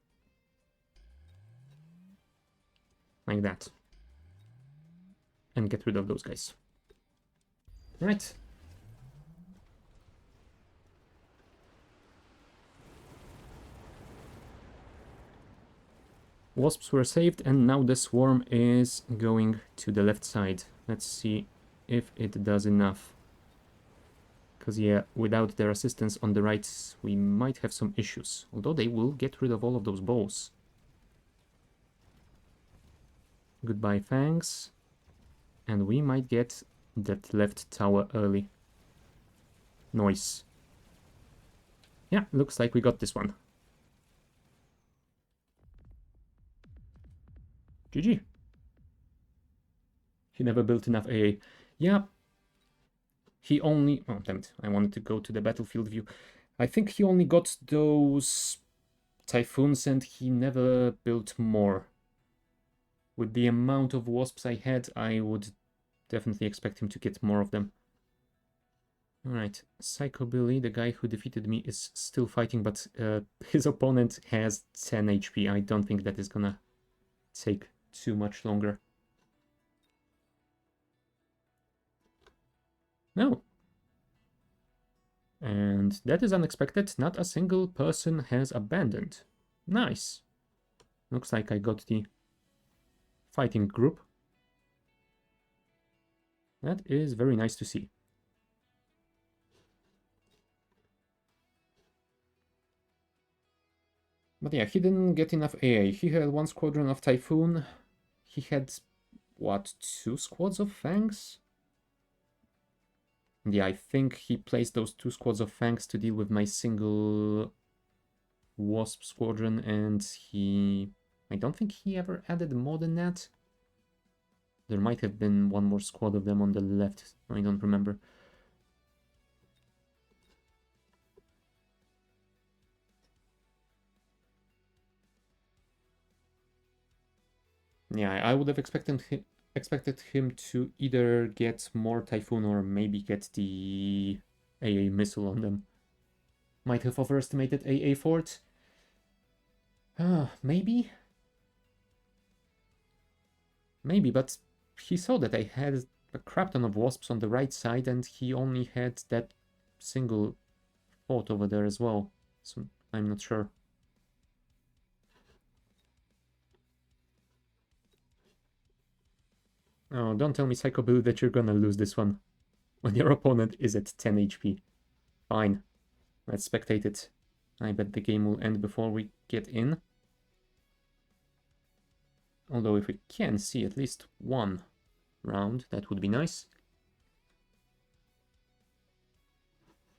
Like that. And get rid of those guys. Right. Wasps were saved, and now the swarm is going to the left side. Let's see if it does enough. Because, yeah, without their assistance on the right, we might have some issues. Although they will get rid of all of those bows. Goodbye, Fangs. And we might get that left tower early. Nice. Yeah, looks like we got this one. GG. He never built enough AA. Yeah. He only... Oh, damn it. I wanted to go to the battlefield view. I think he only got those typhoons and he never built more. With the amount of wasps I had, I would definitely expect him to get more of them. Alright, Psycho Billy, the guy who defeated me, is still fighting, but his opponent has 10 HP. I don't think that is gonna take too much longer. No. And that is unexpected. Not a single person has abandoned. Nice. Looks like I got the fighting group. That is very nice to see. But yeah, he didn't get enough AA. He had one squadron of Typhoon. He had, what, 2 squads of Fangs? Yeah, I think he placed those 2 squads of Fangs to deal with my single Wasp squadron, and he... I don't think he ever added more than that. There might have been one more squad of them on the left. I don't remember. Yeah, I would have expected him to either get more Typhoon or maybe get the AA missile on them. Might have overestimated AA fort. Maybe? Maybe, but he saw that I had a crap ton of wasps on the right side and he only had that single fort over there as well. So I'm not sure. Oh, don't tell me, Psycho Blue, that you're gonna lose this one when your opponent is at 10 HP. Fine. Let's spectate it. I bet the game will end before we get in. Although if we can see at least one round, that would be nice.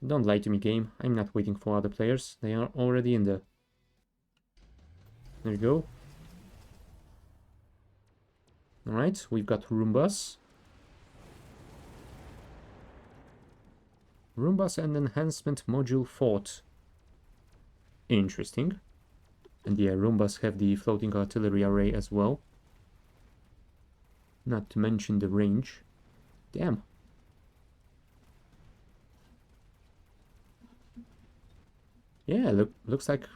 Don't lie to me, game. I'm not waiting for other players. They are already in there. There you go. Alright, we've got Roombas. Roombas and Enhancement Module Fort. Interesting. And yeah, Roombas have the floating artillery array as well. Not to mention the range. Damn. Yeah, looks like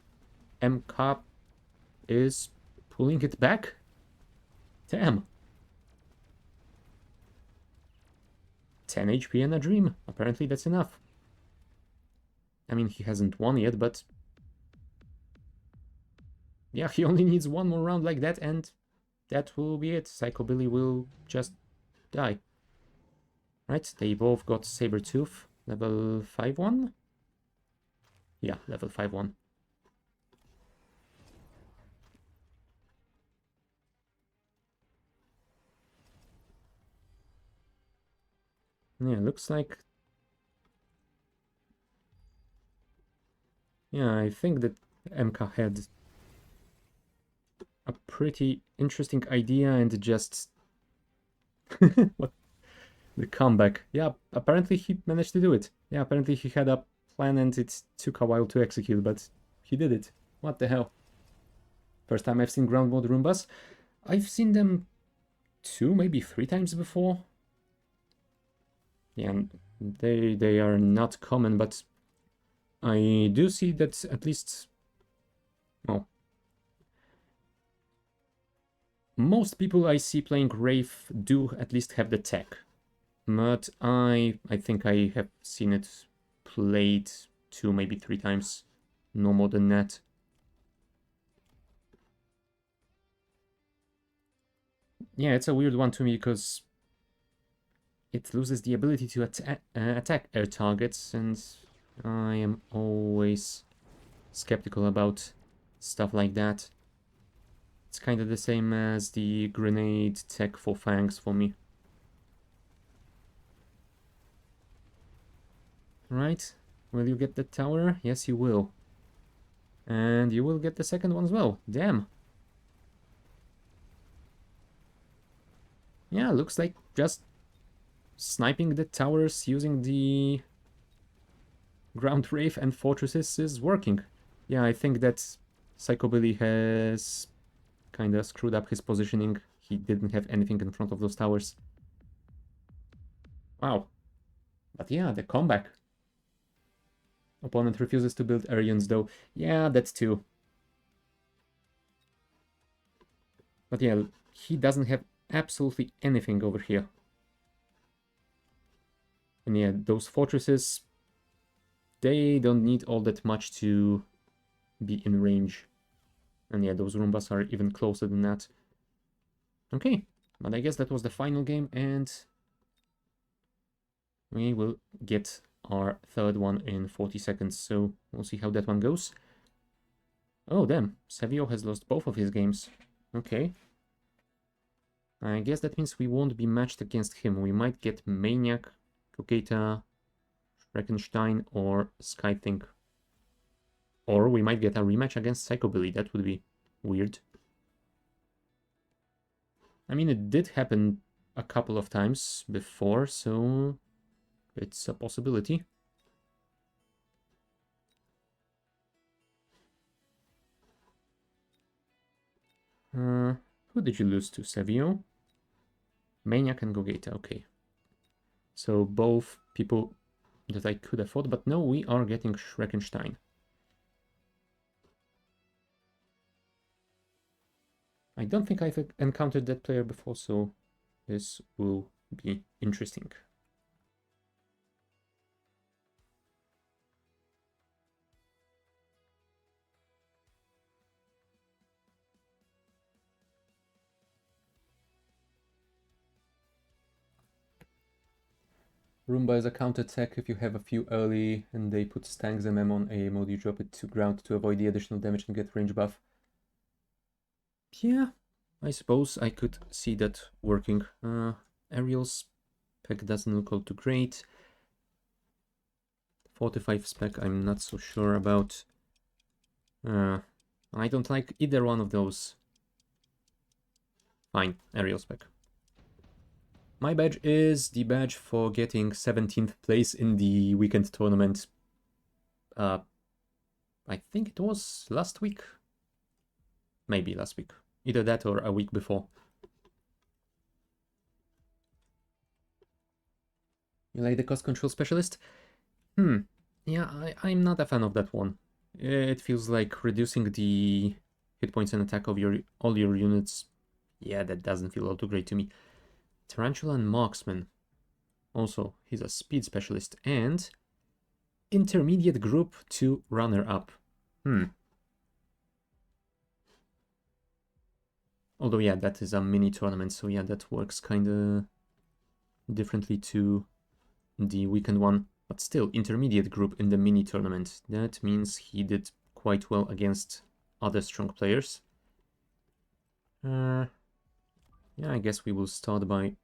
MK is pulling it back. Damn. 10 HP and a dream. Apparently that's enough. I mean, he hasn't won yet, but... yeah, he only needs one more round like that, and that will be it. Psycho Billy will just die. Right, they both got Sabertooth. Level 5-1? Yeah, level 5-1. Yeah, looks like... Yeah, I think that MK had a pretty interesting idea and just... What? The comeback. Yeah, apparently he managed to do it. Yeah, apparently he had a plan and it took a while to execute, but he did it. What the hell? First time I've seen ground mode Roombas. I've seen them 2, maybe 3 times before. Yeah, they are not common, but I do see that at least... Well, most people I see playing Wraith do at least have the tech. But I think I have seen it played 2, maybe 3 times. No more than that. Yeah, it's a weird one to me because it loses the ability to attack air targets, and I am always skeptical about stuff like that. It's kind of the same as the grenade tech for Fangs for me. Right? Will you get the tower? Yes, you will. And you will get the second one as well. Damn. Yeah, looks like just sniping the towers using the ground wraith and fortresses is working. Yeah, I think that Psychobilly has kind of screwed up his positioning. He didn't have anything in front of those towers. Wow. But yeah, the comeback. Opponent refuses to build Arians though. Yeah, that's too. But yeah, he doesn't have absolutely anything over here. And yeah, those fortresses, they don't need all that much to be in range. And yeah, those Roombas are even closer than that. Okay, but I guess that was the final game, and we will get our third one in 40 seconds, so we'll see how that one goes. Oh, damn, Savio has lost both of his games. Okay. I guess that means we won't be matched against him. We might get Maniac, Koketa, Frankenstein, or Skythink. Or we might get a rematch against Psychobilly. That would be weird. I mean, it did happen a couple of times before, so it's a possibility. Who did you lose to? Savio? Maniac and Gogeta, okay. So both people that I could afford, but no, we are getting Schreckenstein. I don't think I've encountered that player before, so this will be interesting. Roomba is a counter tech. If you have a few early and they put Stangs MM on AA mode, you drop it to ground to avoid the additional damage and get range buff. Yeah, I suppose I could see that working. Aerial's spec doesn't look all too great. 45 spec I'm not so sure about. I don't like either one of those. Fine, aerial spec. My badge is the badge for getting 17th place in the weekend tournament. I think it was last week. Maybe last week. Either that or a week before. You like the cost control specialist? Yeah, I'm not a fan of that one. It feels like reducing the hit points and attack of all your units. Yeah, that doesn't feel all too great to me. Tarantula and Marksman. Also, he's a speed specialist and intermediate group to runner-up. Although, yeah, that is a mini tournament, so yeah, that works kind of differently to the weekend one. But still, intermediate group in the mini tournament. That means he did quite well against other strong players. Yeah, I guess we will start by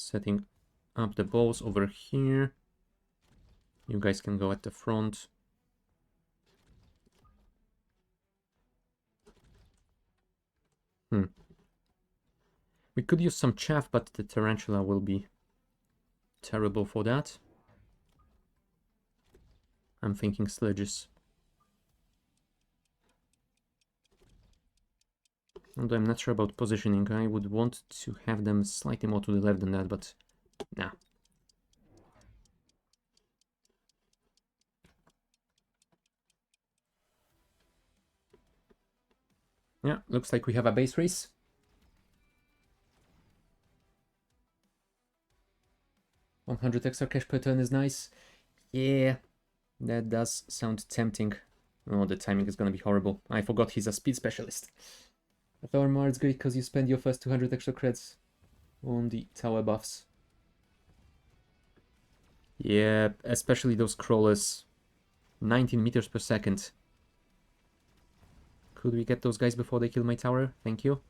Setting up the balls over here. You guys can go at the front. We could use some chaff, but the tarantula will be terrible for that. I'm thinking sledges. Although I'm not sure about positioning. I would want to have them slightly more to the left than that, but nah. Yeah, looks like we have a base race. $100 extra cash per turn is nice. Yeah, that does sound tempting. Oh, the timing is gonna be horrible. I forgot he's a speed specialist. Thormar is great because you spend your first 200 extra creds on the tower buffs. Yeah, especially those crawlers. 19 meters per second. Could we get those guys before they kill my tower? Thank you.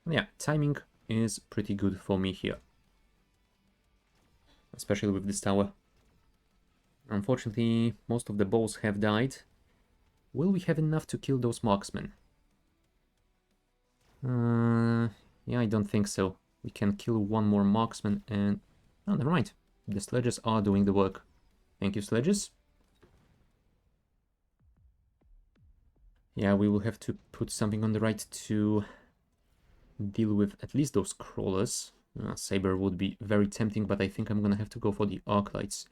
Yeah, timing is pretty good for me here. Especially with this tower. Unfortunately, most of the balls have died. Will we have enough to kill those marksmen? Yeah, I don't think so. We can kill one more marksman and... Oh, never mind. The sledges are doing the work. Thank you, sledges. Yeah, we will have to put something on the right to deal with at least those crawlers. Saber would be very tempting, but I think I'm gonna have to go for the Arclights.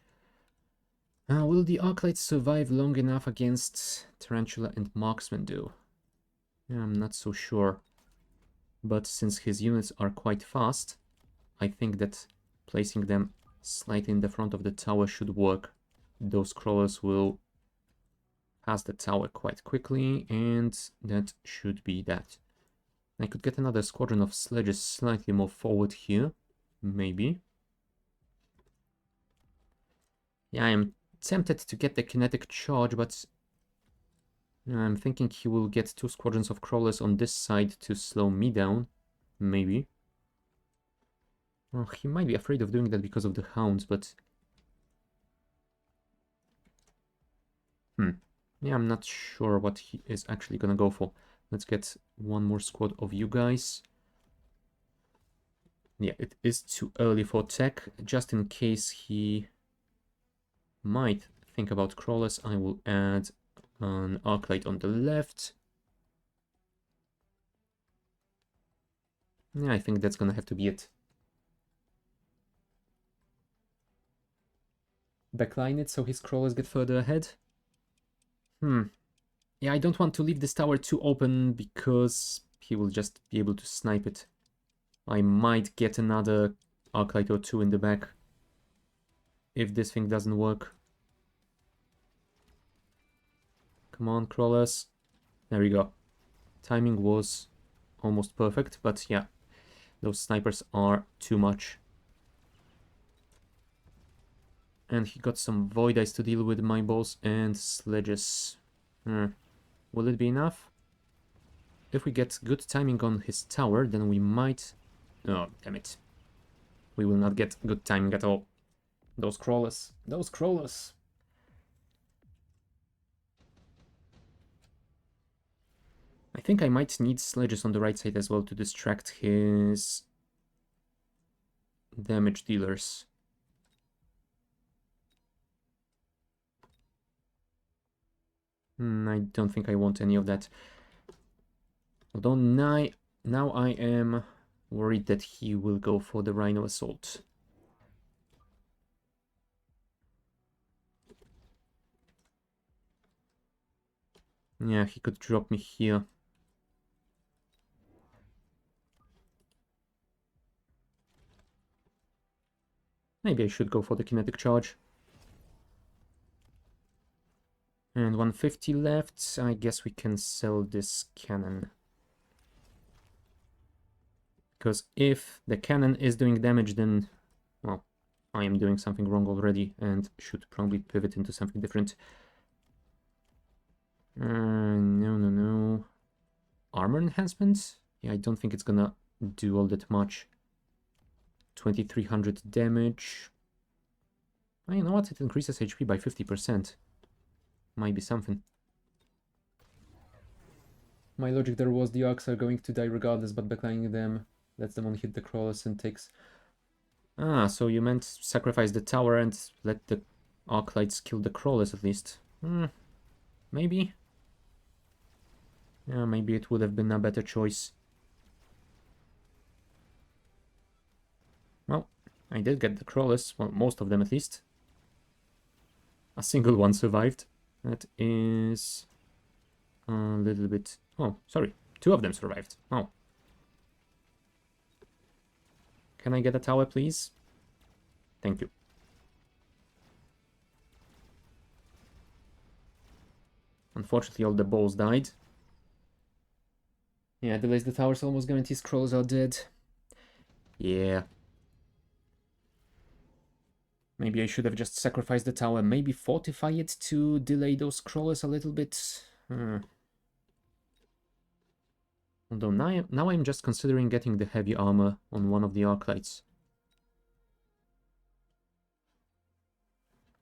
Will the Arclights survive long enough against Tarantula and Marksman do? Yeah, I'm not so sure. But since his units are quite fast, I think that placing them slightly in the front of the tower should work. Those crawlers will pass the tower quite quickly, and that should be that. I could get another squadron of sledges slightly more forward here, maybe. Yeah, I am tempted to get the kinetic charge, but I'm thinking he will get 2 squadrons of crawlers on this side to slow me down, maybe. Well, he might be afraid of doing that because of the hounds, but... Yeah, I'm not sure what he is actually gonna go for. Let's get one more squad of you guys. Yeah, it is too early for tech. Just in case he might think about crawlers, I will add an Arclight on the left. Yeah, I think that's gonna have to be it. Backline it so his crawlers get further ahead. Yeah, I don't want to leave this tower too open because he will just be able to snipe it. I might get another Arclight or 2 in the back if this thing doesn't work. Come on, crawlers. There we go. Timing was almost perfect, but yeah, those snipers are too much. And he got some void eyes to deal with, my balls and sledges. Will it be enough? If we get good timing on his tower, then we might... Oh, damn it. We will not get good timing at all. Those crawlers. Those crawlers. I think I might need sledges on the right side as well to distract his damage dealers. I don't think I want any of that. Although now I am worried that he will go for the Rhino Assault. Yeah, he could drop me here. Maybe I should go for the kinetic charge. And 150 left. I guess we can sell this cannon. Because if the cannon is doing damage, then, well, I am doing something wrong already and should probably pivot into something different. No. Armor enhancements? Yeah, I don't think it's gonna do all that much. 2300 damage. Oh, you know what? It increases HP by 50%. Might be something. My logic there was the Arcs are going to die regardless, but backlining them lets them only hit the crawlers and takes... Ah, so you meant sacrifice the tower and let the Arclights kill the crawlers at least. Maybe? Yeah, maybe it would have been a better choice. Well, I did get the crawlers, well, most of them at least. A single one survived. That is a little bit... Oh, sorry. 2 of them survived. Oh. Can I get a tower, please? Thank you. Unfortunately, all the balls died. Yeah, delays the towers almost guarantees crawlers are dead. Yeah. Maybe I should have just sacrificed the tower. Maybe fortify it to delay those crawlers a little bit. Although now I'm just considering getting the heavy armor on one of the Arclights.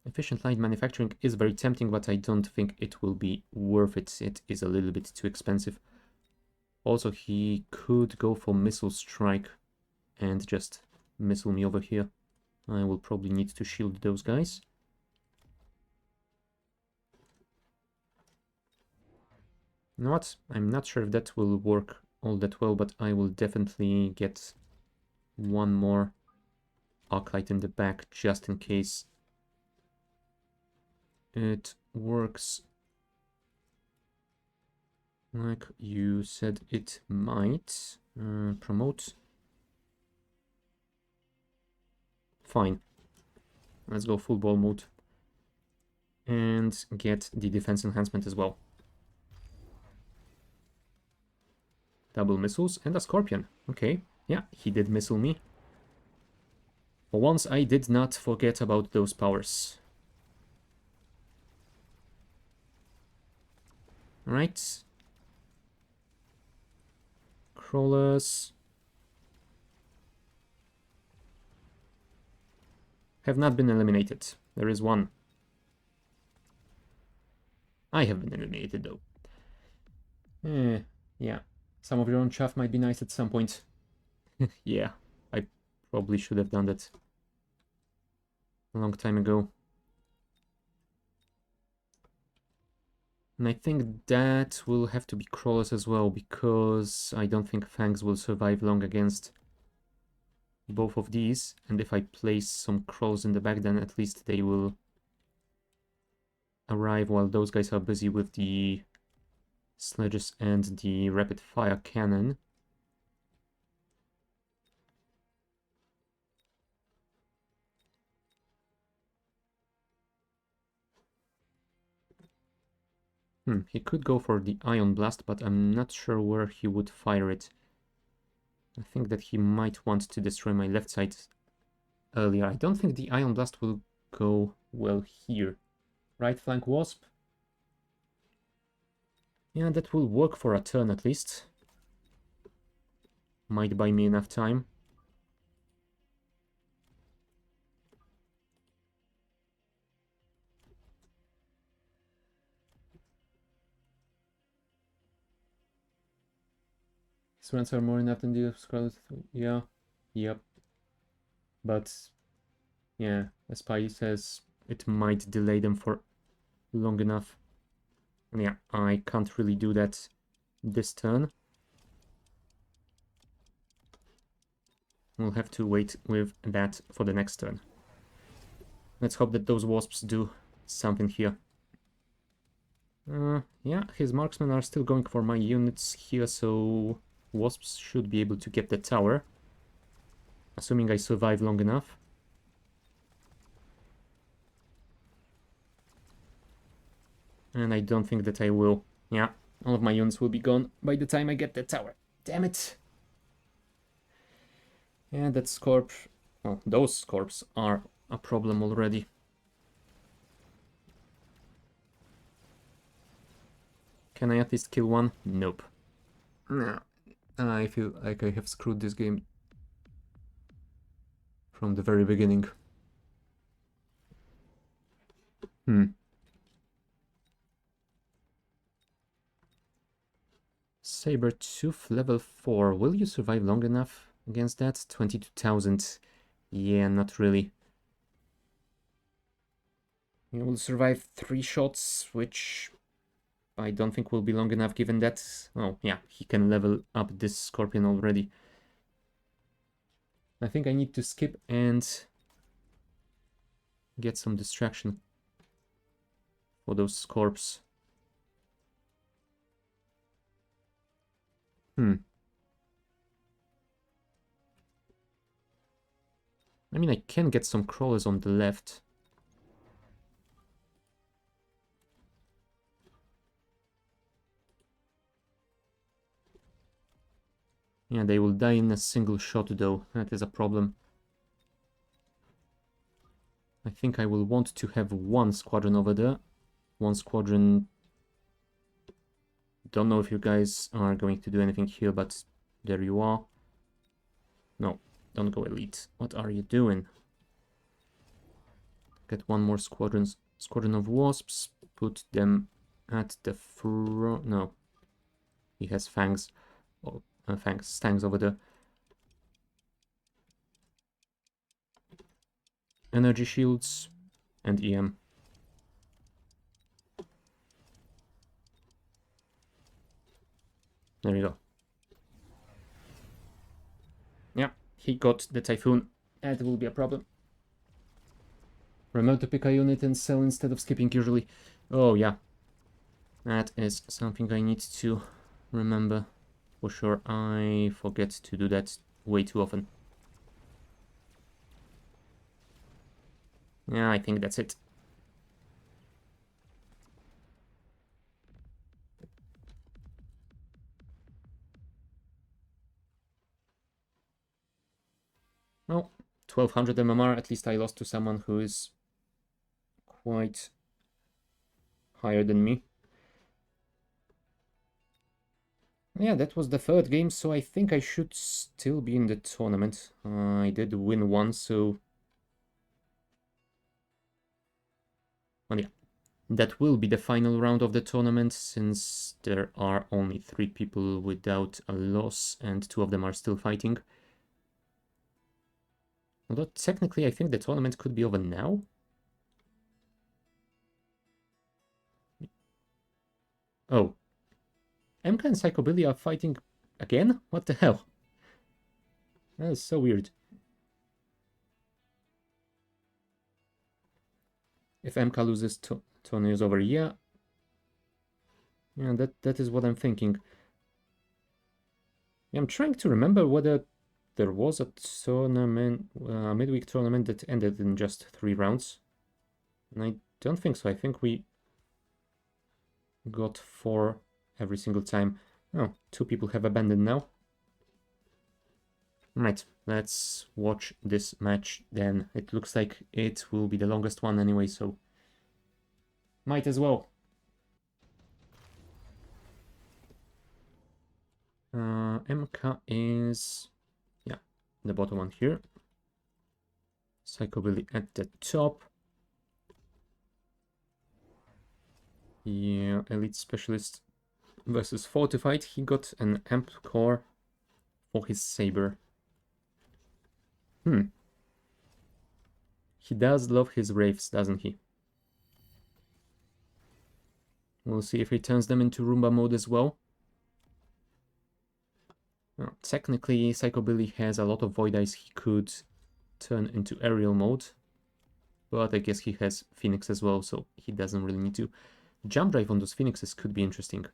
Efficient light manufacturing is very tempting, but I don't think it will be worth it. It is a little bit too expensive. Also, he could go for missile strike and just missile me over here. I will probably need to shield those guys. You know what? I'm not sure if that will work all that well, but I will definitely get one more Arclight in the back just in case it works like you said it might. Promote. Fine. Let's go full ball mode. And get the defense enhancement as well. Double missiles and a scorpion. Okay, yeah, he did missile me. For once, I did not forget about those powers. Alright. Crawlers have not been eliminated. There is one. I have been eliminated, though. Yeah. Some of your own chaff might be nice at some point. Yeah, I probably should have done that a long time ago. And I think that will have to be crawlers as well, because I don't think Fangs will survive long against both of these. And if I place some crawlers in the back, then at least they will arrive while those guys are busy with the sledges and the rapid fire cannon. He could go for the Ion Blast, but I'm not sure where he would fire it. I think that he might want to destroy my left side earlier. I don't think the Ion Blast will go well here. Right flank Wasp. Yeah, that will work for a turn at least. Might buy me enough time. His runs are more enough than the Scarlet. Yeah. Yep. But yeah, as Spy says, it might delay them for long enough. And yeah, I can't really do that this turn. We'll have to wait with that for the next turn. Let's hope that those wasps do something here. Yeah, his marksmen are still going for my units here, so wasps should be able to get the tower. Assuming I survive long enough. And I don't think that I will. Yeah, all of my units will be gone by the time I get the tower. Damn it! Yeah, that Scorp... Well, those Scorps are a problem already. Can I at least kill one? Nope. No. I feel like I have screwed this game. from the very beginning. Saber-tooth level 4. Will you survive long enough against that? 22,000. Yeah, not really. You will survive 3 shots, which I don't think will be long enough given that... Oh, yeah, he can level up this Scorpion already. I think I need to skip and get some distraction for those Scorps. I mean, I can get some crawlers on the left. Yeah, they will die in a single shot though. That is a problem. I think I will want to have one squadron over there. One squadron... Don't know if you guys are going to do anything here, but there you are. No, don't go elite. What are you doing? Get one more squadron of wasps. Put them at the front. No. He has fangs. Oh, stangs over there. Energy shields and EM. There you go. Yeah, he got the Typhoon. That will be a problem. Remember to pick a unit and sell instead of skipping usually. Oh yeah. That is something I need to remember. For sure, I forget to do that way too often. Yeah, I think that's it. Well, 1200 MMR, at least I lost to someone who is quite higher than me. Yeah, that was the third game, so I think I should still be in the tournament. I did win one, so... Well, yeah. That will be the final round of the tournament, since there are only 3 people without a loss, and 2 of them are still fighting. Although, technically, I think the tournament could be over now. Oh. Emka and Psychobilly are fighting again? What the hell? That is so weird. If Emka loses, tournament is over. Yeah. Yeah, that is what I'm thinking. Yeah, I'm trying to remember whether there was a tournament, a midweek tournament that ended in just 3 rounds. And I don't think so. I think we got 4 every single time. Oh, 2 people have abandoned now. Right, let's watch this match then. It looks like it will be the longest one anyway, so might as well. MK is, yeah, the bottom one here. Psychobilly at the top. Yeah, Elite Specialist versus Fortified. He got an amp core for his saber. He does love his wraiths, doesn't he? We'll see if he turns them into Roomba mode as well. Well, technically, Psychobilly has a lot of Void Eyes he could turn into aerial mode. But I guess he has Phoenix as well, so he doesn't really need to. Jump drive on those Phoenixes could be interesting.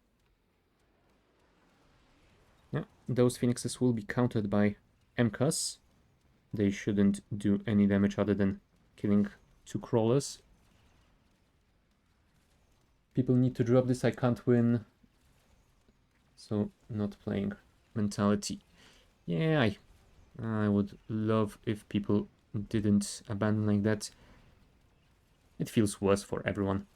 Yeah, those Phoenixes will be countered by MCAS. They shouldn't do any damage other than killing 2 crawlers. People need to drop this, I can't win. So, not playing mentality. Yeah, I would love if people didn't abandon like that. It feels worse for everyone.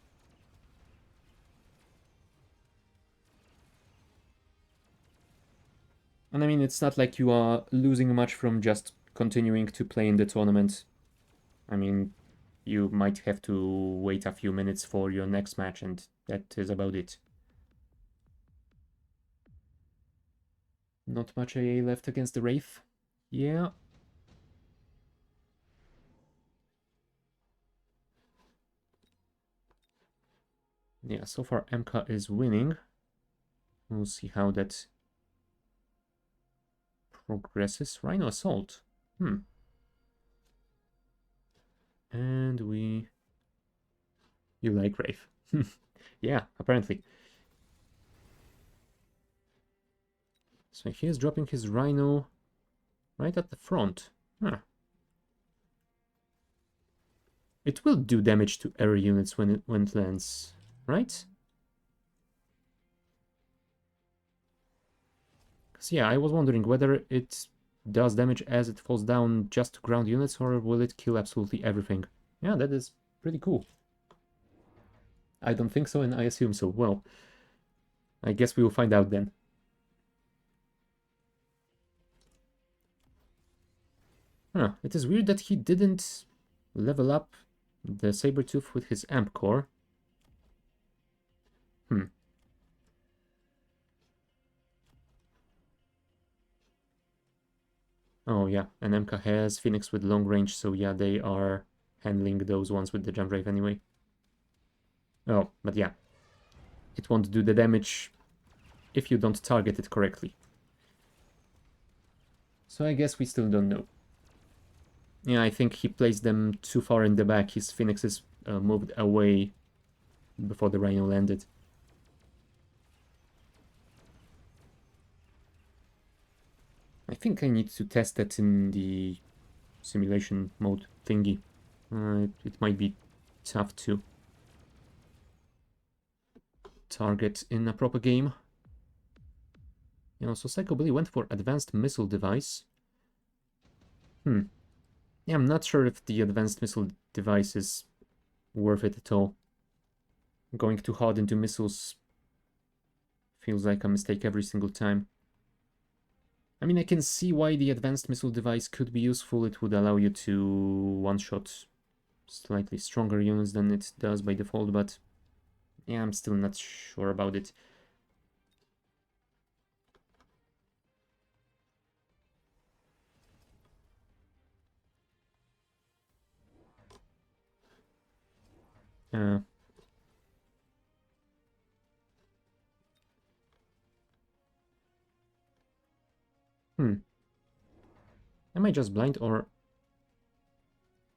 And I mean, it's not like you are losing much from just continuing to play in the tournament. I mean, you might have to wait a few minutes for your next match, and that is about it. Not much AA left against the Wraith. Yeah. Yeah, so far MK is winning. We'll see how that progresses. Rhino Assault. And we... You like Wraith. Yeah, apparently. So he is dropping his Rhino right at the front. Huh. It will do damage to area units when it lands, right? Because yeah, I was wondering whether it does damage as it falls down just to ground units, or will it kill absolutely everything? Yeah, that is pretty cool. I don't think so, and I assume so. Well, I guess we will find out then. Huh, it is weird that he didn't level up the Sabertooth with his amp core. Oh yeah, and MK has Phoenix with long range, so yeah, they are handling those ones with the jump drive anyway. Oh, but yeah, it won't do the damage if you don't target it correctly. So I guess we still don't know. Yeah, I think he placed them too far in the back. His Phoenixes moved away before the Rhino landed. I think I need to test that in the simulation mode thingy. It might be tough to target in a proper game. You know, so Psycho Billy went for advanced missile device. Yeah, I'm not sure if the advanced missile device is worth it at all. Going too hard into missiles feels like a mistake every single time. I mean, I can see why the advanced missile device could be useful. It would allow you to one-shot slightly stronger units than it does by default, but yeah, I'm still not sure about it. Am I just blind, or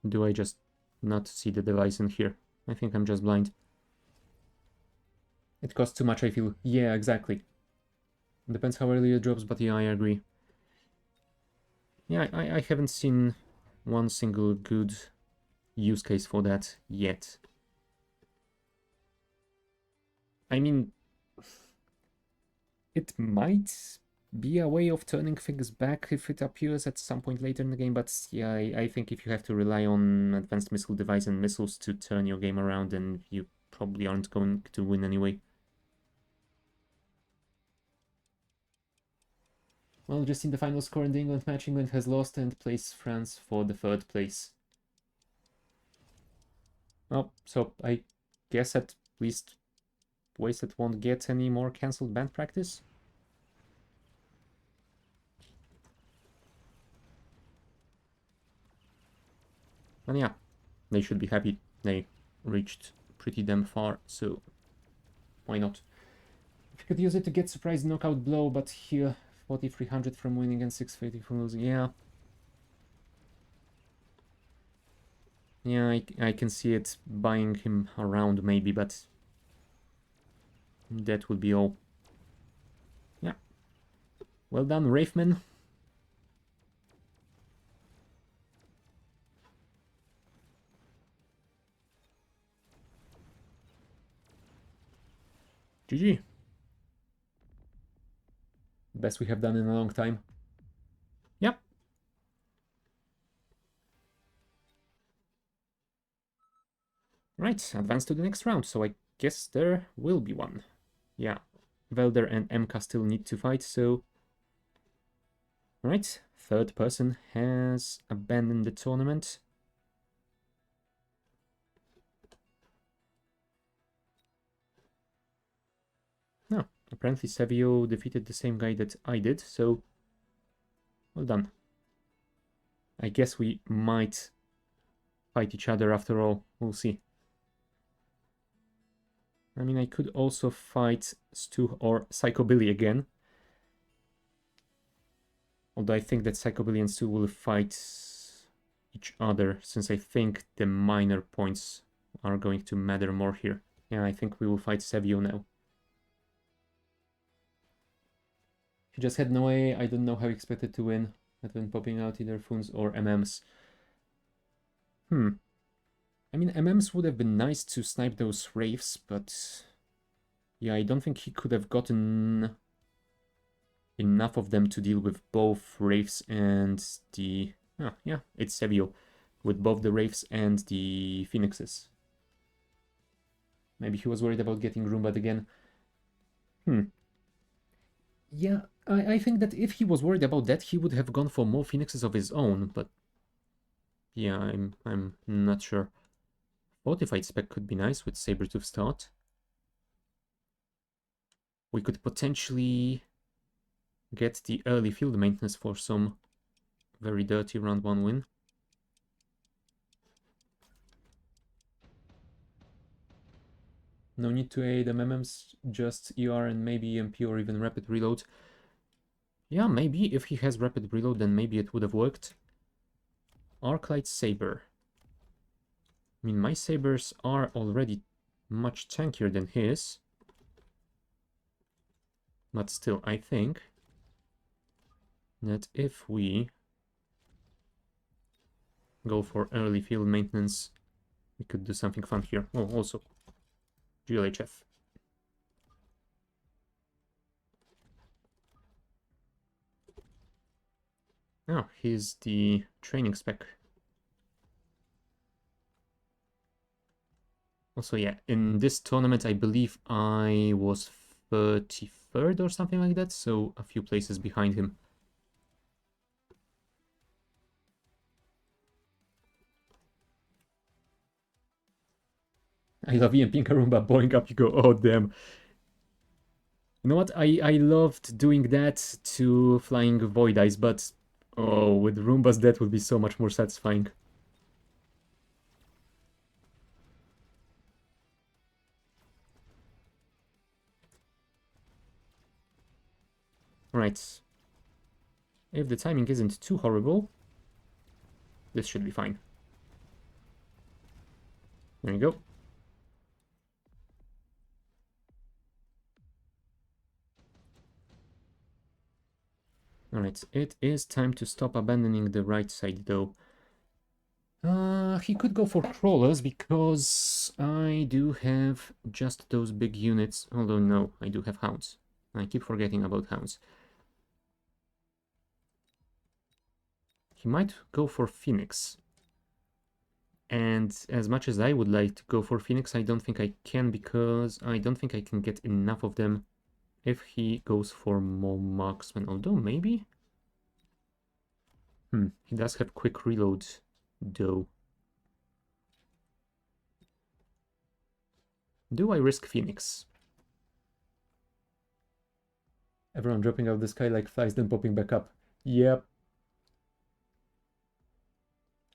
do I just not see the device in here? I think I'm just blind. It costs too much, I feel. Yeah, exactly. Depends how early it drops, but yeah, I agree. Yeah, I haven't seen one single good use case for that yet. I mean, it might be a way of turning things back if it appears at some point later in the game, but yeah, I think if you have to rely on advanced missile device and missiles to turn your game around, then you probably aren't going to win anyway. Well, just in the final score in the England match, England has lost and placed France for the 3rd place. Well, so I guess at least Wasted won't get any more cancelled band practice. And yeah, they should be happy. They reached pretty damn far, so why not? If you could use it to get surprise knockout blow, but here 4300 from winning and 650 from losing. Yeah. Yeah, I can see it buying him around maybe, but that would be all. Yeah. Well done, Wraithman. GG. Best we have done in a long time. Yep. Right, advance to the next round, so I guess there will be one. Yeah, Velder and MK still need to fight, so Alright, third person has abandoned the tournament. No, apparently Savio defeated the same guy that I did, so well done. I guess we might fight each other after all, we'll see. I mean, I could also fight Stu or Psychobilly again. Although I think that Psychobilly and Stu will fight each other, since I think the minor points are going to matter more here. Yeah, I think we will fight Savio now. He just had no way, I don't know how he expected to win. Not when popping out either Foons or MMs. I mean, MMs would have been nice to snipe those Wraiths, but yeah, I don't think he could have gotten enough of them to deal with both Wraiths and the... Oh, yeah, it's Savio. With both the Wraiths and the Phoenixes. Maybe he was worried about getting Roombat again. Yeah, I think that if he was worried about that, he would have gone for more Phoenixes of his own, but... Yeah, I'm not sure. Fortified spec could be nice with Sabertooth start. We could potentially get the early field maintenance for some very dirty round 1 win. No need to aid MMs, just ER and maybe EMP or even rapid reload. Yeah, maybe if he has rapid reload, then maybe it would have worked. Arclight Saber. I mean, my sabers are already much tankier than his. But still, I think that if we go for early field maintenance, we could do something fun here. Oh, also, GLHF. Oh, here's the training spec. Also, yeah, in this tournament, I believe I was 33rd or something like that, so a few places behind him. I love EMPing Karumba, blowing up, you go, oh damn. You know what, I loved doing that to flying Void Eyes, but oh, with Roombas that would be so much more satisfying. Right. If the timing isn't too horrible, this should be fine. There you go. Alright, it is time to stop abandoning the right side though. He could go for crawlers because I do have just those big units, although no, I do have hounds. I keep forgetting about hounds. He might go for Phoenix. And as much as I would like to go for Phoenix, I don't think I can because I don't think I can get enough of them if he goes for more marksmen, although maybe? He does have quick reload, though. Do I risk Phoenix? Everyone dropping out of the sky like flies, then popping back up. Yep.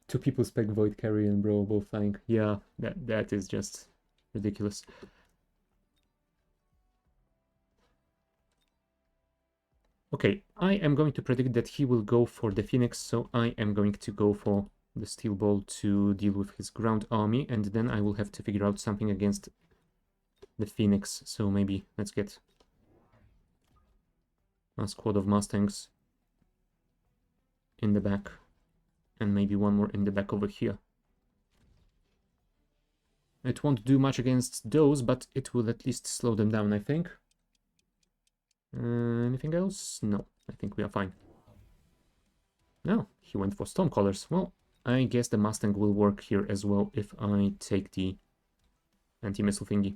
2 people spec Void Carrion, bro, both flying. Yeah, that is just ridiculous. Okay, I am going to predict that he will go for the Phoenix, so I am going to go for the Steel Ball to deal with his ground army, and then I will have to figure out something against the Phoenix, so maybe let's get a squad of Mustangs in the back, and maybe one more in the back over here. It won't do much against those, but it will at least slow them down, I think. Anything else? No, I think we are fine. No, he went for Stormcallers. Well, I guess the Mustang will work here as well if I take the anti-missile thingy.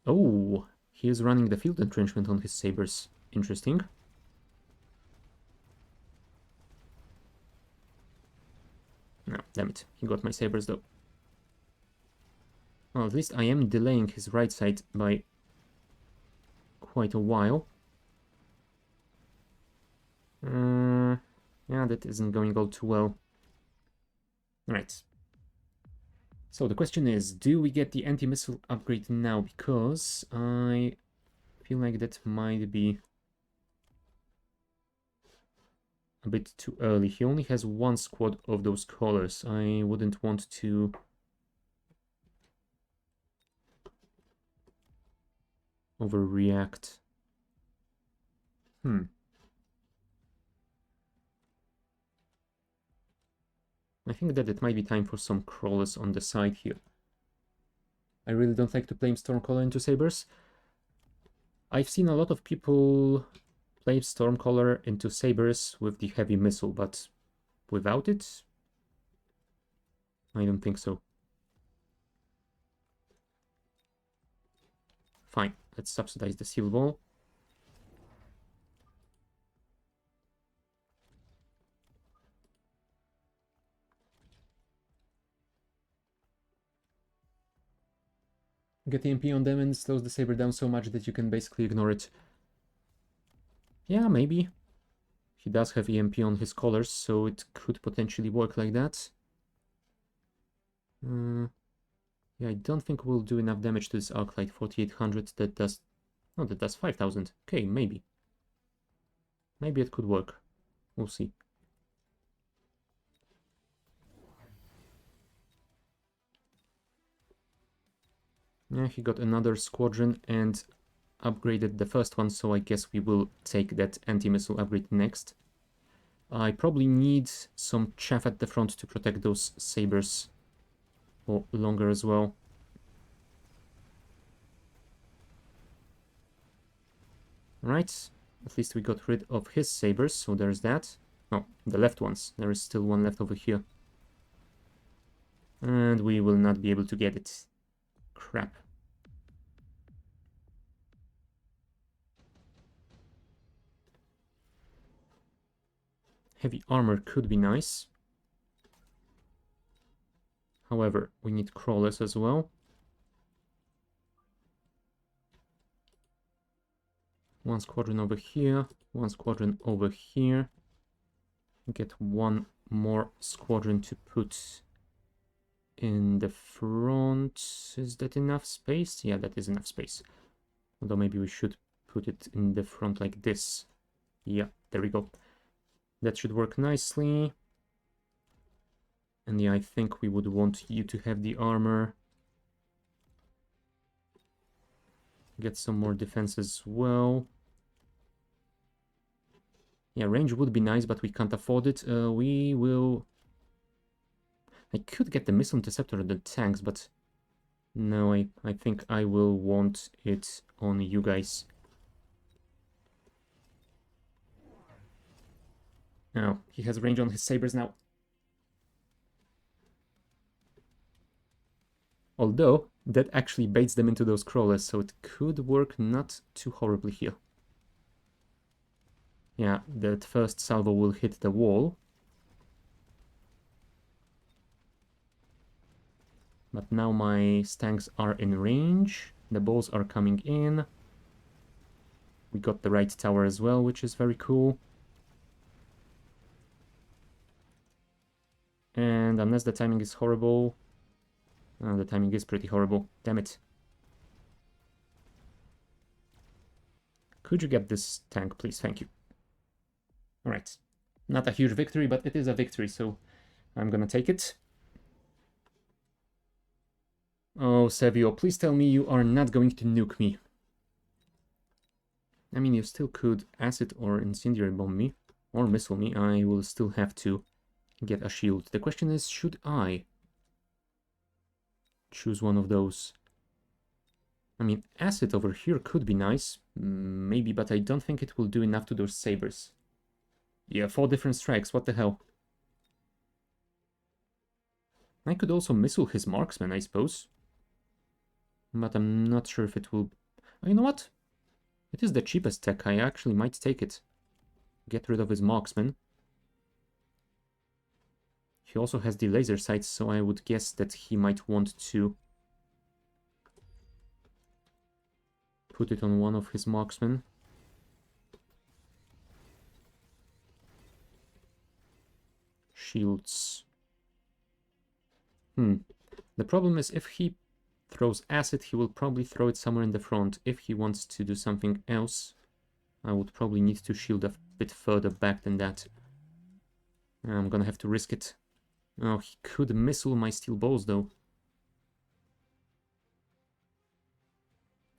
Oh, he is running the field entrenchment on his sabers. Interesting. No, damn it. He got my sabers though. Well, at least I am delaying his right side by quite a while. Yeah, that isn't going all too well. Right. So the question is, do we get the anti-missile upgrade now? Because I feel like that might be a bit too early. He only has one squad of those callers. I wouldn't want to overreact. I think that it might be time for some crawlers on the side here. I really don't like to play Stormcaller into Sabers. I've seen a lot of people play Stormcaller into Sabers with the heavy missile, but without it, I don't think so. Fine, let's subsidize the seal wall. Get the MP on them and slows the saber down so much that you can basically ignore it. Yeah, maybe. He does have EMP on his collars, so it could potentially work like that. Yeah, I don't think we'll do enough damage to this Arclight. 4800, that does... No, that does 5000. Okay, maybe. Maybe it could work. We'll see. Yeah, he got another squadron and upgraded the first one, so I guess we will take that anti-missile upgrade next. I probably need some chaff at the front to protect those sabers for longer as well. Right, at least we got rid of his sabers, so there's that. Oh, the left ones. There is still one left over here. And we will not be able to get it. Crap. Heavy armor could be nice. However, we need crawlers as well. One squadron over here, one squadron over here. Get one more squadron to put in the front. Is that enough space? Yeah, that is enough space. Although maybe we should put it in the front like this. Yeah, there we go. That should work nicely. And yeah, I think we would want you to have the armor. Get some more defense as well. Yeah, range would be nice, but we can't afford it. We will... I could get the missile interceptor and the tanks, but... No, I think I will want it on you guys. Oh, he has range on his sabers now. Although, that actually baits them into those crawlers, so it could work not too horribly here. Yeah, that first salvo will hit the wall. But now my stanks are in range. The balls are coming in. We got the right tower as well, which is very cool. And unless the timing is horrible... the timing is pretty horrible. Damn it. Could you get this tank, please? Thank you. Alright. Not a huge victory, but it is a victory, so I'm gonna take it. Oh, Savio, please tell me you are not going to nuke me. I mean, you still could acid or incendiary bomb me, or missile me. I will still have to get a shield. The question is, should I choose one of those? I mean, acid over here could be nice, maybe, but I don't think it will do enough to those sabers. Yeah, 4 different strikes, what the hell? I could also missile his marksman, I suppose. But I'm not sure if it will... Oh, you know what? It is the cheapest tech. I actually might take it. Get rid of his marksman. He also has the laser sights, so I would guess that he might want to put it on one of his marksmen. Shields. The problem is if he throws acid, he will probably throw it somewhere in the front. If he wants to do something else, I would probably need to shield a bit further back than that. I'm gonna have to risk it. Oh, he could missile my steel balls though.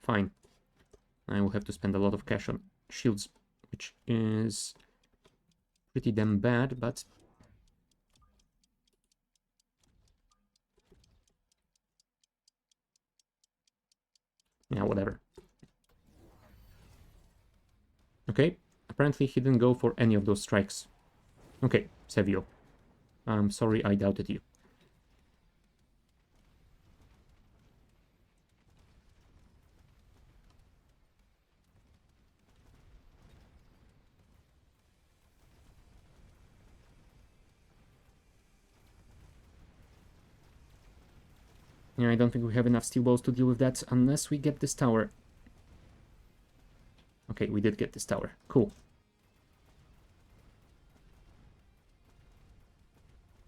Fine. I will have to spend a lot of cash on shields, which is pretty damn bad, but yeah, whatever. Okay, apparently he didn't go for any of those strikes. Okay, Sevio. I'm sorry I doubted you. Yeah, I don't think we have enough steel balls to deal with that unless we get this tower. Okay, we did get this tower. Cool.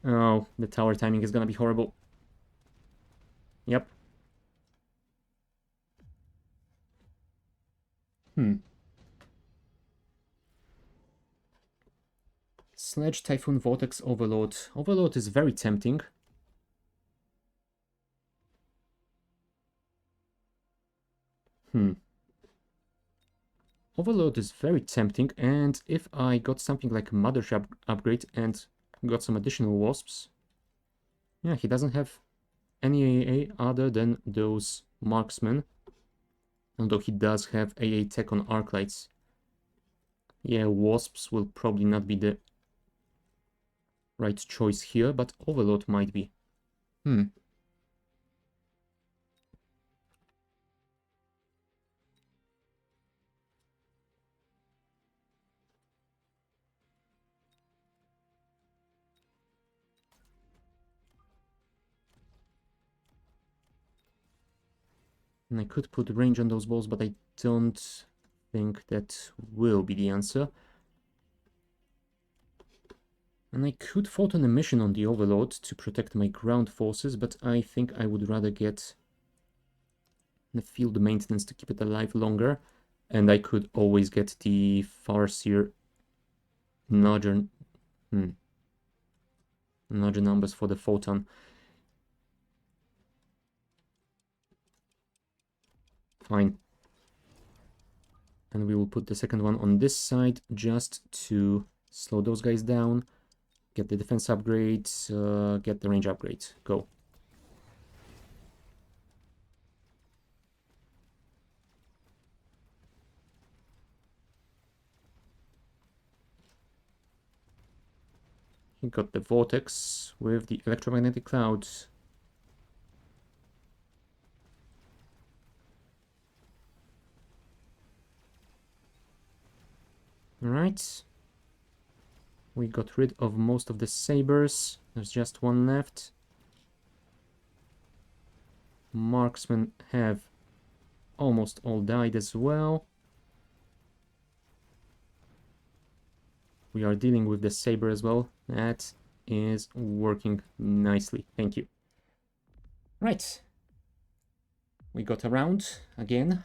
Oh, the tower timing is gonna be horrible. Yep. Sledge, Typhoon, Vortex, Overload. Overload is very tempting. Overload is very tempting, and if I got something like Mothership upgrade and got some additional wasps... Yeah, he doesn't have any AA other than those marksmen. Although he does have AA tech on arc lights. Yeah, wasps will probably not be the right choice here, but Overload might be. And I could put range on those balls, but I don't think that will be the answer. And I could photon emission on the Overload to protect my ground forces, but I think I would rather get the field maintenance to keep it alive longer. And I could always get the Farseer larger, larger numbers for the photon. Fine. And we will put the second one on this side just to slow those guys down. Get the defense upgrade, get the range upgrade. Go. He got the Vortex with the electromagnetic clouds. Alright. We got rid of most of the sabers. There's just one left. Marksmen have almost all died as well. We are dealing with the saber as well. That is working nicely. Thank you. Right. We got a round again.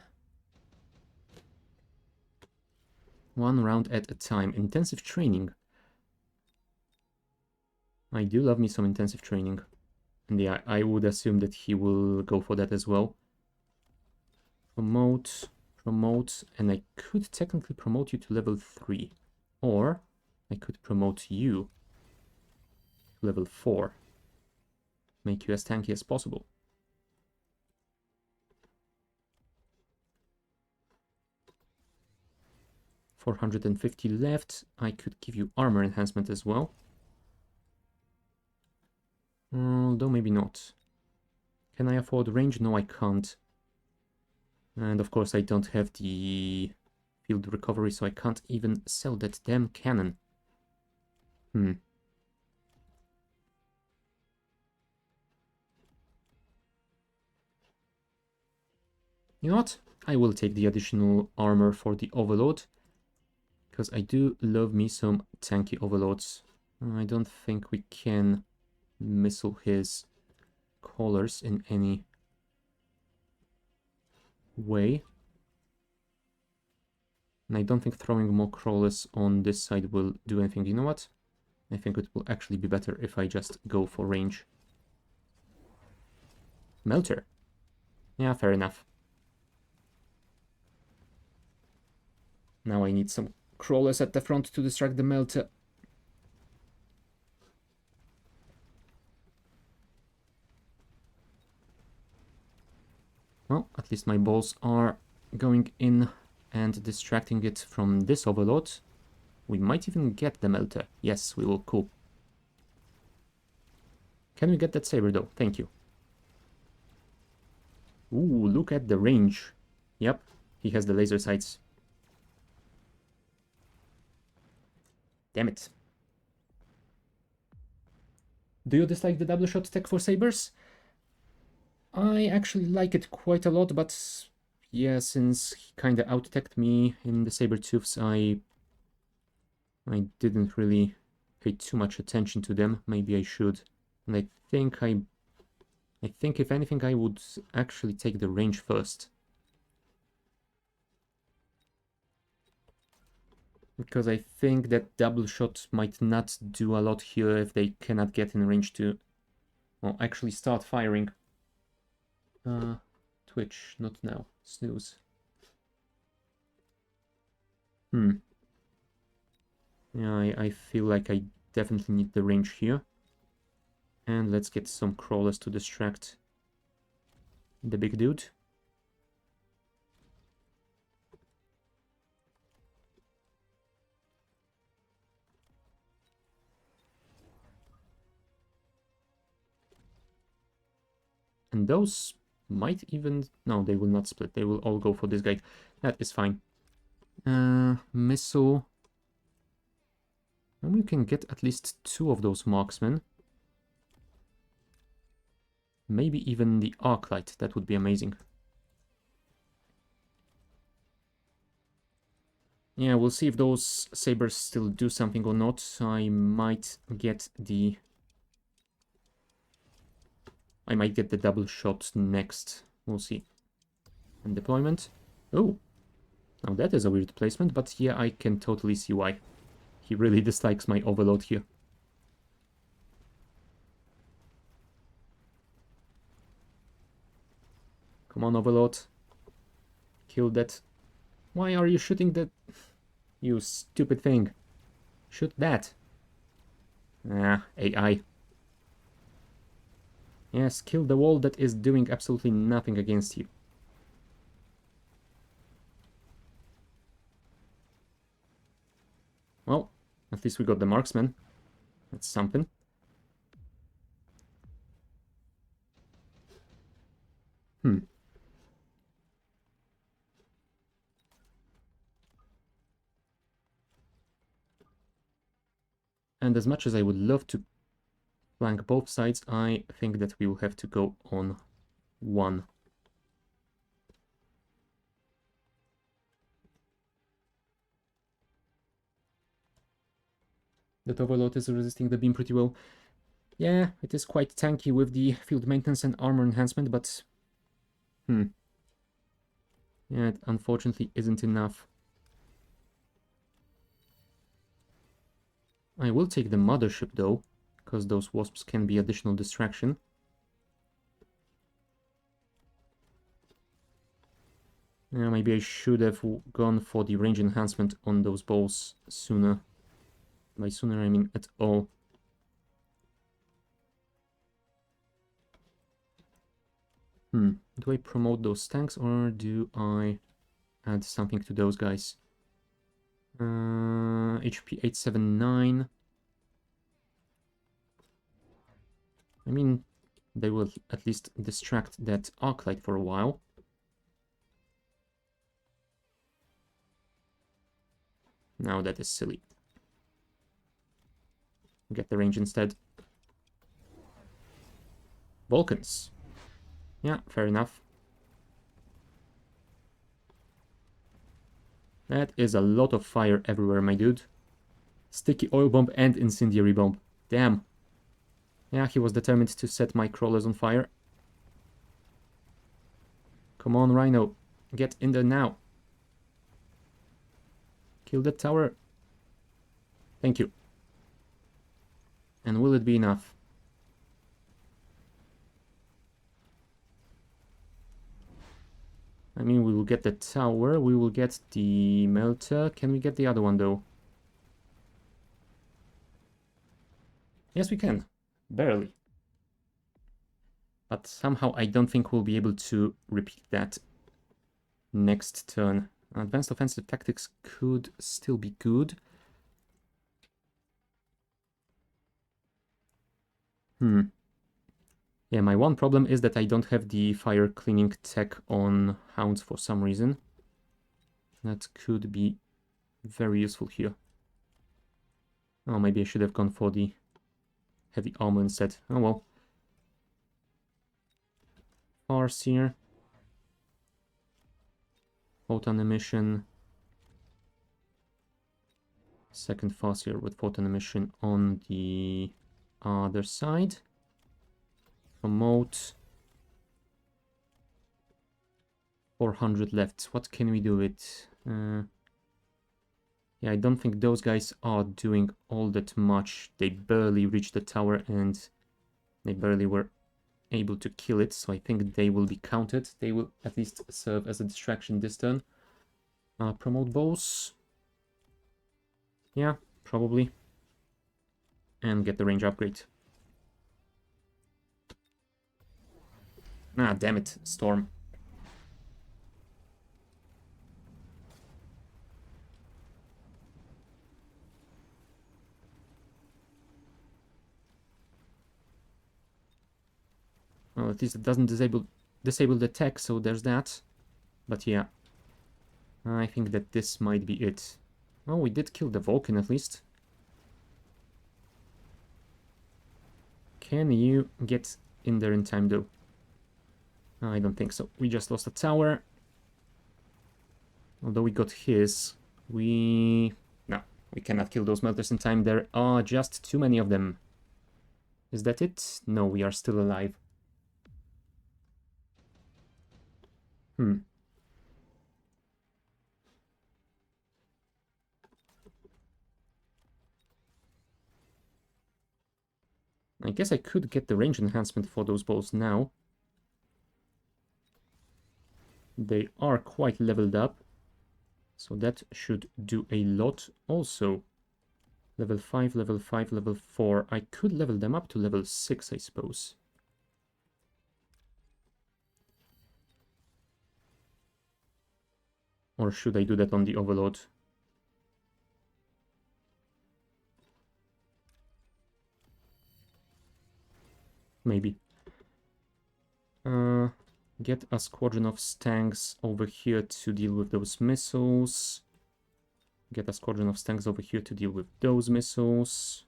One round at a time. Intensive training. I do love me some intensive training. And yeah, I would assume that he will go for that as well. Promote, and I could technically promote you to level 3. Or I could promote you to level 4. Make you as tanky as possible. $450 left. I could give you armor enhancement as well. Although maybe not. Can I afford range? No, I can't. And of course I don't have the field recovery, so I can't even sell that damn cannon. Hmm. You know what? I will take the additional armor for the Overlord, because I do love me some tanky Overlords. I don't think we can missile his collars in any way. And I don't think throwing more crawlers on this side will do anything. You know what? I think it will actually be better if I just go for range. Melter. Yeah, fair enough. Now I need some crawlers at the front to distract the melter. Well, at least my balls are going in and distracting it from this Overlord. We might even get the melter. Yes, we will. Cool. Can we get that saber though? Thank you. Ooh, look at the range. Yep, he has the laser sights. Damn it. Do you dislike the double shot tech for sabers? I actually like it quite a lot, but yeah, since he kinda out-teched me in the saber-tooths, I didn't really pay too much attention to them. Maybe I should. And I think if anything, I would actually take the range first. Because I think that double shot might not do a lot here if they cannot get in range to, well, actually start firing. Twitch, not now. Snooze. Yeah, I feel like I definitely need the range here. And let's get some crawlers to distract the big dude. And those might even... No, they will not split. They will all go for this guy. That is fine. Missile. And we can get at least 2 of those marksmen. Maybe even the Arclight. That would be amazing. Yeah, we'll see if those sabers still do something or not. I might get the double shot next. We'll see. And deployment. Oh, now that is a weird placement, but yeah, I can totally see why. He really dislikes my Overload here. Come on, Overlord. Kill that. Why are you shooting that? You stupid thing. Shoot that. Ah, AI. Yes, kill the wall that is doing absolutely nothing against you. Well, at least we got the marksman. That's something. And as much as I would love to flank both sides, I think that we will have to go on one. That Overload is resisting the beam pretty well. Yeah, it is quite tanky with the field maintenance and armor enhancement, but... Yeah, it unfortunately isn't enough. I will take the mothership though, because those wasps can be additional distraction. Yeah, maybe I should have gone for the range enhancement on those balls sooner. By sooner I mean at all. Do I promote those tanks or do I add something to those guys? HP 879. I mean, they will at least distract that Arclight for a while. Now that is silly. Get the range instead. Vulcans. Yeah, fair enough. That is a lot of fire everywhere, my dude. Sticky oil bomb and incendiary bomb. Damn. Yeah, he was determined to set my crawlers on fire. Come on, Rhino. Get in there now. Kill that tower. Thank you. And will it be enough? I mean, we will get the tower. We will get the melter. Can we get the other one, though? Yes, we can. Barely. But somehow I don't think we'll be able to repeat that next turn. Advanced offensive tactics could still be good. Yeah, my one problem is that I don't have the fire cleaning tech on hounds for some reason. That could be very useful here. Oh, maybe I should have gone for the heavy armor instead. Oh well. Farseer. Photon emission. Second Farseer with photon emission on the other side. Promote. 400 left. What can we do with? Yeah, I don't think those guys are doing all that much. They barely reached the tower and they barely were able to kill it. So I think they will be counted. They will at least serve as a distraction this turn. Promote bows. Yeah, probably. And get the range upgrade. Ah, damn it, Storm. Well, at least it doesn't disable the tech, so there's that. But yeah, I think that this might be it. Oh, we did kill the Vulcan at least. Can you get in there in time though? I don't think so. We just lost a tower. Although we got his, no, we cannot kill those melters in time. There are just too many of them. Is that it? No, we are still alive. I guess I could get the range enhancement for those balls now. They are quite leveled up, so that should do a lot. Also, level 5, level 5, level 4. I could level them up to level 6, I suppose. Or should I do that on the Overlord? Maybe. Get a squadron of Stanks over here to deal with those missiles. Get a squadron of Stanks over here to deal with those missiles.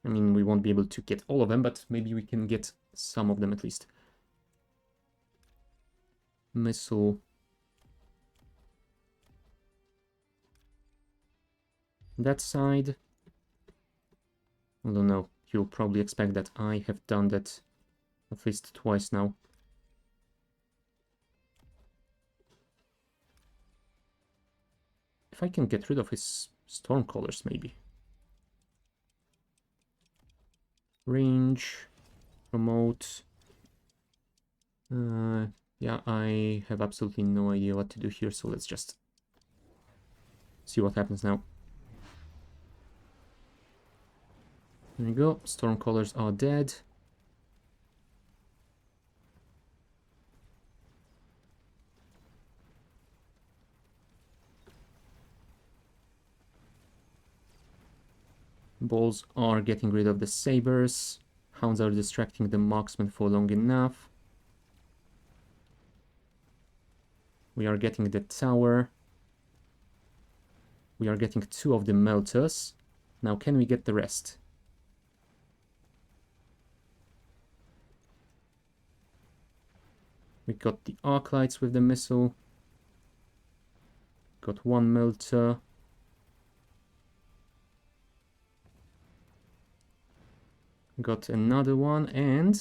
I mean, we won't be able to get all of them, but maybe we can get some of them at least. Missile. That side. I don't know. You'll probably expect that I have done that at least twice now. If I can get rid of his Stormcallers, maybe. Range. Promote. Yeah, I have absolutely no idea what to do here, so let's just see what happens now. There you go. Stormcallers are dead. Balls are getting rid of the sabers. Hounds are distracting the marksman for long enough. We are getting the tower. We are getting 2 of the melters. Now can we get the rest? We got the arc lights with the missile. Got 1 melter. Got another one, and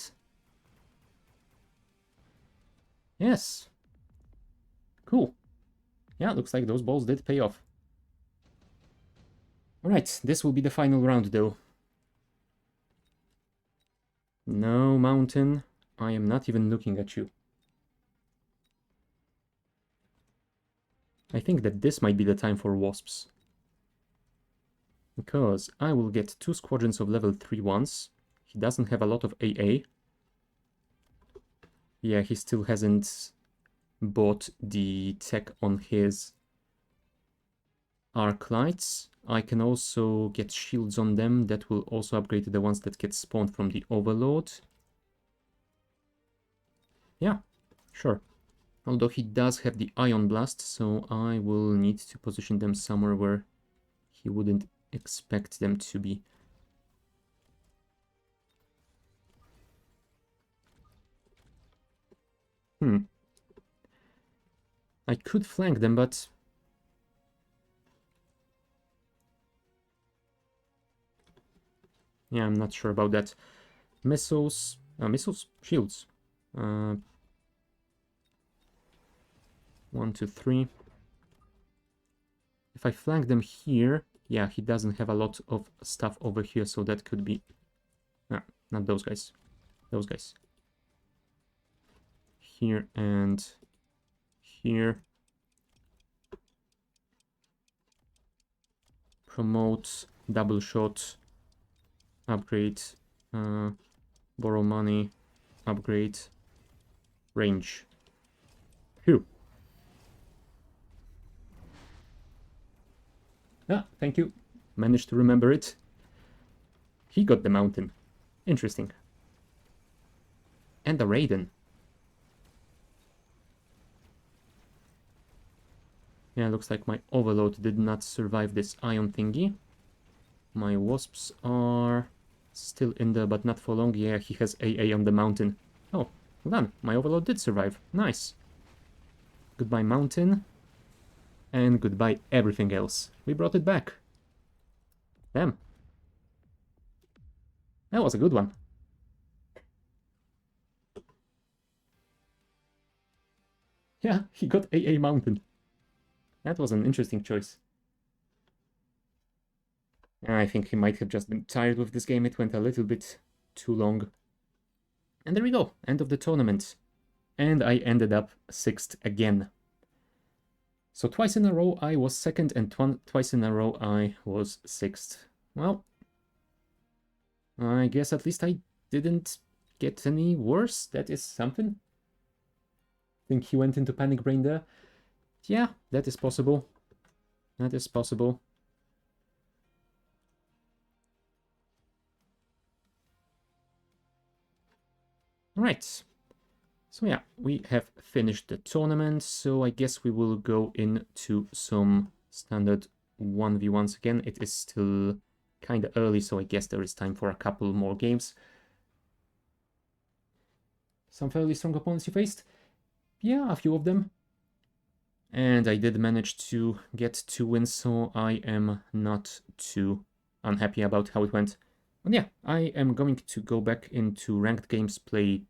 yes, cool. Yeah, looks like those balls did pay off. Alright, this will be the final round though. No, Mountain, I am not even looking at you. I think that this might be the time for Wasps. Because I will get 2 squadrons of level 3 ones. He doesn't have a lot of AA. Yeah, he still hasn't bought the tech on his arc lights. I can also get shields on them that will also upgrade the ones that get spawned from the overload. Yeah, sure. Although he does have the Ion Blast, so I will need to position them somewhere where he wouldn't expect them to be. I could flank them, but yeah, I'm not sure about that. Missiles, shields. 1, 2, 3. If I flank them here, yeah, he doesn't have a lot of stuff over here, so that could be... not those guys. Those guys. Here and here. Promote, double shot, upgrade, borrow money, upgrade, range. Phew. Ah, thank you. Managed to remember it. He got the Mountain. Interesting. And the Raiden. Yeah, looks like my Overload did not survive this Ion thingy. My Wasps are still in there, but not for long. Yeah, he has AA on the Mountain. Oh, well done. My Overload did survive. Nice. Goodbye, Mountain. And goodbye, everything else. We brought it back. Damn. That was a good one. Yeah, he got AA Mountain. That was an interesting choice. I think he might have just been tired with this game. It went a little bit too long. And there we go. End of the tournament. And I ended up 6th again. So twice in a row I was 2nd, and twice in a row I was 6th. Well, I guess at least I didn't get any worse. That is something. Think he went into panic brain there. Yeah, that is possible. That is possible. Alright. So yeah, we have finished the tournament, so I guess we will go into some standard 1v1s again. It is still kind of early, so I guess there is time for a couple more games. Some fairly strong opponents you faced? Yeah, a few of them. And I did manage to get 2 wins, so I am not too unhappy about how it went. And yeah, I am going to go back into ranked games, play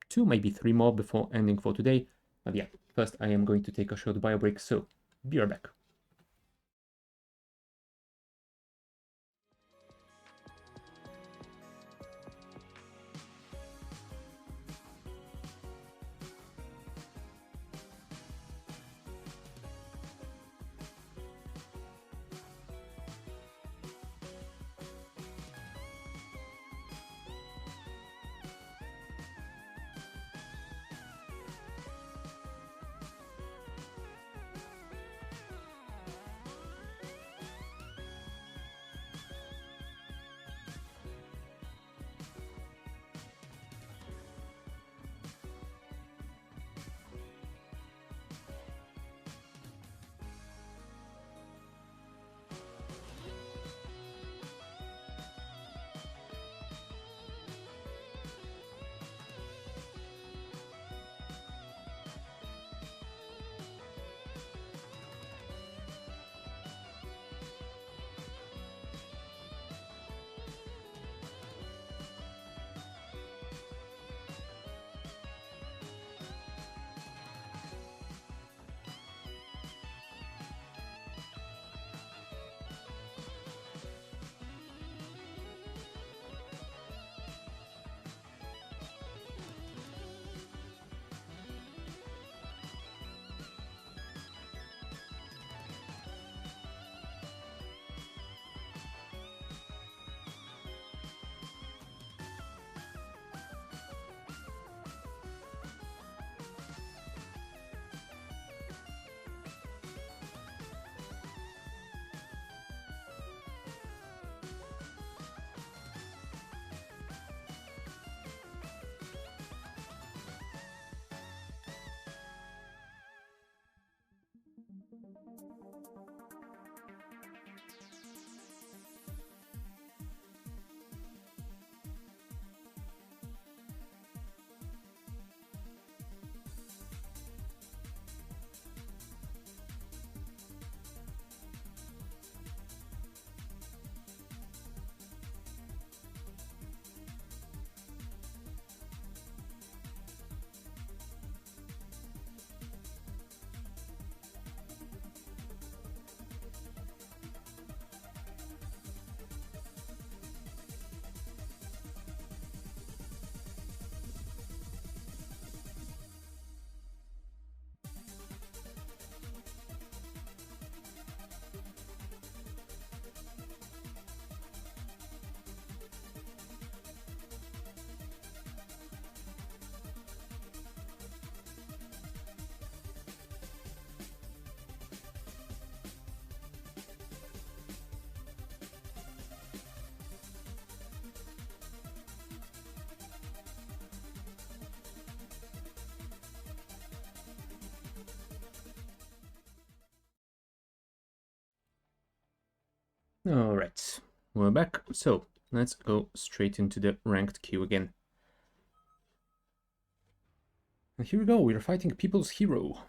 2, maybe 3 more before ending for today. But yeah, first I am going to take a short bio break, so be right back. Alright, we're back. So, let's go straight into the ranked queue again. And here we go, we're fighting People's Hero.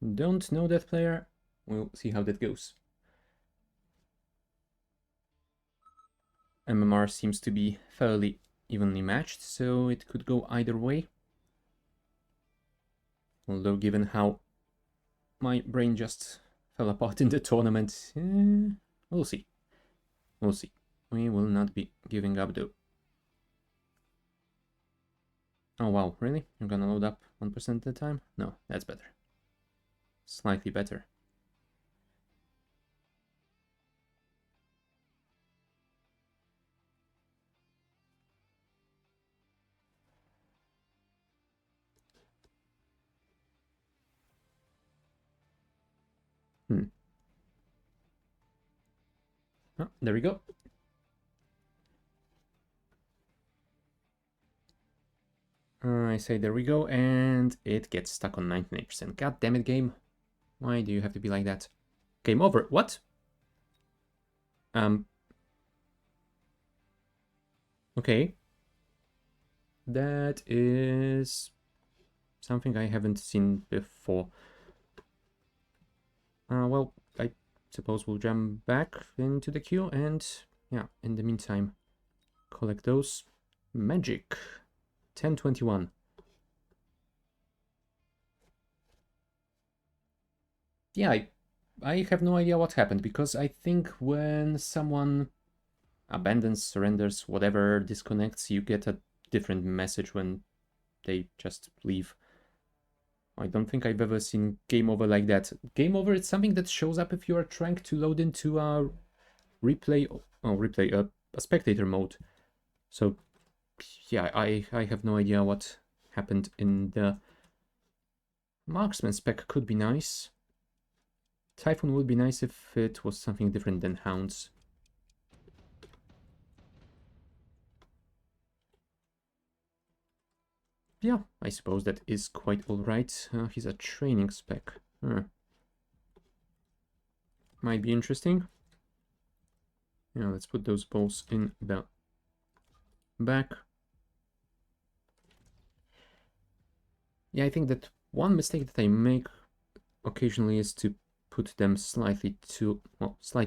Don't know that player, we'll see how that goes. MMR seems to be fairly evenly matched, so it could go either way. Although given how my brain just fell apart in the tournament, we'll see. We'll see. We will not be giving up though. Oh wow, really? You're gonna load up 1% at a time? No, that's better. Slightly better. Oh, there we go. I say there we go, and it gets stuck on 99%. God damn it, game. Why do you have to be like that? Game over. What? Okay. That is something I haven't seen before. Well, I suppose we'll jump back into the queue and, yeah, in the meantime, collect those. Magic. 1021. Yeah, I have no idea what happened, because I think when someone abandons, surrenders, whatever, disconnects, you get a different message when they just leave. I don't think I've ever seen game over like that. Game over, it's something that shows up if you are trying to load into a a spectator mode. So yeah, I have no idea what happened in the marksman spec. Could be nice. Typhoon would be nice if it was something different than hounds. Yeah, I suppose that is quite alright. He's a training spec. Might be interesting. Yeah, let's put those balls in the back. Yeah, I think that one mistake that I make occasionally is to put them slightly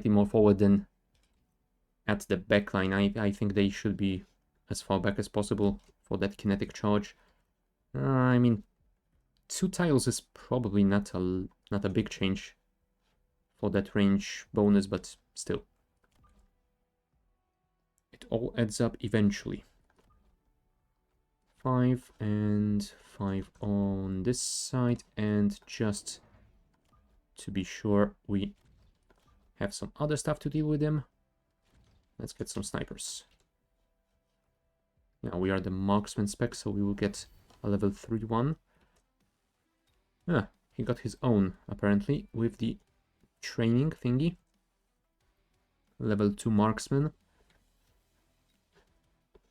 more forward than at the back line. I think they should be as far back as possible for that kinetic charge. I mean, 2 tiles is probably not a big change for that range bonus, but still. It all adds up eventually. 5 and 5 on this side, and just to be sure we have some other stuff to deal with him, let's get some snipers. Now we are the marksman spec, so we will get a level 3 one. Ah, he got his own, apparently, with the training thingy. Level 2 marksman.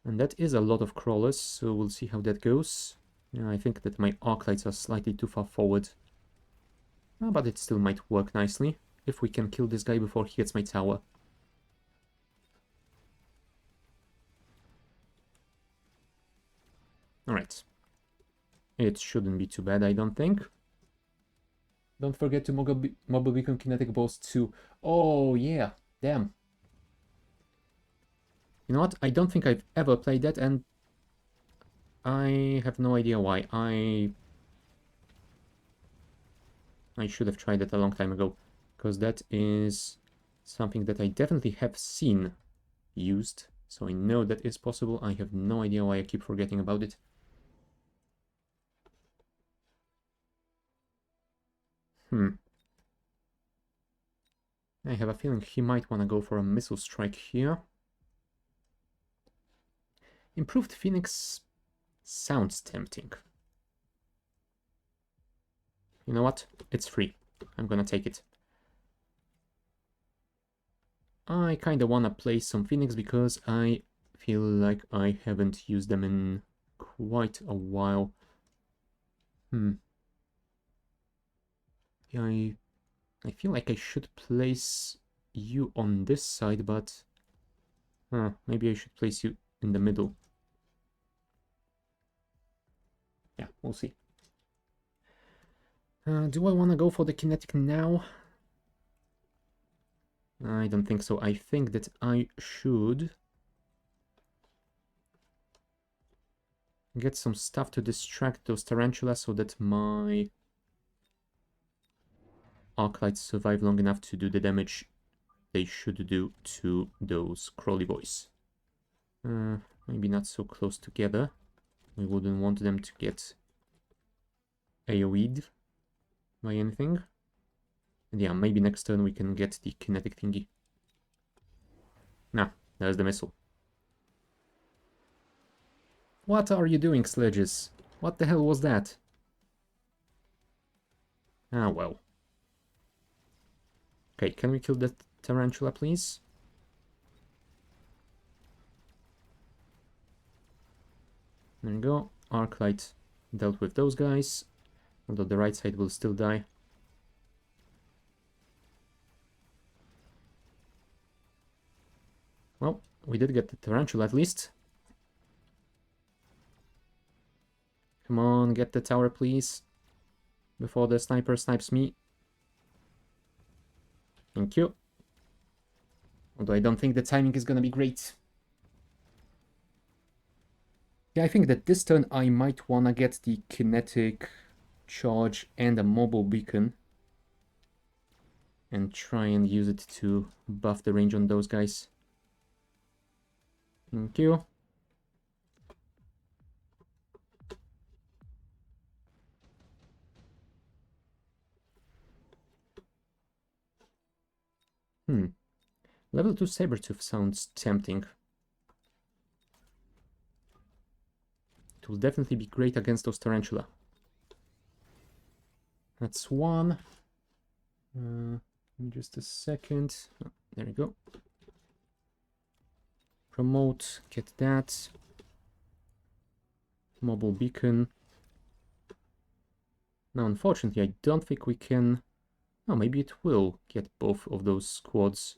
And that is a lot of crawlers, so we'll see how that goes. Yeah, I think that my arc lights are slightly too far forward. But it still might work nicely if we can kill this guy before he gets my tower. Alright. It shouldn't be too bad, I don't think. Don't forget to Mobile Beacon Kinetic Balls too. Oh, yeah. Damn. You know what? I don't think I've ever played that, and I have no idea why. I should have tried that a long time ago, because that is something that I definitely have seen used. So I know that is possible. I have no idea why I keep forgetting about it. I have a feeling he might want to go for a missile strike here. Improved Phoenix sounds tempting. You know what? It's free. I'm gonna take it. I kinda wanna play some Phoenix because I feel like I haven't used them in quite a while. Yeah, I feel like I should place you on this side, but maybe I should place you in the middle. Yeah, we'll see. Do I want to go for the kinetic now? I don't think so. I think that I should get some stuff to distract those tarantulas so that my Arclights survive long enough to do the damage they should do to those crawly boys. Maybe not so close together. We wouldn't want them to get AoE'd by anything. And yeah, maybe next turn we can get the kinetic thingy. Nah, there's the missile. What are you doing, sledges? What the hell was that? Ah, well. Okay, can we kill that tarantula, please? There we go. Arclight dealt with those guys. Although the right side will still die. Well, we did get the tarantula at least. Come on, get the tower, please. Before the sniper snipes me. Thank you. Although I don't think the timing is gonna be great. Yeah, I think that this turn I might wanna get the kinetic charge and a mobile beacon. And try and use it to buff the range on those guys. Thank you. Level 2 Sabertooth sounds tempting. It will definitely be great against those tarantula. That's one. Just a second. Oh, there we go. Promote, get that. Mobile beacon. Now, unfortunately, I don't think we can... Oh, maybe it will get both of those squads.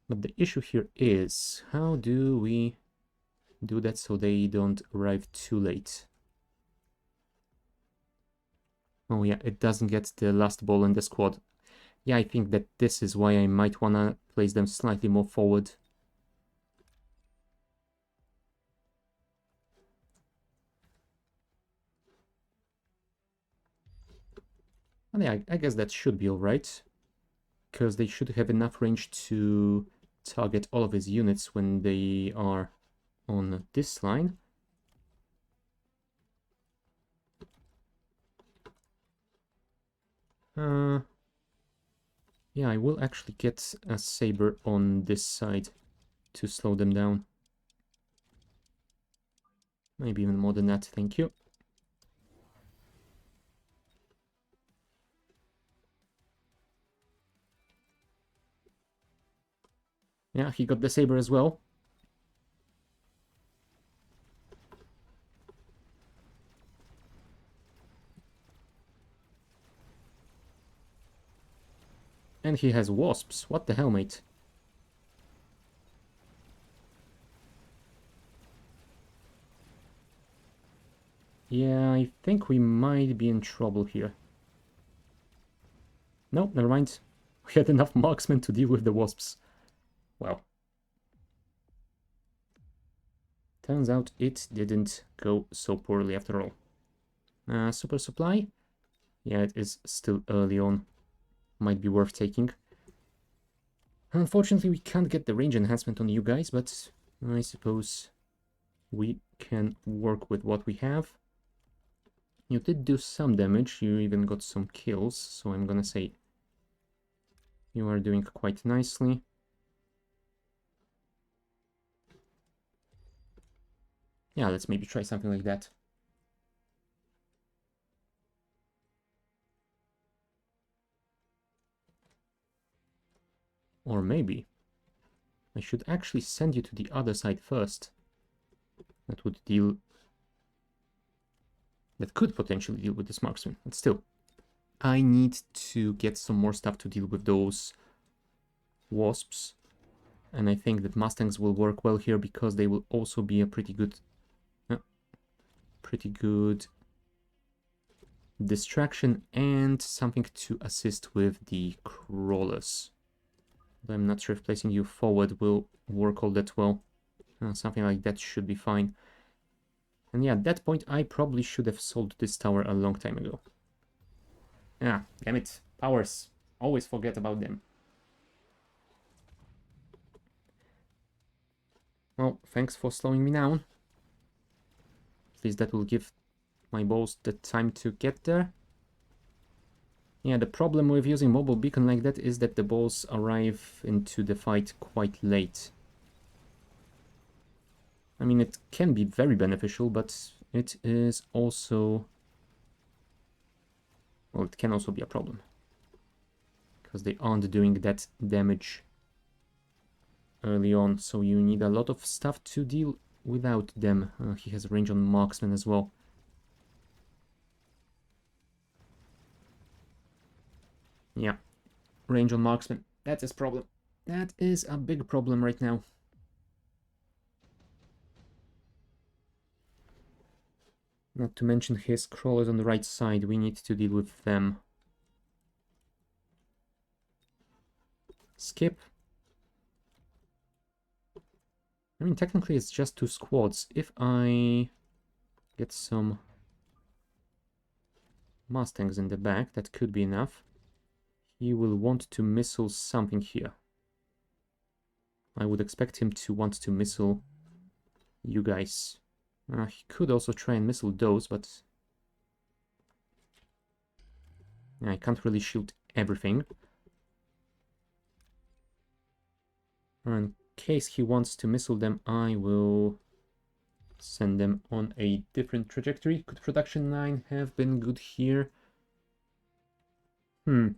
But the issue here is, how do we do that so they don't arrive too late? Oh yeah, it doesn't get the last ball in the squad. Yeah, I think that this is why I might wanna place them slightly more forward. And yeah, I guess that should be alright. Because they should have enough range to target all of his units when they are on this line. Yeah, I will actually get a saber on this side to slow them down. Maybe even more than that, thank you. Yeah, he got the saber as well. And he has wasps. What the hell, mate? Yeah, I think we might be in trouble here. No, never mind. We had enough marksmen to deal with the wasps. Well. Turns out it didn't go so poorly after all. Super supply? Yeah, it is still early on. Might be worth taking. Unfortunately, we can't get the range enhancement on you guys, but I suppose we can work with what we have. You did do some damage, you even got some kills, so I'm gonna say you are doing quite nicely. Yeah, let's maybe try something like that. Or maybe I should actually send you to the other side first. That would deal... That could potentially deal with this marksman, but still. I need to get some more stuff to deal with those wasps. And I think that Mustangs will work well here because they will also be a pretty good distraction and something to assist with the crawlers. But I'm not sure if placing you forward will work all that well. Something like that should be fine. And yeah, at that point I probably should have sold this tower a long time ago. Ah, damn it. Powers. Always forget about them. Well, thanks for slowing me down. At least that will give my balls the time to get there. Yeah, the problem with using mobile beacon like that is that the balls arrive into the fight quite late. I mean, it can be very beneficial, but it is also... Well, it can also be a problem. Because they aren't doing that damage early on, so you need a lot of stuff to deal without them. He has range on marksman as well. Yeah, range on marksman. That is problem. That is a big problem right now. Not to mention his crawlers on the right side. We need to deal with them. Skip. I mean, technically it's just 2 squads. If I get some Mustangs in the back, that could be enough. He will want to missile something here. I would expect him to want to missile you guys. He could also try and missile those, but I can't really shoot everything. In case he wants to missile them, I will send them on a different trajectory. Could production 9 have been good here? 2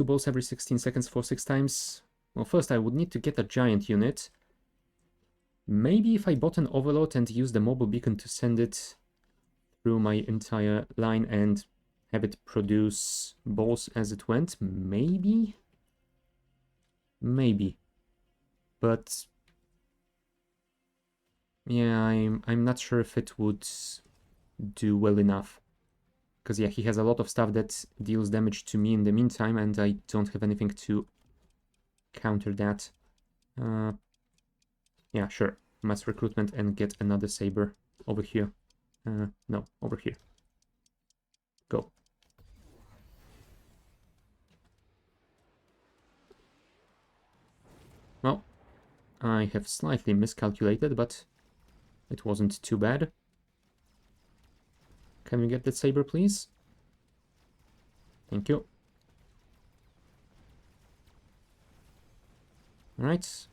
balls every 16 seconds for 6 times. Well, first I would need to get a giant unit. Maybe if I bought an overload and used the mobile beacon to send it through my entire line and have it produce balls as it went, maybe? Maybe. But yeah, I'm not sure if it would do well enough. Because yeah, he has a lot of stuff that deals damage to me in the meantime, and I don't have anything to counter that. Yeah, sure. Mass recruitment and get another saber over here. No, over here. Go. Well, I have slightly miscalculated, but it wasn't too bad. Can we get that saber, please? Thank you. Alright.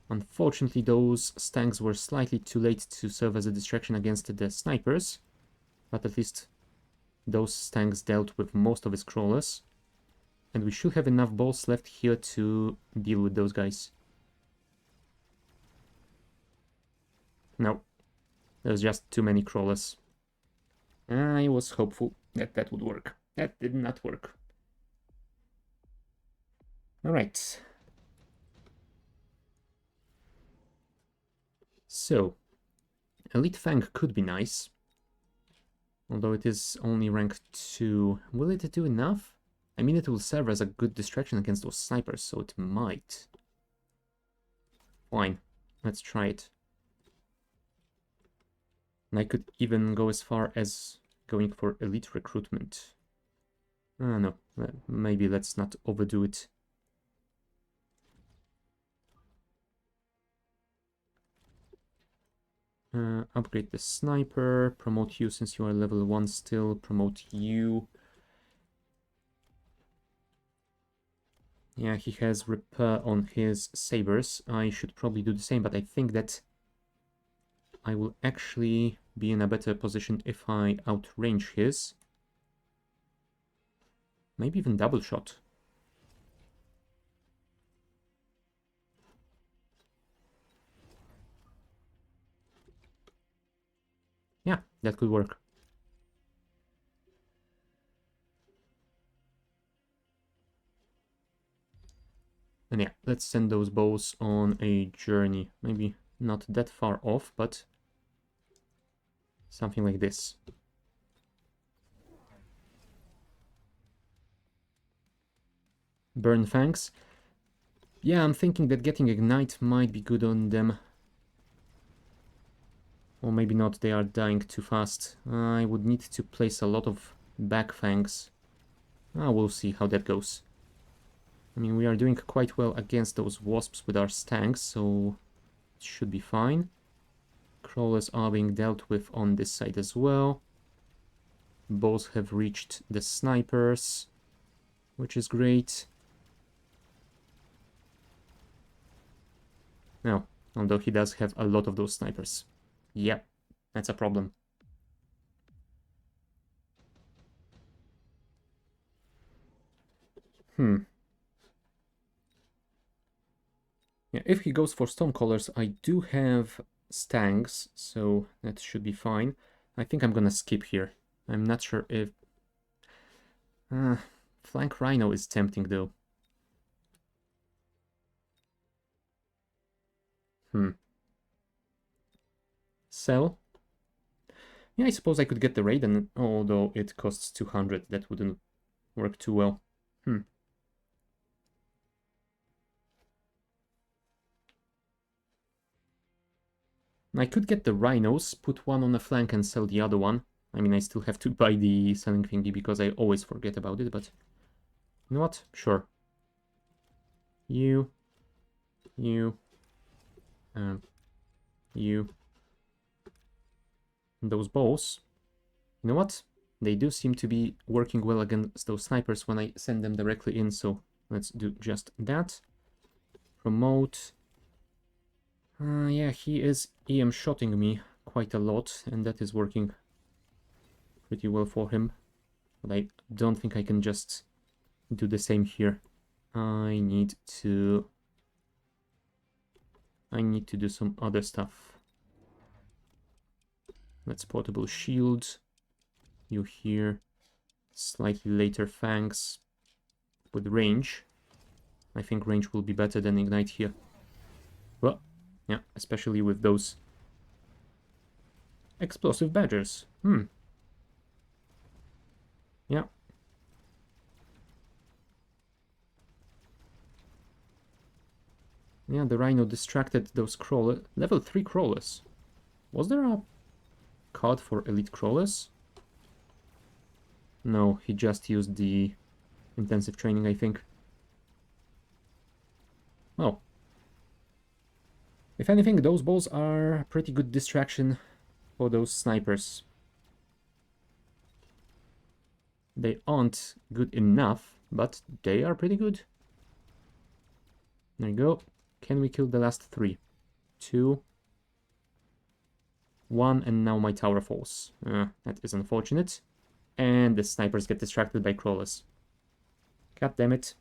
Unfortunately, those stanks were slightly too late to serve as a distraction against the snipers, but at least those stanks dealt with most of his crawlers, and we should have enough balls left here to deal with those guys. No, there's just too many crawlers. I was hopeful that that would work. That did not work. Alright. So, Elite Fang could be nice. Although it is only rank 2. Will it do enough? I mean, it will serve as a good distraction against those snipers, so it might. Fine. Let's try it. And I could even go as far as going for elite recruitment. No, maybe let's not overdo it. Upgrade the sniper, promote you since you are level 1 still, promote you. Yeah, he has repair on his sabers. I should probably do the same, but I think that I will actually be in a better position if I outrange his. Maybe even double shot. Yeah, that could work. And yeah, let's send those bows on a journey. Maybe not that far off, but something like this. Burn Fangs. Yeah, I'm thinking that getting Ignite might be good on them. Or maybe not, they are dying too fast. I would need to place a lot of back fangs. We'll see how that goes. I mean, we are doing quite well against those wasps with our stanks, so it should be fine. Crawlers are being dealt with on this side as well. Both have reached the snipers, which is great. No, although he does have a lot of those snipers. Yep, that's a problem. Yeah, if he goes for Stormcallers, I do have Stangs, so that should be fine. I think I'm gonna skip here. I'm not sure if... Flank Rhino is tempting, though. Sell? Yeah, I suppose I could get the Raiden, although it costs 200. That wouldn't work too well. I could get the Rhinos, put one on a flank and sell the other one. I mean, I still have to buy the selling thingy because I always forget about it, but... You know what? Sure. You. You. You. And those bows. You know what? They do seem to be working well against those snipers when I send them directly in, so let's do just that. Promote. Yeah, he is EM shotting me quite a lot, and that is working pretty well for him. But I don't think I can just do the same here. I need to do some other stuff. Let's portable shield. You here. Slightly later fangs with range. I think range will be better than ignite here. Well, yeah, especially with those explosive badgers. Yeah. Yeah, the Rhino distracted those crawlers. Level 3 crawlers. Was there a card for elite crawlers? No, he just used the intensive training, I think. Oh. If anything, those balls are a pretty good distraction for those snipers. They aren't good enough, but they are pretty good. There you go. Can we kill the last 3? 2. 1, and now my tower falls. That is unfortunate. And the snipers get distracted by crawlers. God damn it.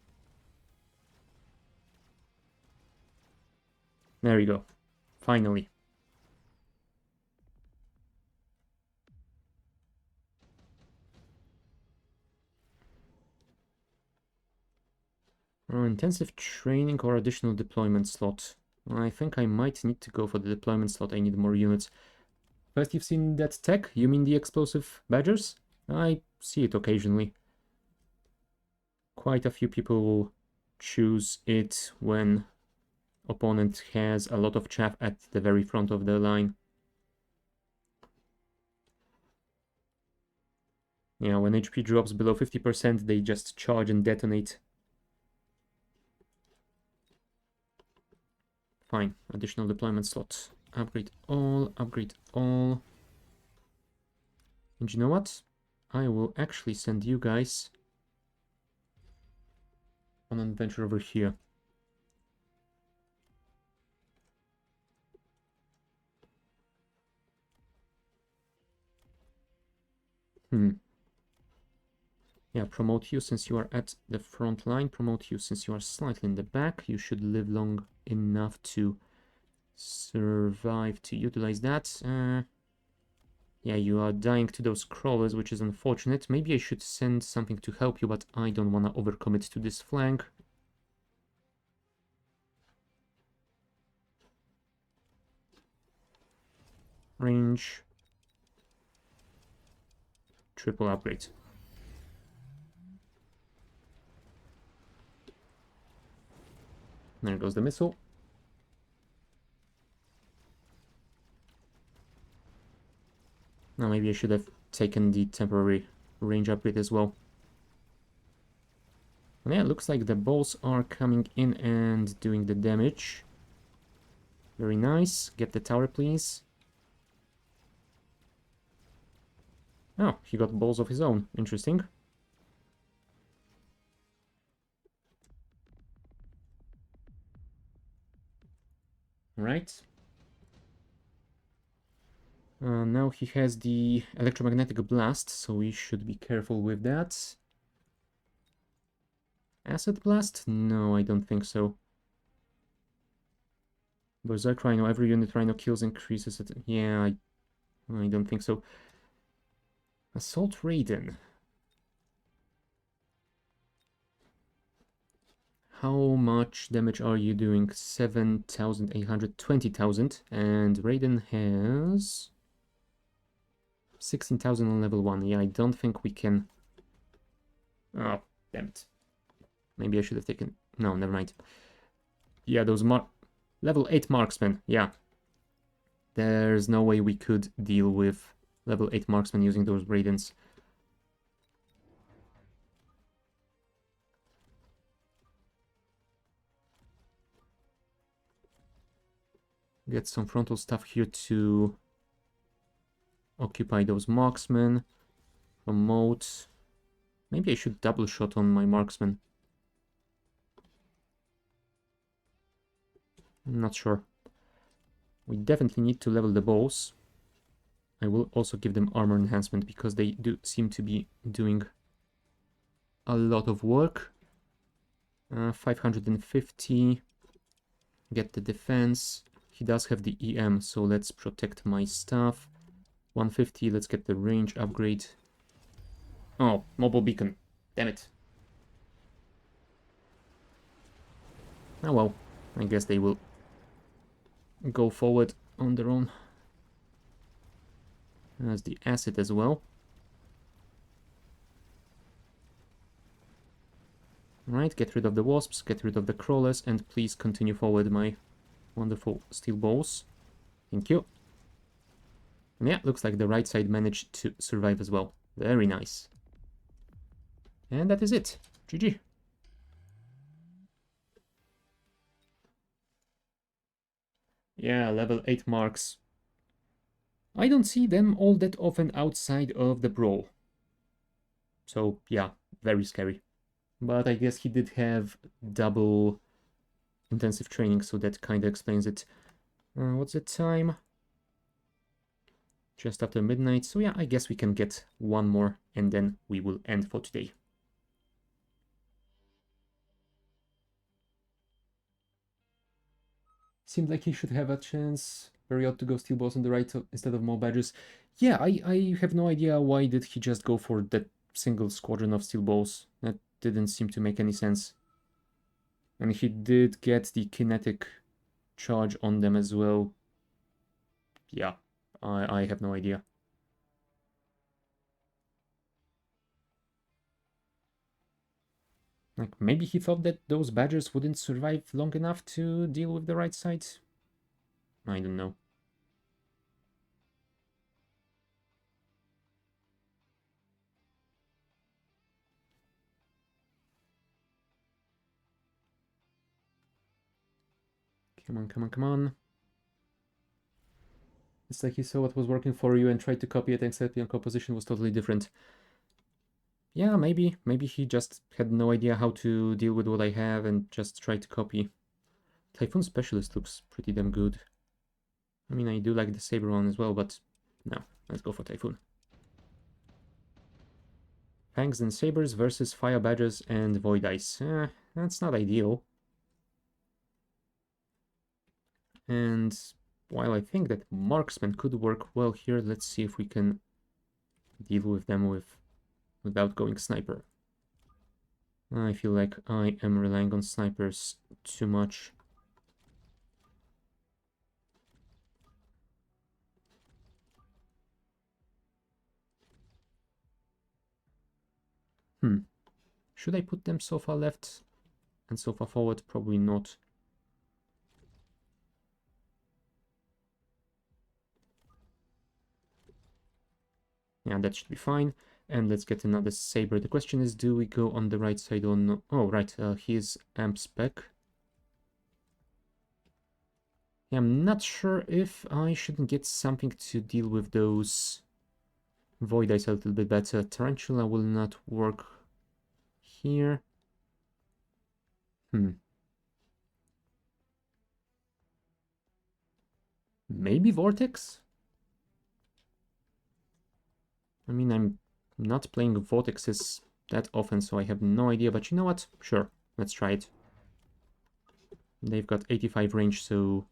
There you go. Finally. Intensive training or additional deployment slot. I think I might need to go for the deployment slot. I need more units. First, you've seen that tech? You mean the explosive badgers? I see it occasionally. Quite a few people choose it when opponent has a lot of chaff at the very front of the line. Yeah, when HP drops below 50%, they just charge and detonate. Fine, additional deployment slot. Upgrade all, upgrade all. And you know what? I will actually send you guys on an adventure over here. Yeah, promote you since you are at the front line. Promote you since you are slightly in the back. You should live long enough to survive to utilize that. Yeah, you are dying to those crawlers, which is unfortunate. Maybe I should send something to help you, but I don't want to overcommit to this flank. Range. Triple upgrade. There goes the missile. Now maybe I should have taken the temporary range upgrade as well. Yeah, it looks like the balls are coming in and doing the damage. Very nice. Get the tower, please. Oh, he got balls of his own. Interesting. Right. Now he has the electromagnetic blast, so we should be careful with that. Acid blast? No, I don't think so. Berserk Rhino. Every unit Rhino kills increases it. Yeah, I don't think so. Assault Raiden. How much damage are you doing? 7,800, 20,000. And Raiden has 16,000 on level 1. Yeah, I don't think we can... Oh, damn it. Maybe I should have taken... No, never mind. Yeah, those level 8 marksmen. Yeah. There's no way we could deal with level 8 marksmen using those Raidens. Get some frontal stuff here to occupy those marksmen. Promote. Maybe I should double shot on my marksman. I'm not sure. We definitely need to level the balls. I will also give them armor enhancement because they do seem to be doing a lot of work. 550. Get the defense. He does have the EM, so let's protect my stuff. 150, let's get the range upgrade. Oh, mobile beacon. Damn it. Oh well, I guess they will go forward on their own. There's the acid as well. Right, get rid of the wasps, get rid of the crawlers, and please continue forward, my wonderful steel balls. Thank you. And yeah, looks like the right side managed to survive as well. Very nice. And that is it. GG. Yeah, level 8 marks. I don't see them all that often outside of the brawl. So yeah, very scary. But I guess he did have double intensive training, so that kind of explains it. What's the time? Just after midnight. So yeah, I guess we can get one more and then we will end for today. Seemed like he should have a chance. Very odd to go steel balls on the right instead of more badges. Yeah, I have no idea why did he just go for that single squadron of steel balls. That didn't seem to make any sense. And he did get the kinetic charge on them as well. Yeah, I have no idea. Like, maybe he thought that those badgers wouldn't survive long enough to deal with the right side? I don't know. Come on, come on, come on. It's like he saw what was working for you and tried to copy it, except your composition was totally different. Yeah, maybe. Maybe he just had no idea how to deal with what I have and just tried to copy. Typhoon Specialist looks pretty damn good. I mean, I do like the Saber one as well, but no, let's go for Typhoon. Fangs and Sabers versus Fire Badgers and Void Ice. That's not ideal. And while I think that Marksman could work well here, let's see if we can deal with them without going Sniper. I feel like I am relying on snipers too much. Should I put them so far left and so far forward? Probably not. Yeah, that should be fine. And let's get another Saber. The question is, do we go on the right side or no? Oh, right, here's amp spec. Yeah, I'm not sure if I shouldn't get something to deal with those Void Ice a little bit better. Tarantula will not work here. Maybe Vortex? I mean, I'm not playing Vortexes that often, so I have no idea, but you know what? Sure, let's try it. They've got 85 range, so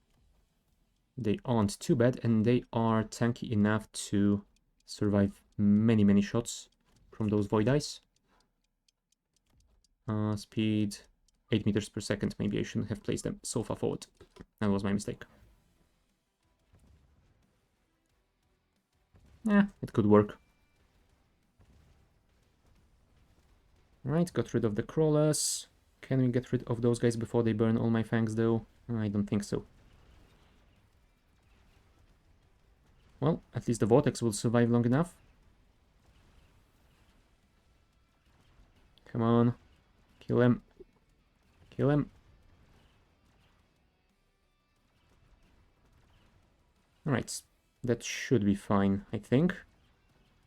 they aren't too bad, and they are tanky enough to survive many, many shots from those Void Ice. Speed 8 meters per second. Maybe I shouldn't have placed them so far forward. That was my mistake. Yeah, it could work. Right, got rid of the crawlers. Can we get rid of those guys before they burn all my fangs, though? I don't think so. Well, at least the Vortex will survive long enough. Come on. Kill him. Kill him. Alright, that should be fine, I think.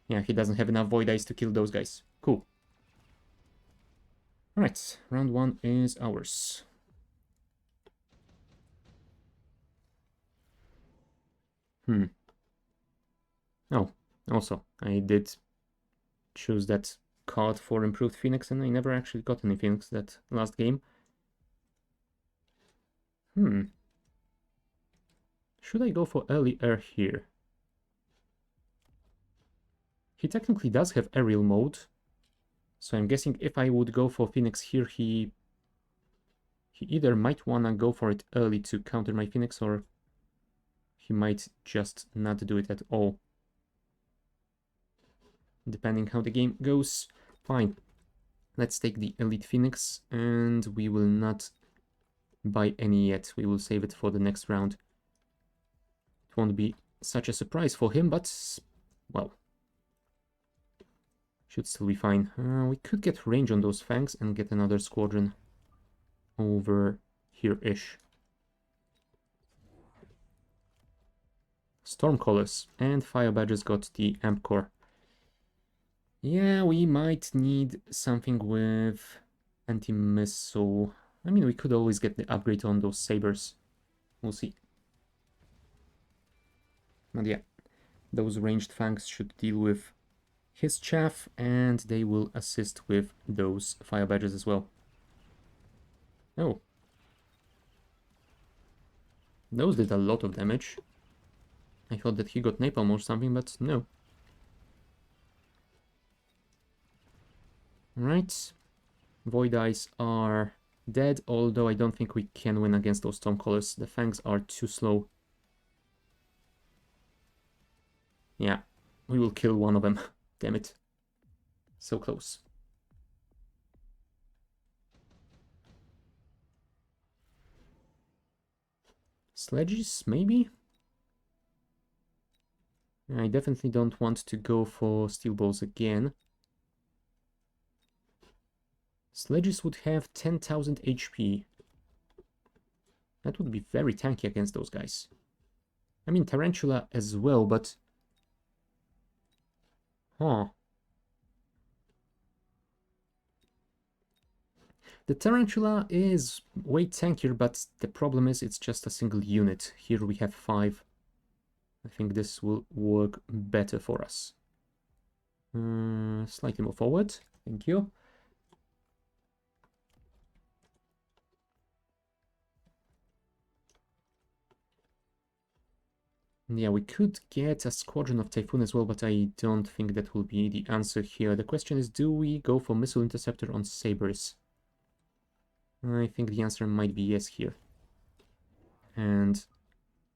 Yeah, he doesn't have enough Void Ice to kill those guys. Cool. Alright, round 1 is ours. Oh, also, I did choose that card for Improved Phoenix, and I never actually got any Phoenix that last game. Should I go for early air here? He technically does have aerial mode, so I'm guessing if I would go for Phoenix here, he either might wanna go for it early to counter my Phoenix, or he might just not do it at all. Depending how the game goes. Fine. Let's take the Elite Phoenix, and we will not buy any yet. We will save it for the next round. It won't be such a surprise for him, but, well, should still be fine. We could get range on those fangs and get another squadron over here-ish. Stormcallers and Fire Badgers got the Amp Core. Yeah, we might need something with anti-missile. I mean, we could always get the upgrade on those sabers. We'll see. But yeah, those ranged fangs should deal with his chaff, and they will assist with those Fire Badgers as well. Oh. Those did a lot of damage. I thought that he got napalm or something, but no. Right. Void Eyes are dead, although I don't think we can win against those Stormcallers. The Fangs are too slow. Yeah, we will kill one of them. Damn it. So close. Sledges, maybe? I definitely don't want to go for steel balls again. Sledges would have 10,000 HP. That would be very tanky against those guys. I mean, Tarantula as well, but... Huh. The Tarantula is way tankier, but the problem is it's just a single unit. Here we have 5. I think this will work better for us. Slightly more forward. Thank you. Yeah, we could get a squadron of Typhoon as well, but I don't think that will be the answer here. The question is, do we go for Missile Interceptor on Sabres? I think the answer might be yes here. And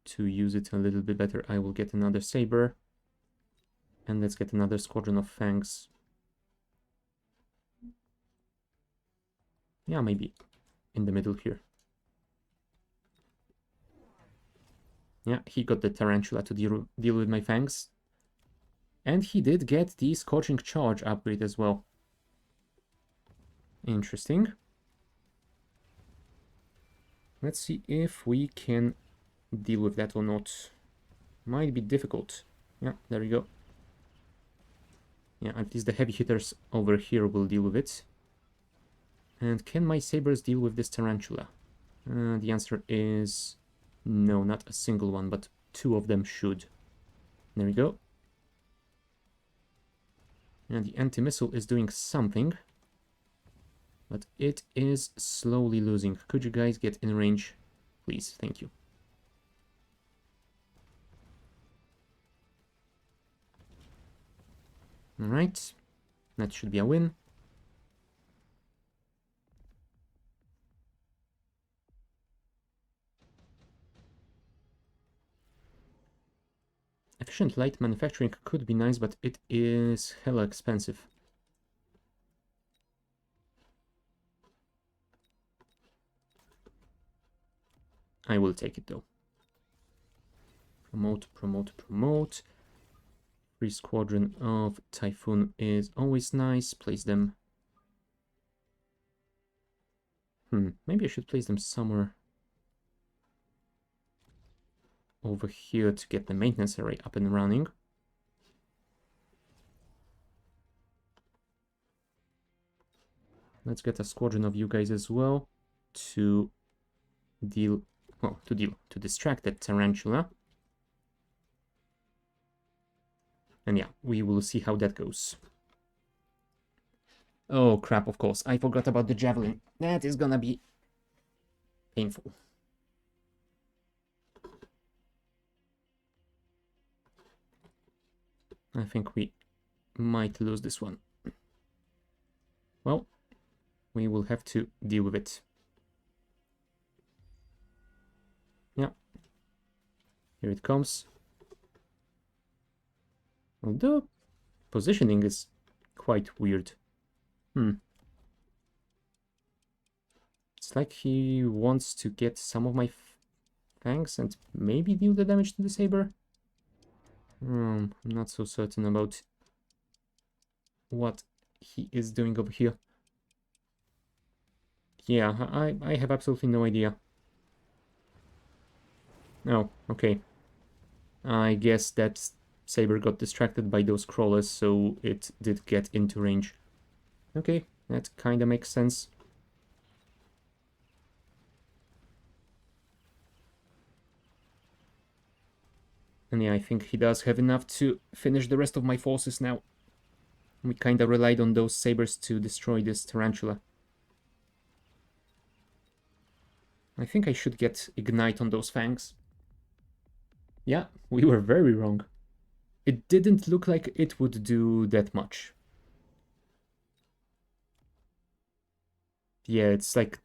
to use it a little bit better, I will get another Sabre. And let's get another squadron of Fangs. Yeah, maybe in the middle here. Yeah, he got the Tarantula to deal with my Fangs. And he did get the Scorching Charge upgrade as well. Interesting. Let's see if we can deal with that or not. Might be difficult. Yeah, there we go. Yeah, at least the heavy hitters over here will deal with it. And can my Sabres deal with this Tarantula? The answer is no, not a single one, but 2 of them should. There we go. And the anti-missile is doing something. But it is slowly losing. Could you guys get in range? Please, thank you. Alright. That should be a win. Efficient light manufacturing could be nice, but it is hella expensive. I will take it though. Promote, promote, promote. Free squadron of Typhoon is always nice. Place them. Maybe I should place them somewhere over here to get the maintenance array up and running. Let's get a squadron of you guys as well to to distract that Tarantula. And yeah, we will see how that goes. Oh crap, of course, I forgot about the Javelin. That is gonna be painful. I think we might lose this one. Well, we will have to deal with it. Yeah. Here it comes. Although positioning is quite weird. It's like he wants to get some of my Fangs and maybe deal the damage to the Saber. I'm not so certain about what he is doing over here. Yeah, I have absolutely no idea. Oh, okay. I guess that Saber got distracted by those crawlers, so it did get into range. Okay, that kinda makes sense. And yeah, I think he does have enough to finish the rest of my forces now. We kinda relied on those Sabers to destroy this Tarantula. I think I should get Ignite on those Fangs. Yeah, we were very wrong. It didn't look like it would do that much. Yeah, it's like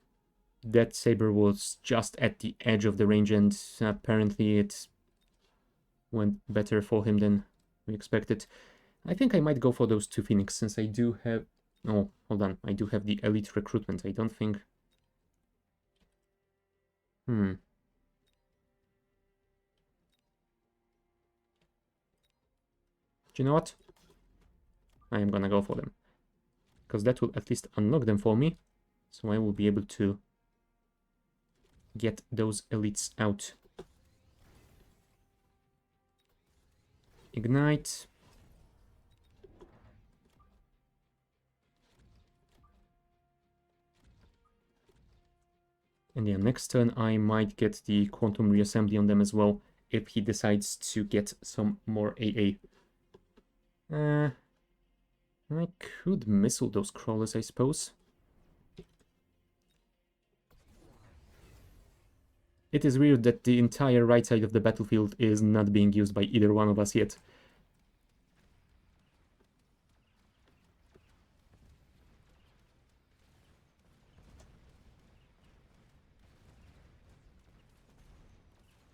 that saber was just at the edge of the range, and apparently it went better for him than we expected. I think I might go for those 2 Phoenix, since I do have... Oh, hold on. I do have the elite recruitment. I don't think... Do you know what? I am gonna go for them. Because that will at least unlock them for me. So I will be able to get those elites out. Ignite. And yeah, next turn I might get the quantum reassembly on them as well, if he decides to get some more AA. I could missile those crawlers, I suppose. It is weird that the entire right side of the battlefield is not being used by either one of us yet.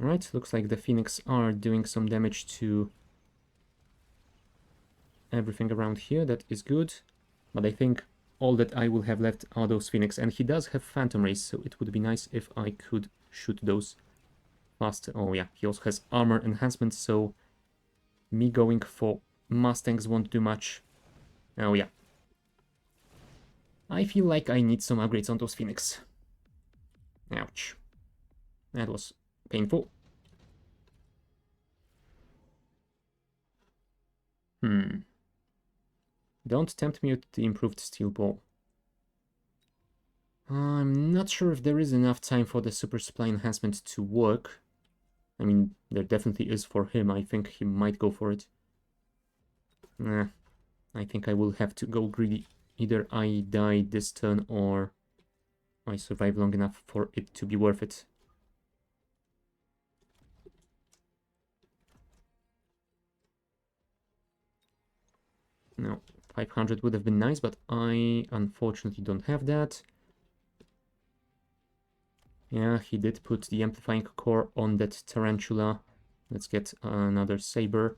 Alright, looks like the Phoenix are doing some damage to everything around here. That is good. But I think all that I will have left are those Phoenix. And he does have Phantom Rays, so it would be nice if I could shoot those faster. Oh yeah, he also has armor enhancement, so me going for Mustangs won't do much. Oh yeah. I feel like I need some upgrades on those Phoenix. Ouch. That was painful. Don't tempt me with the improved steel ball. I'm not sure if there is enough time for the super supply enhancement to work. I mean, there definitely is for him. I think he might go for it. Nah, I think I will have to go greedy. Either I die this turn or I survive long enough for it to be worth it. No, 500 would have been nice, but I unfortunately don't have that. Yeah, he did put the amplifying core on that tarantula. Let's get another saber.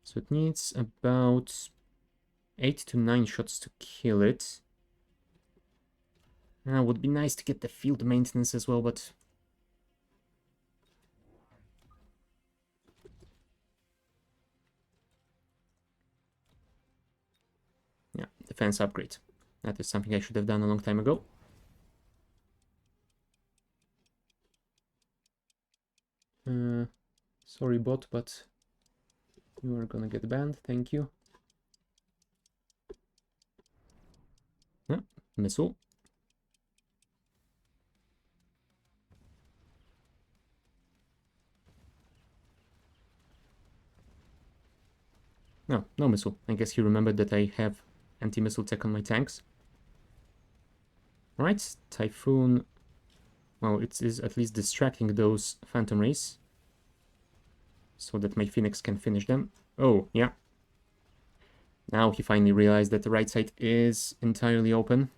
So it needs about 8 to 9 shots to kill it. Would be nice to get the field maintenance as well, but... Yeah, defense upgrade. That is something I should have done a long time ago. Sorry bot, but you are gonna get banned, thank you. Yeah, missile. No, no missile. I guess he remembered that I have anti-missile tech on my tanks. Alright, Typhoon. Well, it is at least distracting those Phantom Rays, so that my Phoenix can finish them. Oh, yeah. Now he finally realized that the right side is entirely open.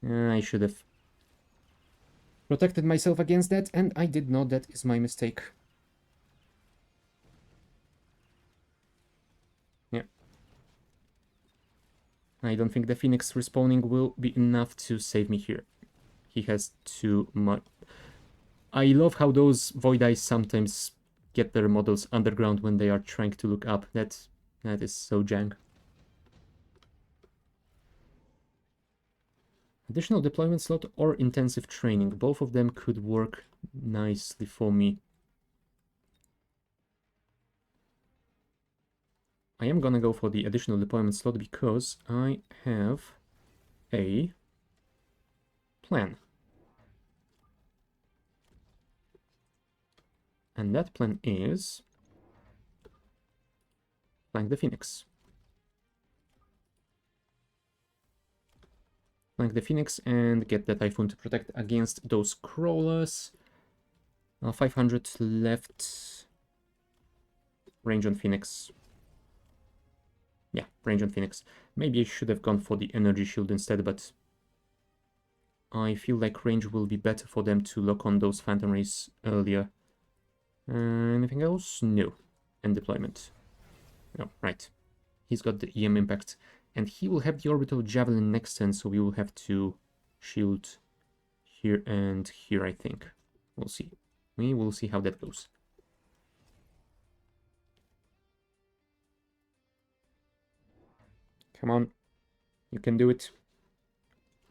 I should have protected myself against that, and I did not. That is my mistake. Yeah. I don't think the Phoenix respawning will be enough to save me here. He has too much. I love how those Void Eyes sometimes get their models underground when they are trying to look up. That is so jank. Additional deployment slot or intensive training. Both of them could work nicely for me. I am gonna go for the additional deployment slot because I have a plan. And that plan is flank the Phoenix. flank the Phoenix and get the Typhoon to protect against those crawlers. 500 left. Range on Phoenix. Yeah, range on Phoenix. Maybe I should have gone for the energy shield instead, but I feel like range will be better for them to lock on those Phantom Rays earlier. Anything else? No. End deployment. No, right. He's got the EM impact. And he will have the orbital javelin next turn, so we will have to shield here and here, I think. We'll see. We will see how that goes. Come on. You can do it.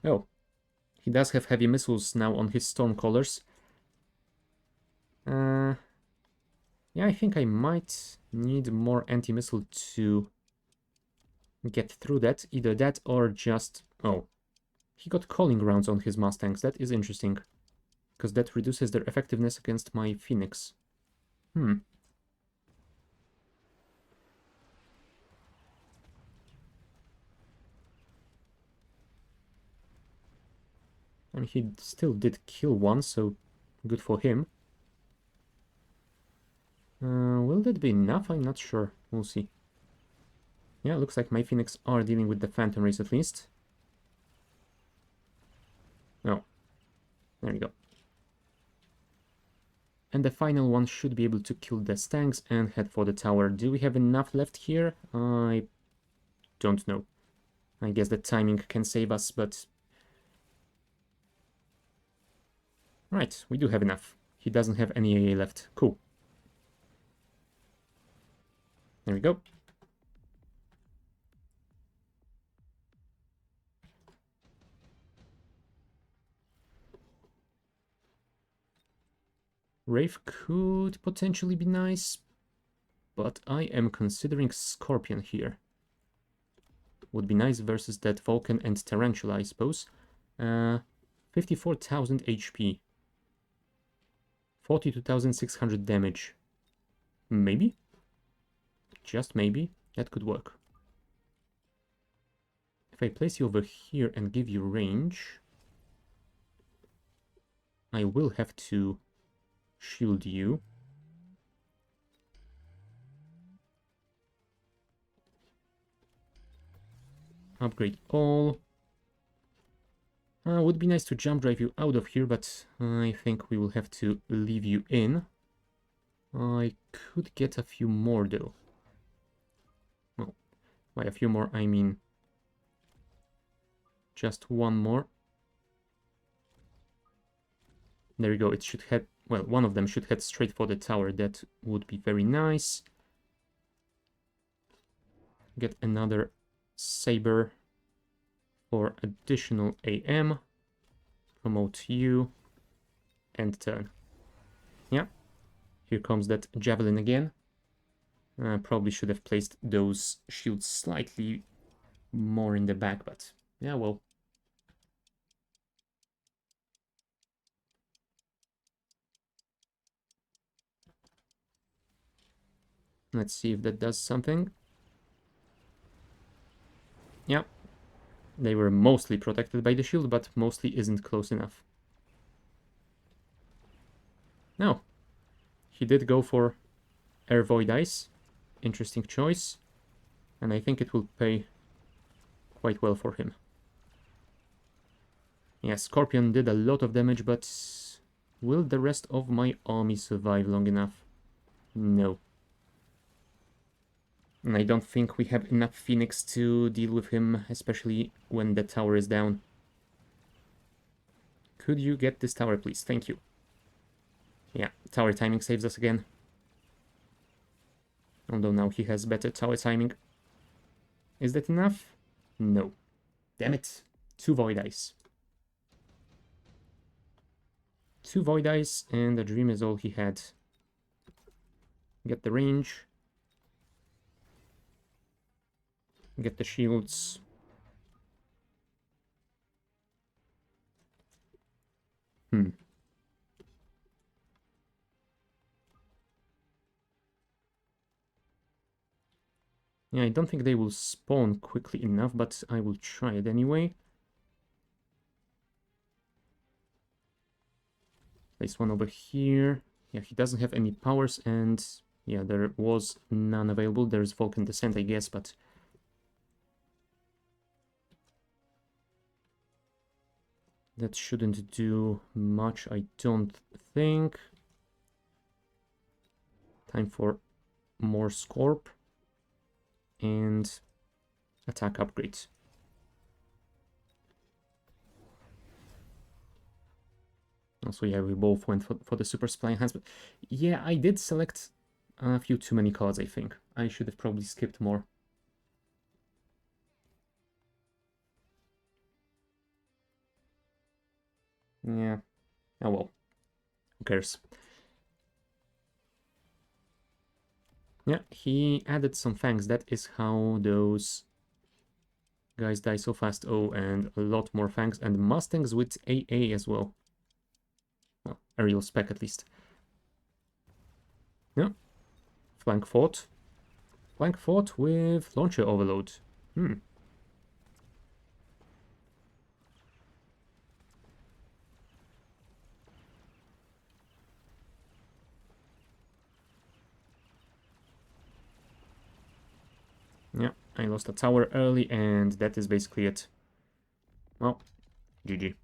Oh. He does have heavy missiles now on his Stormcallers. Yeah, I think I might need more anti-missile to get through that. Either that or just... Oh. He got calling rounds on his Mustangs. That is interesting. Because that reduces their effectiveness against my Phoenix. And he still did kill one, so good for him. Will that be enough? I'm not sure. We'll see. Yeah, looks like my Phoenix are dealing with the Phantom Rays at least. Oh, there we go. And the final one should be able to kill the Stangs and head for the tower. Do we have enough left here? I don't know. I guess the timing can save us, but... Right, we do have enough. He doesn't have any AA left. Cool. There we go. Wraith could potentially be nice, but I am considering Scorpion here. Would be nice versus that Vulcan and Tarantula, I suppose. 54,000 HP. 42,600 damage. Maybe? Just maybe. That could work. If I place you over here and give you range, I will have to shield you. Upgrade all. Would be nice to jump drive you out of here, but I think we will have to leave you in. I could get a few more though. Well, by a few more I mean just one more. There we go, it should head, well, one of them should head straight for the tower. That would be very nice. Get another Saber for additional AM. Promote you. End turn. Yeah. Here comes that Javelin again. Probably should have placed those shields slightly more in the back, but yeah, well. Let's see if that does something. Yeah. They were mostly protected by the shield, but mostly isn't close enough. No. He did go for Air Void Ice. Interesting choice. And I think it will pay quite well for him. Yeah, Scorpion did a lot of damage, but will the rest of my army survive long enough? No. And I don't think we have enough Phoenix to deal with him, especially when the tower is down. Could you get this tower, please? Thank you. Yeah, tower timing saves us again. Although now he has better tower timing. Is that enough? No. Damn it. 2 Void Ice. 2 Void Ice, and the Dream is all he had. Get the range. Get the shields. Yeah, I don't think they will spawn quickly enough, but I will try it anyway. Place one over here. Yeah, he doesn't have any powers, and yeah, there was none available. There's Vulcan Descent, I guess, but that shouldn't do much, I don't think. Time for more Scorp and attack upgrades. Also, yeah, we both went for the Super Supply Enhancement. Yeah, I did select a few too many cards, I think. I should have probably skipped more. Yeah. Oh well. Who cares? Yeah, he added some fangs. That is how those guys die so fast. Oh, and a lot more fangs. And Mustangs with AA as well. Well, aerial spec at least. Yeah. Flank fort. Flank fort with launcher overload. Yeah, I lost a tower early, and that is basically it. Well, GG.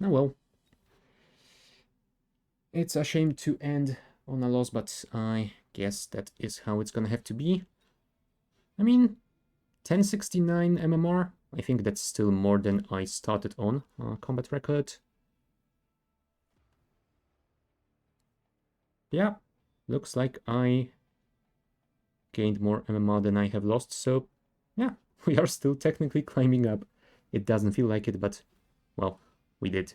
Oh well. It's a shame to end on a loss, but I guess that is how it's gonna have to be. I mean, 1069 MMR, I think that's still more than I started on combat record. Yeah, looks like I gained more MMR than I have lost, so yeah, we are still technically climbing up. It doesn't feel like it, but well, we did.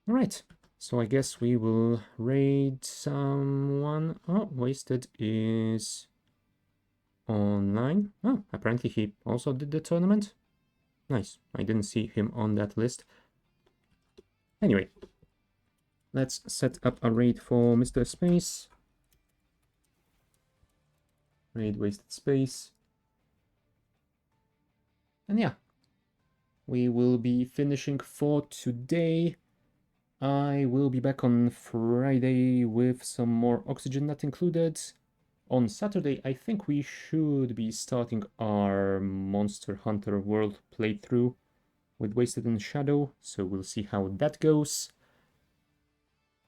Alright, so I guess we will raid someone. Oh, Wasted is online. Oh, apparently he also did the tournament. Nice, I didn't see him on that list. Anyway, let's set up a raid for Mr. Space. Raid Wasted Space. And yeah, we will be finishing for today. I will be back on Friday with some more Oxygen Not Included. On Saturday, I think we should be starting our Monster Hunter World playthrough with Wasted and Shadow, so we'll see how that goes.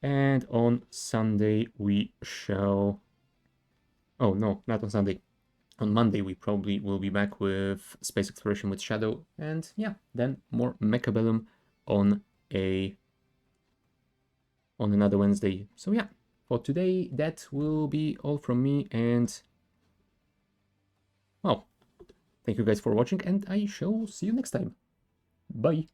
And on Sunday we shall... Oh no, not on Sunday. On Monday we probably will be back with Space Exploration with Shadow, and yeah, then more Mechabellum on another Wednesday. So yeah, for today that will be all from me, and well, thank you guys for watching, and I shall see you next time. Bye!